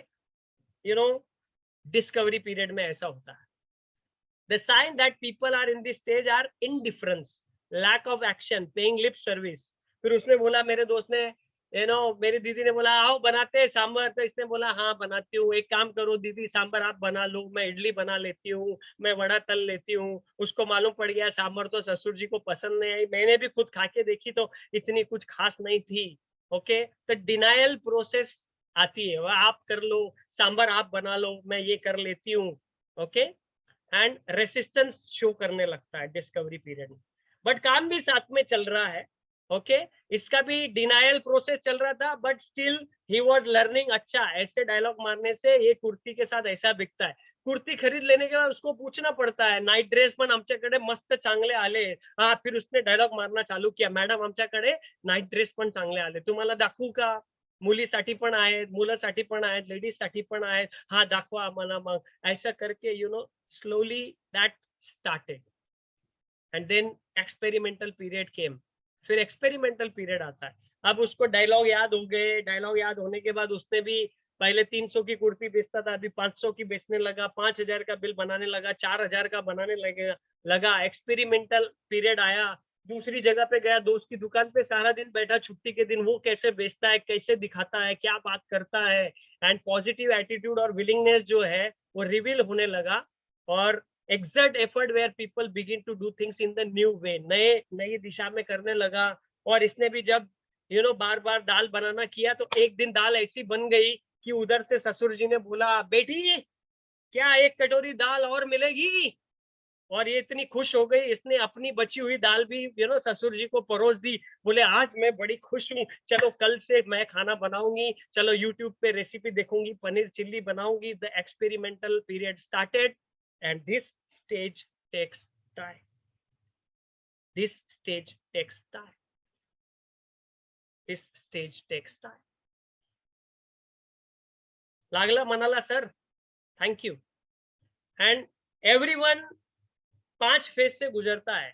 डिस्कवरी पीरियड में ऐसा होता है. The sign that people are in this stage are indifference, lack of action, paying lip service. फिर उसने बोला, मेरे दोस्त ने, मेरी दीदी ने बोला आओ बनाते हैं सांबर. तो इसने बोला हाँ बनाती हूँ. एक काम करो दीदी, सांबर आप बना लो, मैं इडली बना लेती हूँ, मैं वड़ा तल लेती हूँ. उसको मालूम पड़ गया सांबर तो ससुर जी को पसंद नहीं आई. मैंने भी खुद खा के देखी तो इतनी कुछ खास नहीं थी. ओके, तो डिनायल प्रोसेस आती है, वह आप कर लो, सांबर आप बना लो, मैं ये कर लेती हूँ. ओके, एंड रेसिस्टेंस शो करने लगता है डिस्कवरी पीरियड में. बट काम भी साथ में चल रहा है. ओके, इसका भी डिनायल प्रोसेस चल रहा था, but still he was learning. अच्छा ऐसे डायलॉग मारने से ये कुर्ती के साथ ऐसा बिकता है. कुर्ती खरीद लेने के बाद उसको पूछना पड़ता है, नाईट ड्रेस पण आमच्याकडे मस्त चांगले आले. हा, फिर उसने डायलॉग मारना चालू किया, मॅडम आमच्याकडे नाईट ड्रेस पण चांगले आले, तुम्हाला दाखवू का. मुलीसाठी पण आहेत, मुलासाठी पण आहेत, लेडीज साठी पण आहेत, हा दाखवा आम्हाला. मग ऐसा करके slowly that started, and then experimental period came. फिर एक्सपेरिमेंटल पीरियड आता है. अब उसको डायलॉग याद हो गए. डायलॉग याद होने के बाद उसने भी पहले 300 की कुर्ती बेचता था, अभी 500 की बेचने लगा, 5000 का बिल बनाने लगा, 4000 का बनाने लगा. एक्सपेरिमेंटल पीरियड आया. दूसरी जगह पे गया, दोस्त की दुकान पे सारा दिन बैठा, छुट्टी के दिन वो कैसे बेचता है, कैसे दिखाता है, क्या बात करता है, एंड पॉजिटिव एटीट्यूड और विलिंगनेस जो है वो रिवील होने लगा. और exert effort where people begin to do things in the new way, नई दिशा में करने लगा. और इसने भी जब बार बार दाल बनाना किया तो एक दिन दाल ऐसी बन गई कि उधर से ससुर जी ने बोला, बेटी क्या एक कटोरी दाल और मिलेगी. और ये इतनी खुश हो गई, इसने अपनी बची हुई दाल भी ससुर जी को परोस दी. बोले आज मैं बड़ी खुश हूँ, चलो कल से मैं खाना बनाऊंगी, चलो यूट्यूब पे रेसिपी देखूंगी, पनीर चिल्ली बनाऊंगी. The experimental period started, and this stage takes time. This stage takes time. This stage takes time. लागला मनाला sir, thank you. And everyone 5 phase से गुजरता है.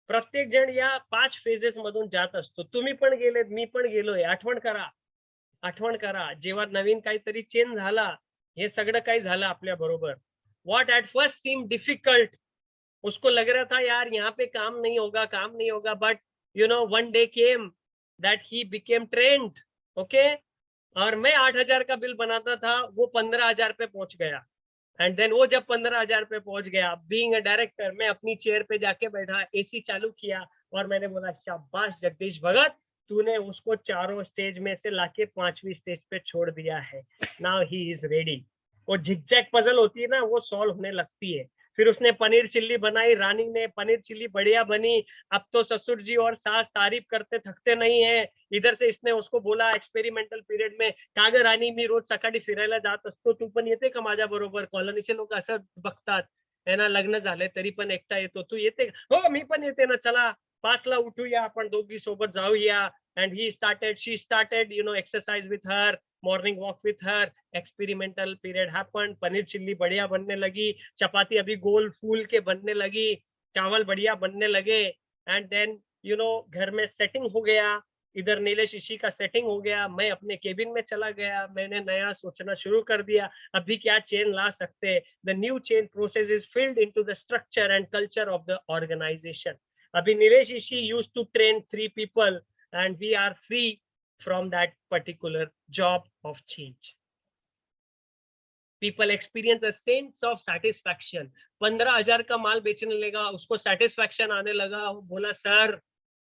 प्रत्येक जण या 5 फेजेस मधून जात असतो. तुम्ही पण गेलेत, मी पण गेलोय. आठवण करा जेव्हा नवीन काहीतरी चेंज झाला, हे सगळं काही झालं आपल्या बरोबर. What at first seemed difficult, उसको लग रहा था यार यहाँ पे काम नहीं होगा, but one day came that he became trained. okay, और मैं 8000 का बिल बनाता था, वो 15000 पे पहुंच गया. एंड देन वो जब 15000 पे पहुंच गया, बीइंग अ डायरेक्टर, मैं अपनी चेयर पे जाके बैठा, एसी चालू किया और मैंने बोला शाबाश जगदीश भगत, तूने उसको चारों स्टेज में से लाके 5वीं स्टेज पे छोड़ दिया है. Now he is ready. वो झिकझैक पजल होती है ना, वो सॉल्व होने लगती है. फिर उसने पनीर चिल्ली बनाई, रानी ने पनीर चिल्ली बढ़िया बनी। अब तो ससुर जी और सास तारीफ करते थकते नहीं है। इधर से इसने उसको बोला एक्सपेरिमेंटल पिरियड में, का ग राणी मी रोज सकाळी फिरायला जात असतो, तू पण येते का माझ्या बरोबर? कॉलनीचे लोक असं बघतात है ना, लग्न झाले तरी पण एकटा येतो, तू येते का? हो मी पण येते ना, चला 5ला उठूया, आपण दोघी सोबत जाऊया. And she started, exercise with her, morning walk with her. Experimental period happened. Paneer chilli बढ़िया बनने लगी, चपाती अभी गोल फूल के बनने लगी, चावल बढ़िया बनने लगे। एंड देन घर में सेटिंग हो गया, इधर नीलेश ऋषि का सेटिंग हो गया, मैं अपने केबिन में चला गया, मैंने नया सोचना शुरू कर दिया, अभी क्या चेन ला सकते। The new chain process is filled into the structure and culture of the organisation. अभी Nilesh Rishi used to train 3 people and we are free from that particular job of change. People experience a sense of satisfaction. 15,000 का माल बेचने लगा, उसको satisfaction आने लगा, बोला sir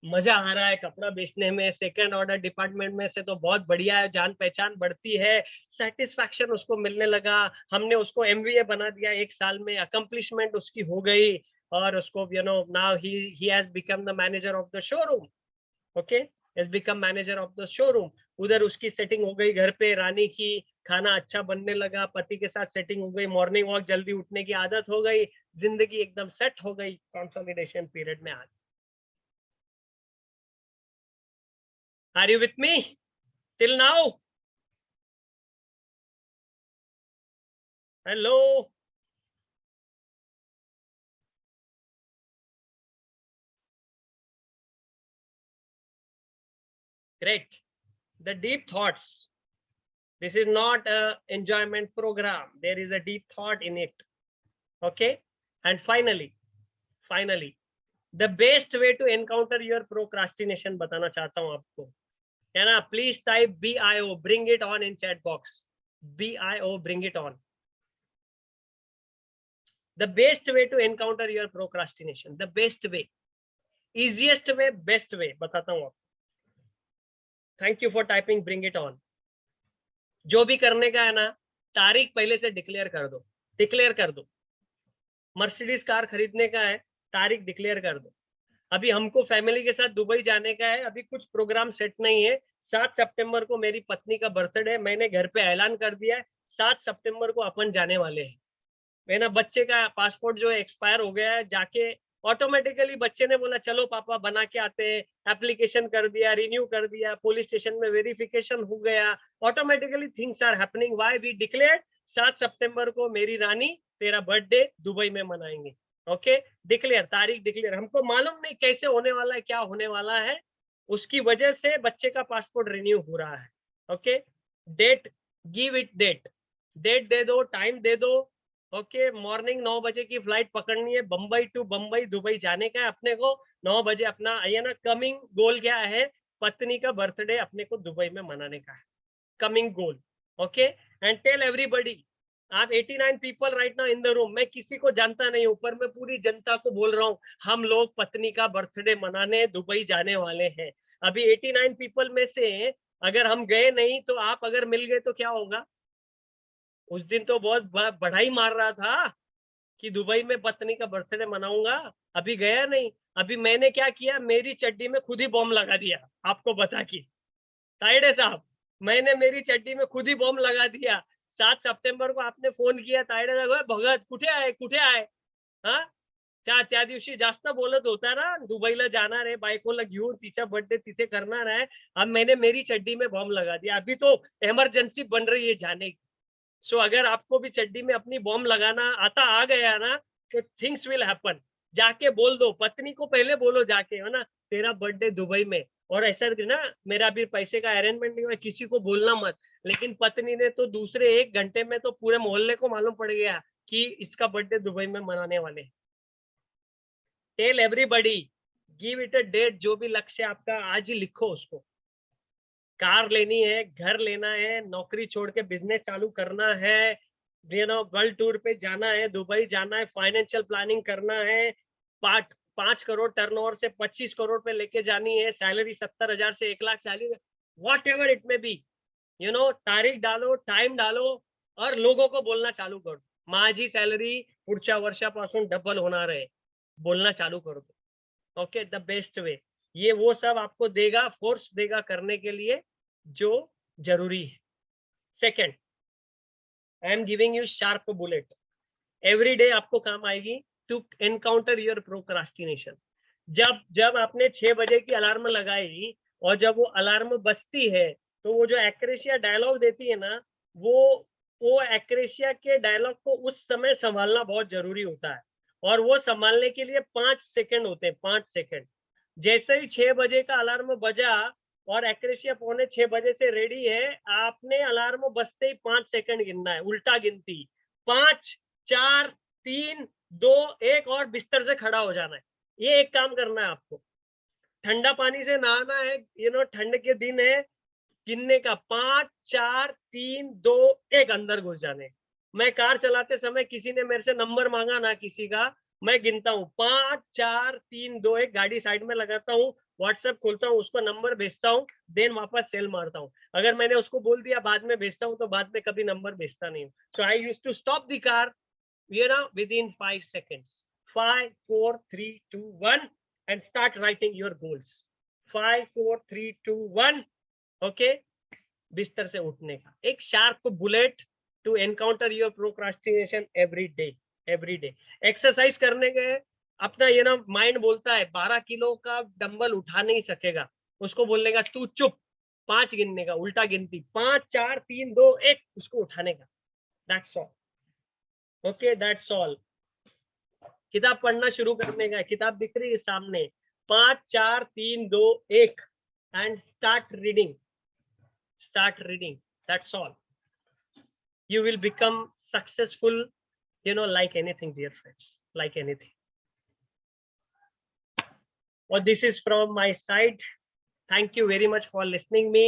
मजा आ रहा है कपड़ा बेचने में, सेकंड ऑर्डर डिपार्टमेंट में से तो बहुत बढ़िया है, जान पहचान बढ़ती है, सेटिस्फैक्शन उसको मिलने लगा। हमने उसको MBA बना दिया 1 साल में, अकम्प्लिशमेंट उसकी हो गई, और उसको now he has become the manager of the showroom. Okay, has become manager of the showroom. उधर उसकी सेटिंग हो गई घर पे, रानी की खाना अच्छा बनने लगा, पति के साथ सेटिंग हो गई, मॉर्निंग वॉक जल्दी उठने की आदत हो गई, जिंदगी एकदम सेट हो गई कंसोलिडेशन पीरियड में। आज Are you with me till now? Hello? Great. The deep thoughts. This is not a enjoyment program. There is a deep thought in it. Okay. And finally, the best way to encounter your procrastination बताना चाहता हूं आपको, है ना? Please type BIO, bring it on in chat box. BIO, bring it on. The best way to encounter your procrastination, the best way, easiest way, best way बताता हूं आपको। Thank you for typing bring it on. जो भी करने का है ना, तारीख पहले से डिक्लेयर कर दो। मर्सिडीज कार खरीदने का है, तारीख डिक्लेयर कर दो। अभी हमको फैमिली के साथ दुबई जाने का है, अभी कुछ प्रोग्राम सेट नहीं है। 7 सितंबर को मेरी पत्नी का बर्थडे है, मैंने घर पे ऐलान कर दिया है 7 सितंबर को अपन जाने वाले हैं। मेरा बच्चे का पासपोर्ट जो एक्सपायर हो गया है, जाके ऑटोमेटिकली बच्चे ने बोला चलो पापा बना के आते हैं, एप्लीकेशन कर दिया, रिन्यू कर दिया, पुलिस स्टेशन में वेरिफिकेशन हो गया, automatically things are happening. Why we declared 7 सितंबर को मेरी रानी तेरा बर्थडे दुबई में मनाएंगे। ओके, डिक्लेयर, तारीख डिक्लेयर। हमको मालूम नहीं कैसे होने वाला है, क्या होने वाला है, उसकी वजह से बच्चे का पासपोर्ट रिन्यू हो रहा है। Okay, date, give it date दे दो, टाइम दे दो। ओके, मॉर्निंग 9 बजे की फ्लाइट पकड़नी है, बम्बई टू बम्बई दुबई जाने का है अपने को। 9 बजे अपना आइए ना। कमिंग गोल क्या है? पत्नी का बर्थडे अपने को दुबई में मनाने का है, coming goal. Okay, and tell everybody, आप 89 people right now in the room, मैं किसी को जानता नहीं हूं, पर मैं पूरी जनता को बोल रहा हूं, हम लोग पत्नी का बर्थडे मनाने दुबई जाने वाले हैं। अभी 89 पीपल में से अगर हम गए नहीं तो आप अगर मिल गए तो क्या होगा? उस दिन तो बहुत बढ़ाई मार रहा था कि दुबई में पत्नी का बर्थडे मनाऊंगा, अभी गया नहीं। अभी मैंने क्या किया, मेरी चड्डी में खुद ही बॉम्ब लगा दिया, आपको बता के। ताइडे साहब, मैंने मेरी चड्डी में खुद ही बॉम्ब लगा दिया। 7 सितंबर को आपने फोन किया, ताइडे साहब भगत कुठे आहे हा? त्या दिवशी जास्त बोलत होता ना, दुबईला जाणार आहे, बायकोला घेऊन तिचा बर्थडे तिथे करणार है। अब मैंने मेरी चड्डी में बॉम्ब लगा दिया, अभी तो इमरजेंसी बन रही है जाने की। सो अगर आपको भी चड्डी में अपनी बॉम्ब लगाना आ गया ना, तो थिंग्स विल हैपन। जाके बोल दो, पत्नी को पहले बोलो जाके, है ना, तेरा बर्थडे दुबई में। और ऐसा ना, मेरा अभी पैसे का अरेंजमेंट नहीं हुआ, किसी को बोलना मत। लेकिन पत्नी ने तो दूसरे 1 घंटे में तो पूरे मोहल्ले को मालूम पड़ गया कि इसका बर्थडे दुबई में मनाने वाले। Tell everybody, give it a date. जो भी लक्ष्य आपका, आज ही लिखो उसको। कार लेनी है, घर लेना है, नौकरी छोड़ के बिजनेस चालू करना है, वर्ल्ड टूर पे जाना है, दुबई जाना है, फाइनेंशियल प्लानिंग करना है, 5 करोड़ टर्नओवर से 25 करोड़ पे लेके जानी है, सैलरी 70,000 से 1 lakh salary, what ever it में बी, तारीख डालो, टाइम डालो, और लोगों को बोलना चालू करो, माझी सैलरी पुढच्या वर्षापासून डबल होणार आहे, बोलना चालू कर दो. ओके, द बेस्ट वे, ये वो सब आपको देगा, फोर्स देगा करने के लिए जो जरूरी है. Second, I am giving you sharp bullet. Every day आपको काम आएगी टू एनकाउंटर योर प्रोक्रास्टिनेशन. जब आपने 6 बजे की अलार्म लगाई और जब वो अलार्म बजती है तो वो जो एक्रेशिया डायलॉग देती है ना, वो एक्रेशिया के डायलॉग को उस समय संभालना बहुत जरूरी होता है. और वो संभालने के लिए 5 सेकंड होते हैं, 5 सेकंड. जैसे ही 6 बजे का अलार्म बजा और एक्रेशिया 5:45 बजे से रेडी है, आपने अलार्म बजते ही 5 सेकंड गिनना है, उल्टा गिनती. 5, 4, 3, 2, 1 और बिस्तर से खड़ा हो जाना है. ये एक काम करना है आपको. ठंडा पानी से नहाना है, ठंड के दिन है, गिनने का 5, 4, 3, 2, 1 अंदर घुस जाने. मैं कार चलाते समय किसी ने मेरे से नंबर मांगा ना किसी का, मैं गिनता हूँ 5, 4, 3, 2, 1, गाड़ी साइड में लगाता हूँ, व्हाट्सएप खोलता हूँ, उसको नंबर भेजता हूँ, देन वापस सेल मारता हूँ. अगर मैंने उसको बोल दिया बाद में भेजता हूँ तो बाद में कभी नंबर भेजता नहीं हूँ. So I used to stop the car within 5 seconds. 5, 4, 3, 2, 1 and start writing your goals. 5, 4, 3, 2, 1. Okay, बिस्तर से उठने का एक sharp bullet to encounter your procrastination every day. Exercise करने गए, अपना माइंड बोलता है 12 किलो का डंबल उठा नहीं सकेगा, उसको बोलने का तू चुप, 5 गिनने का, उल्टा गिनती, 5, 4, 3, 2, 1, उसको उठाने का. That's all. Okay, that's all. किताब पढ़ना शुरू करने का, किताब दिख रही है सामने, 5, 4, 3, 2, 1 and start reading. That's all. You will become successful, like anything, dear friends, like anything. Well, this is from my side. Thank you very much for listening me.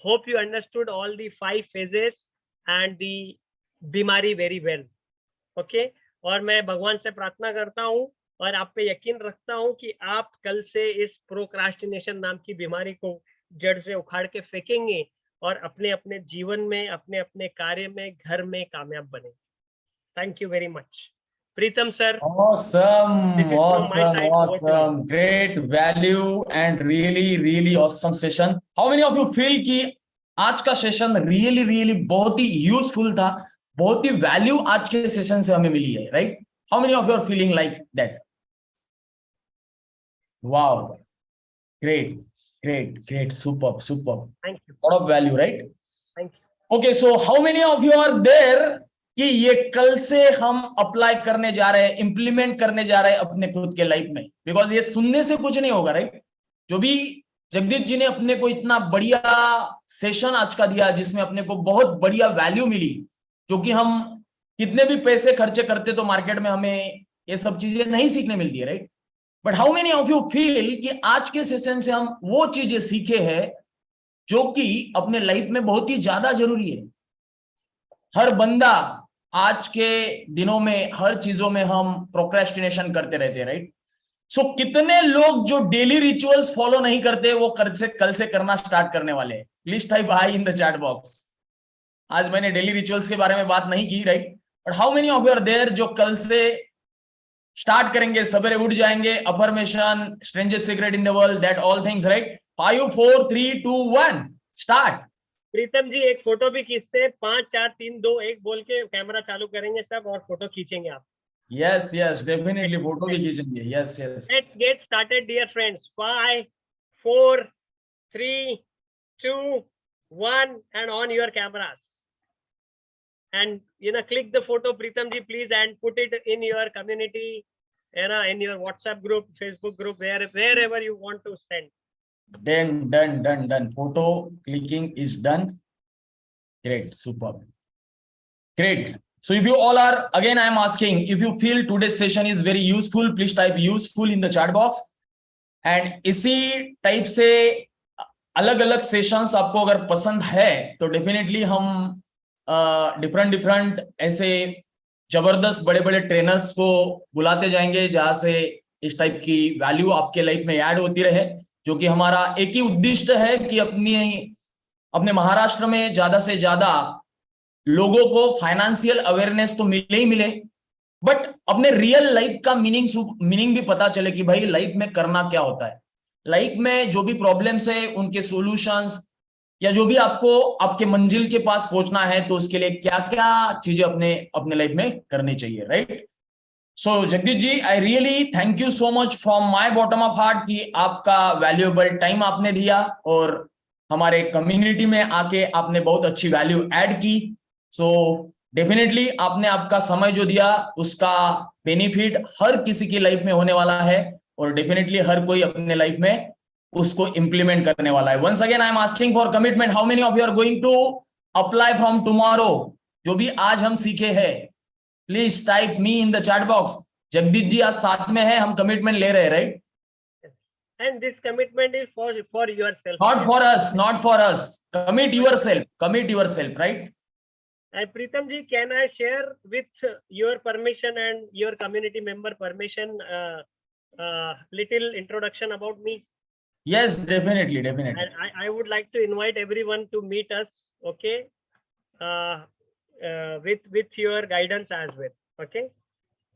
Hope you understood all the 5 phases and the बीमारी very well. Okay? और मैं भगवान से प्रार्थना करता हूँ और आप पे यकीन रखता हूँ कि आप कल से इस प्रोक्रास्टिनेशन नाम की बीमारी को जड़ से उखाड़ के फेंकेंगे और अपने अपने जीवन में, अपने अपने कार्य में, घर में कामयाब बनेंगे. Thank you very much. Pritam sir. Awesome. Great value and really awesome session. How many of you feel कि आज का सेशन really बहुत ही यूजफुल था, बहुत ही वैल्यू आज के सेशन से हमें मिली है, right? How many of you are feeling like that? Wow, great, superb. Thank you. Lot of value, right? Thank you. Okay, so how many of you are there कि ये कल से हम अप्लाई करने जा रहे हैं, इंप्लीमेंट करने जा रहे हैं अपने खुद के लाइफ में? बिकॉज ये सुनने से कुछ नहीं होगा, राइट? जो भी जगदीश जी ने अपने को इतना बढ़िया सेशन आज का दिया, जिसमें अपने को बहुत बढ़िया वैल्यू मिली, जो कि हम कितने भी पैसे खर्चे करते तो मार्केट में हमें ये सब चीजें नहीं सीखने मिलती है, right? But how many of you feel कि आज के सेशन से हम वो चीजें सीखे हैं जो कि अपने लाइफ में बहुत ही ज्यादा जरूरी है? हर बंदा आज के दिनों में हर चीजों में हम प्रोक्रेस्टिनेशन करते रहते हैं, राइट? सो कितने लोग जो डेली रिचुअल्स फॉलो नहीं करते वो कल से करना स्टार्ट करने वाले हैं? Please type high in the chat box. आज मैंने डेली रिचुअल्स के बारे में बात नहीं की, right? But how many of you are there जो कल से स्टार्ट करेंगे, सवेरे उठ जाएंगे, affirmation, strangest secret in the world, that all things, right? 5, 4, 3, 2, 1 start. Pritam ji एक फोटो भी खींचते हैं, 5, 4, 3, 2, 1 बोल के कैमरा चालू करेंगे सब और फोटो खींचेंगे आप. Yes, definitely फोटो भी खींचेंगे. Yes. Let's get started, dear friends. 5, 4, 3, 2, 1 and on your cameras. And click the photo, Pritam ji, please, and put it in your community, in your WhatsApp group, Facebook group, wherever you want to send. Then done. Photo clicking is done. Great, superb. Great. So if you all are, again I am asking, if you feel today's session is very useful, please type useful in the chat box. And इसी type से अलग अलग sessions आपको अगर पसंद है तो definitely हम डिफरेंट ऐसे जबरदस्त बड़े ट्रेनर्स को बुलाते जाएंगे जहां से इस टाइप की वैल्यू आपके लाइफ में ऐड होती रहे, जो कि हमारा एक ही उद्देश्य है कि अपने महाराष्ट्र में ज्यादा से ज्यादा लोगों को फाइनेंशियल अवेयरनेस तो मिले ही मिले, बट अपने रियल लाइफ का मीनिंग भी पता चले कि भाई लाइफ में करना क्या होता है, लाइफ में जो भी प्रॉब्लम्स है उनके सॉल्यूशंस, या जो भी आपको आपके मंजिल के पास पहुंचना है तो उसके लिए क्या क्या चीजें अपने अपने लाइफ में करनी चाहिए, right. So Jagdish ji, I really thank you so much from my bottom of heart कि आपका वैल्यूएबल टाइम आपने दिया और हमारे कम्युनिटी में आके आपने बहुत अच्छी वैल्यू ऐड की। सो डेफिनेटली आपने आपका समय जो दिया उसका बेनिफिट हर किसी की लाइफ में होने वाला है और डेफिनेटली हर कोई अपने लाइफ में उसको इंप्लीमेंट करने वाला है। Once again I am asking for commitment, how many of you are going to apply from tomorrow? जो भी आज हम सीखे हैं please type me in the chat box. Jagdish ji आज साथ में है, हम कमिटमेंट ले रहे हैं, right? And this commitment is for yourself. Not for us, not for us. Commit yourself, right? And Pritam ji, can I share with your permission and your community member permission little introduction about me? Yes, definitely. And I would like to invite everyone to meet us, okay? With your guidance as well, okay?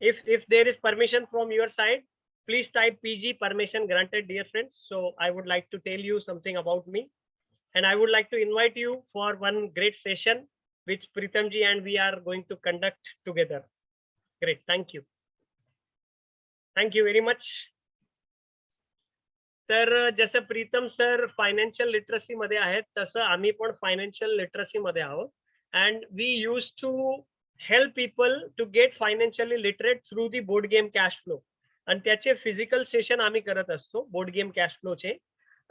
If there is permission from your side, please type PG, permission granted, dear friends. So I would like to tell you something about me, and I would like to invite you for one great session which Pritam ji and we are going to conduct together. Great, thank you. Thank you very much. तर जसं प्रीतम sir financial literacy मध्ये आहेत तसं आम्ही पण financial literacy मध्ये आहोत, and we use to help people to get financially literate through the board game cash flow. आणि त्याचे फिजिकल सेशन आम्ही करत असतो बोर्ड गेम कॅश फ्लोचे,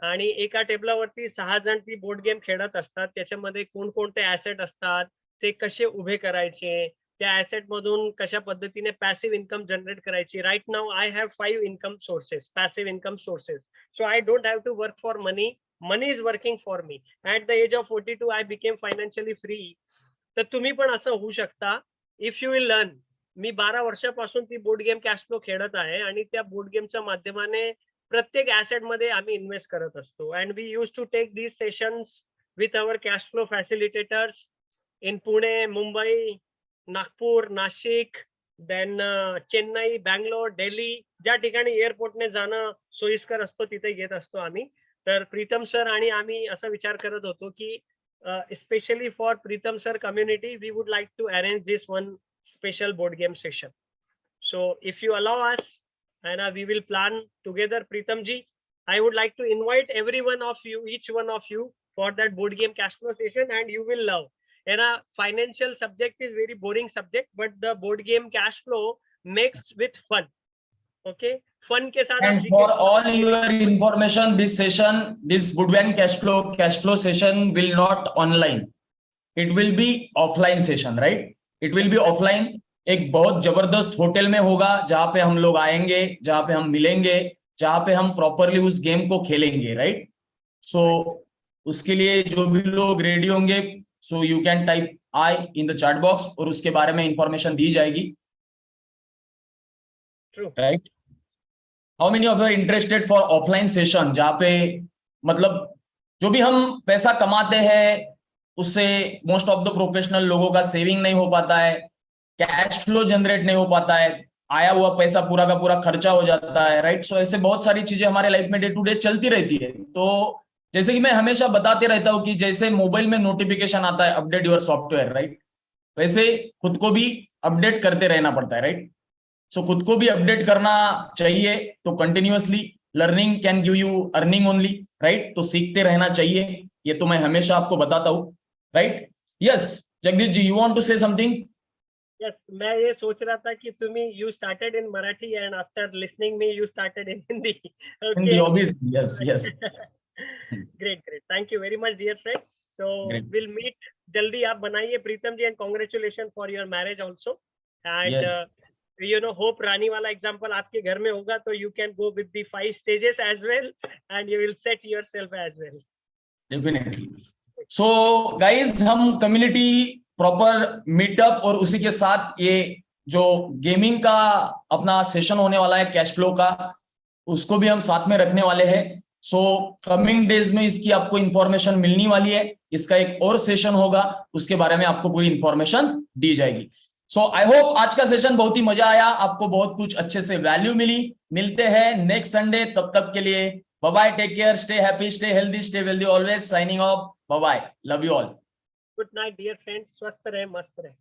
आणि एका टेबलावरती 6 जण ती बोर्ड गेम खेळत असतात. त्याच्यामध्ये कोणकोणते ऍसेट असतात, ते कसे उभे करायचे, त्या ऍसेट मधून कशा पद्धतीने पॅसिव्ह इन्कम जनरेट करायची. Right now I have 5 income sources, passive income sources. So I don't have to work for money, money is working for me. At the age of 42 I became financially free. तर तुम्ही पण असं होऊ शकता if you will learn. मी 12 वर्षापासून ती board game cash flow खेळत आहे, आणि त्या बोर्ड गेमच्या माध्यमाने प्रत्येक ऍसेट मध्ये आम्ही इन्व्हेस्ट करत असतो. And we use to take these sessions with our cash flow facilitators in Pune, Mumbai, Nagpur, Nashik, then Chennai, Bangalore, Delhi, ज्या ठिकाणी एअरपोर्टने जाणं सोयीस्कर असतो तिथे घेत असतो आम्ही. तर प्रीतम सर आणि आम्ही असा विचार करत होतो की especially for Pritam sir community, we would like to arrange this one special board game session. So if you allow us, and we will plan together, Pritam ji, I would like to invite every one of you, each one of you, for that board game cash flow session, and you will love. And a financial subject is very boring subject, but the board game cash flow makes with fun. Okay, fun के साथ. And for all your information, this session, this board game cash flow session will not online. It will be offline session, right? It will be offline. एक बहुत जबरदस्त hotel में होगा जहां पे हम लोग आएंगे, जहां पे हम मिलेंगे, जहां पे हम प्रॉपरली उस गेम को खेलेंगे, राइट? सो उसके लिए जो भी लोग रेडी होंगे, so you can type I in the chat box और उसके बारे में इंफॉर्मेशन दी जाएगी, right? How many of you are interested for offline session, जहां पे मतलब जो भी हम पैसा कमाते हैं उससे मोस्ट ऑफ द प्रोफेशनल लोगों का सेविंग नहीं हो पाता है, कैश फ्लो जनरेट नहीं हो पाता है, आया हुआ पैसा पूरा का पूरा खर्चा हो जाता है, राइट? सो ऐसे बहुत सारी चीजें हमारे लाइफ में डे टू डे चलती रहती है. तो जैसे कि मैं हमेशा बताते रहता हूं कि जैसे मोबाइल में नोटिफिकेशन आता है अपडेट योर सॉफ्टवेयर, राइट? वैसे खुद को भी अपडेट करते रहना पड़ता है, राइट? सो खुद को भी अपडेट करना चाहिए. तो continuously learning can give you earning only, right? तो सीखते रहना चाहिए, ये तो मैं हमेशा आपको बताता हूँ, right? Yes Jagdish ji, you want to say something? Yes, मैं ये सोच रहा था कि तुम्ही you started in Marathi and after listening me you started in Hindi. Hindi obviously, yes yes. Great, thank you very much dear friends. So will meet जल्दी. आप बनाइए Pritam ji, and congratulation for your marriage also. And you know, hope Rani वाला example आपके घर में होगा तो you can go with the 5 stages as well, and you will set yourself as well. Definitely. So guys, हम कम्युनिटी प्रॉपर मीटअप और उसी के साथ ये जो गेमिंग का अपना सेशन होने वाला है कैश फ्लो का, उसको भी हम साथ में रखने वाले हैं. सो कमिंग डेज में इसकी आपको इंफॉर्मेशन मिलने वाली है. इसका एक और सेशन होगा, उसके बारे में आपको पूरी इंफॉर्मेशन दी जाएगी. सो आई होप आज का सेशन बहुत ही मजा आया, आपको बहुत कुछ अच्छे से वैल्यू मिली। मिलते हैं नेक्स्ट संडे, तब तक के लिए bye bye, take care, stay happy, stay healthy, stay wealthy, always signing off, bye bye, love you all. Good night dear friends, स्वस्थ रहे, मस्त रहे।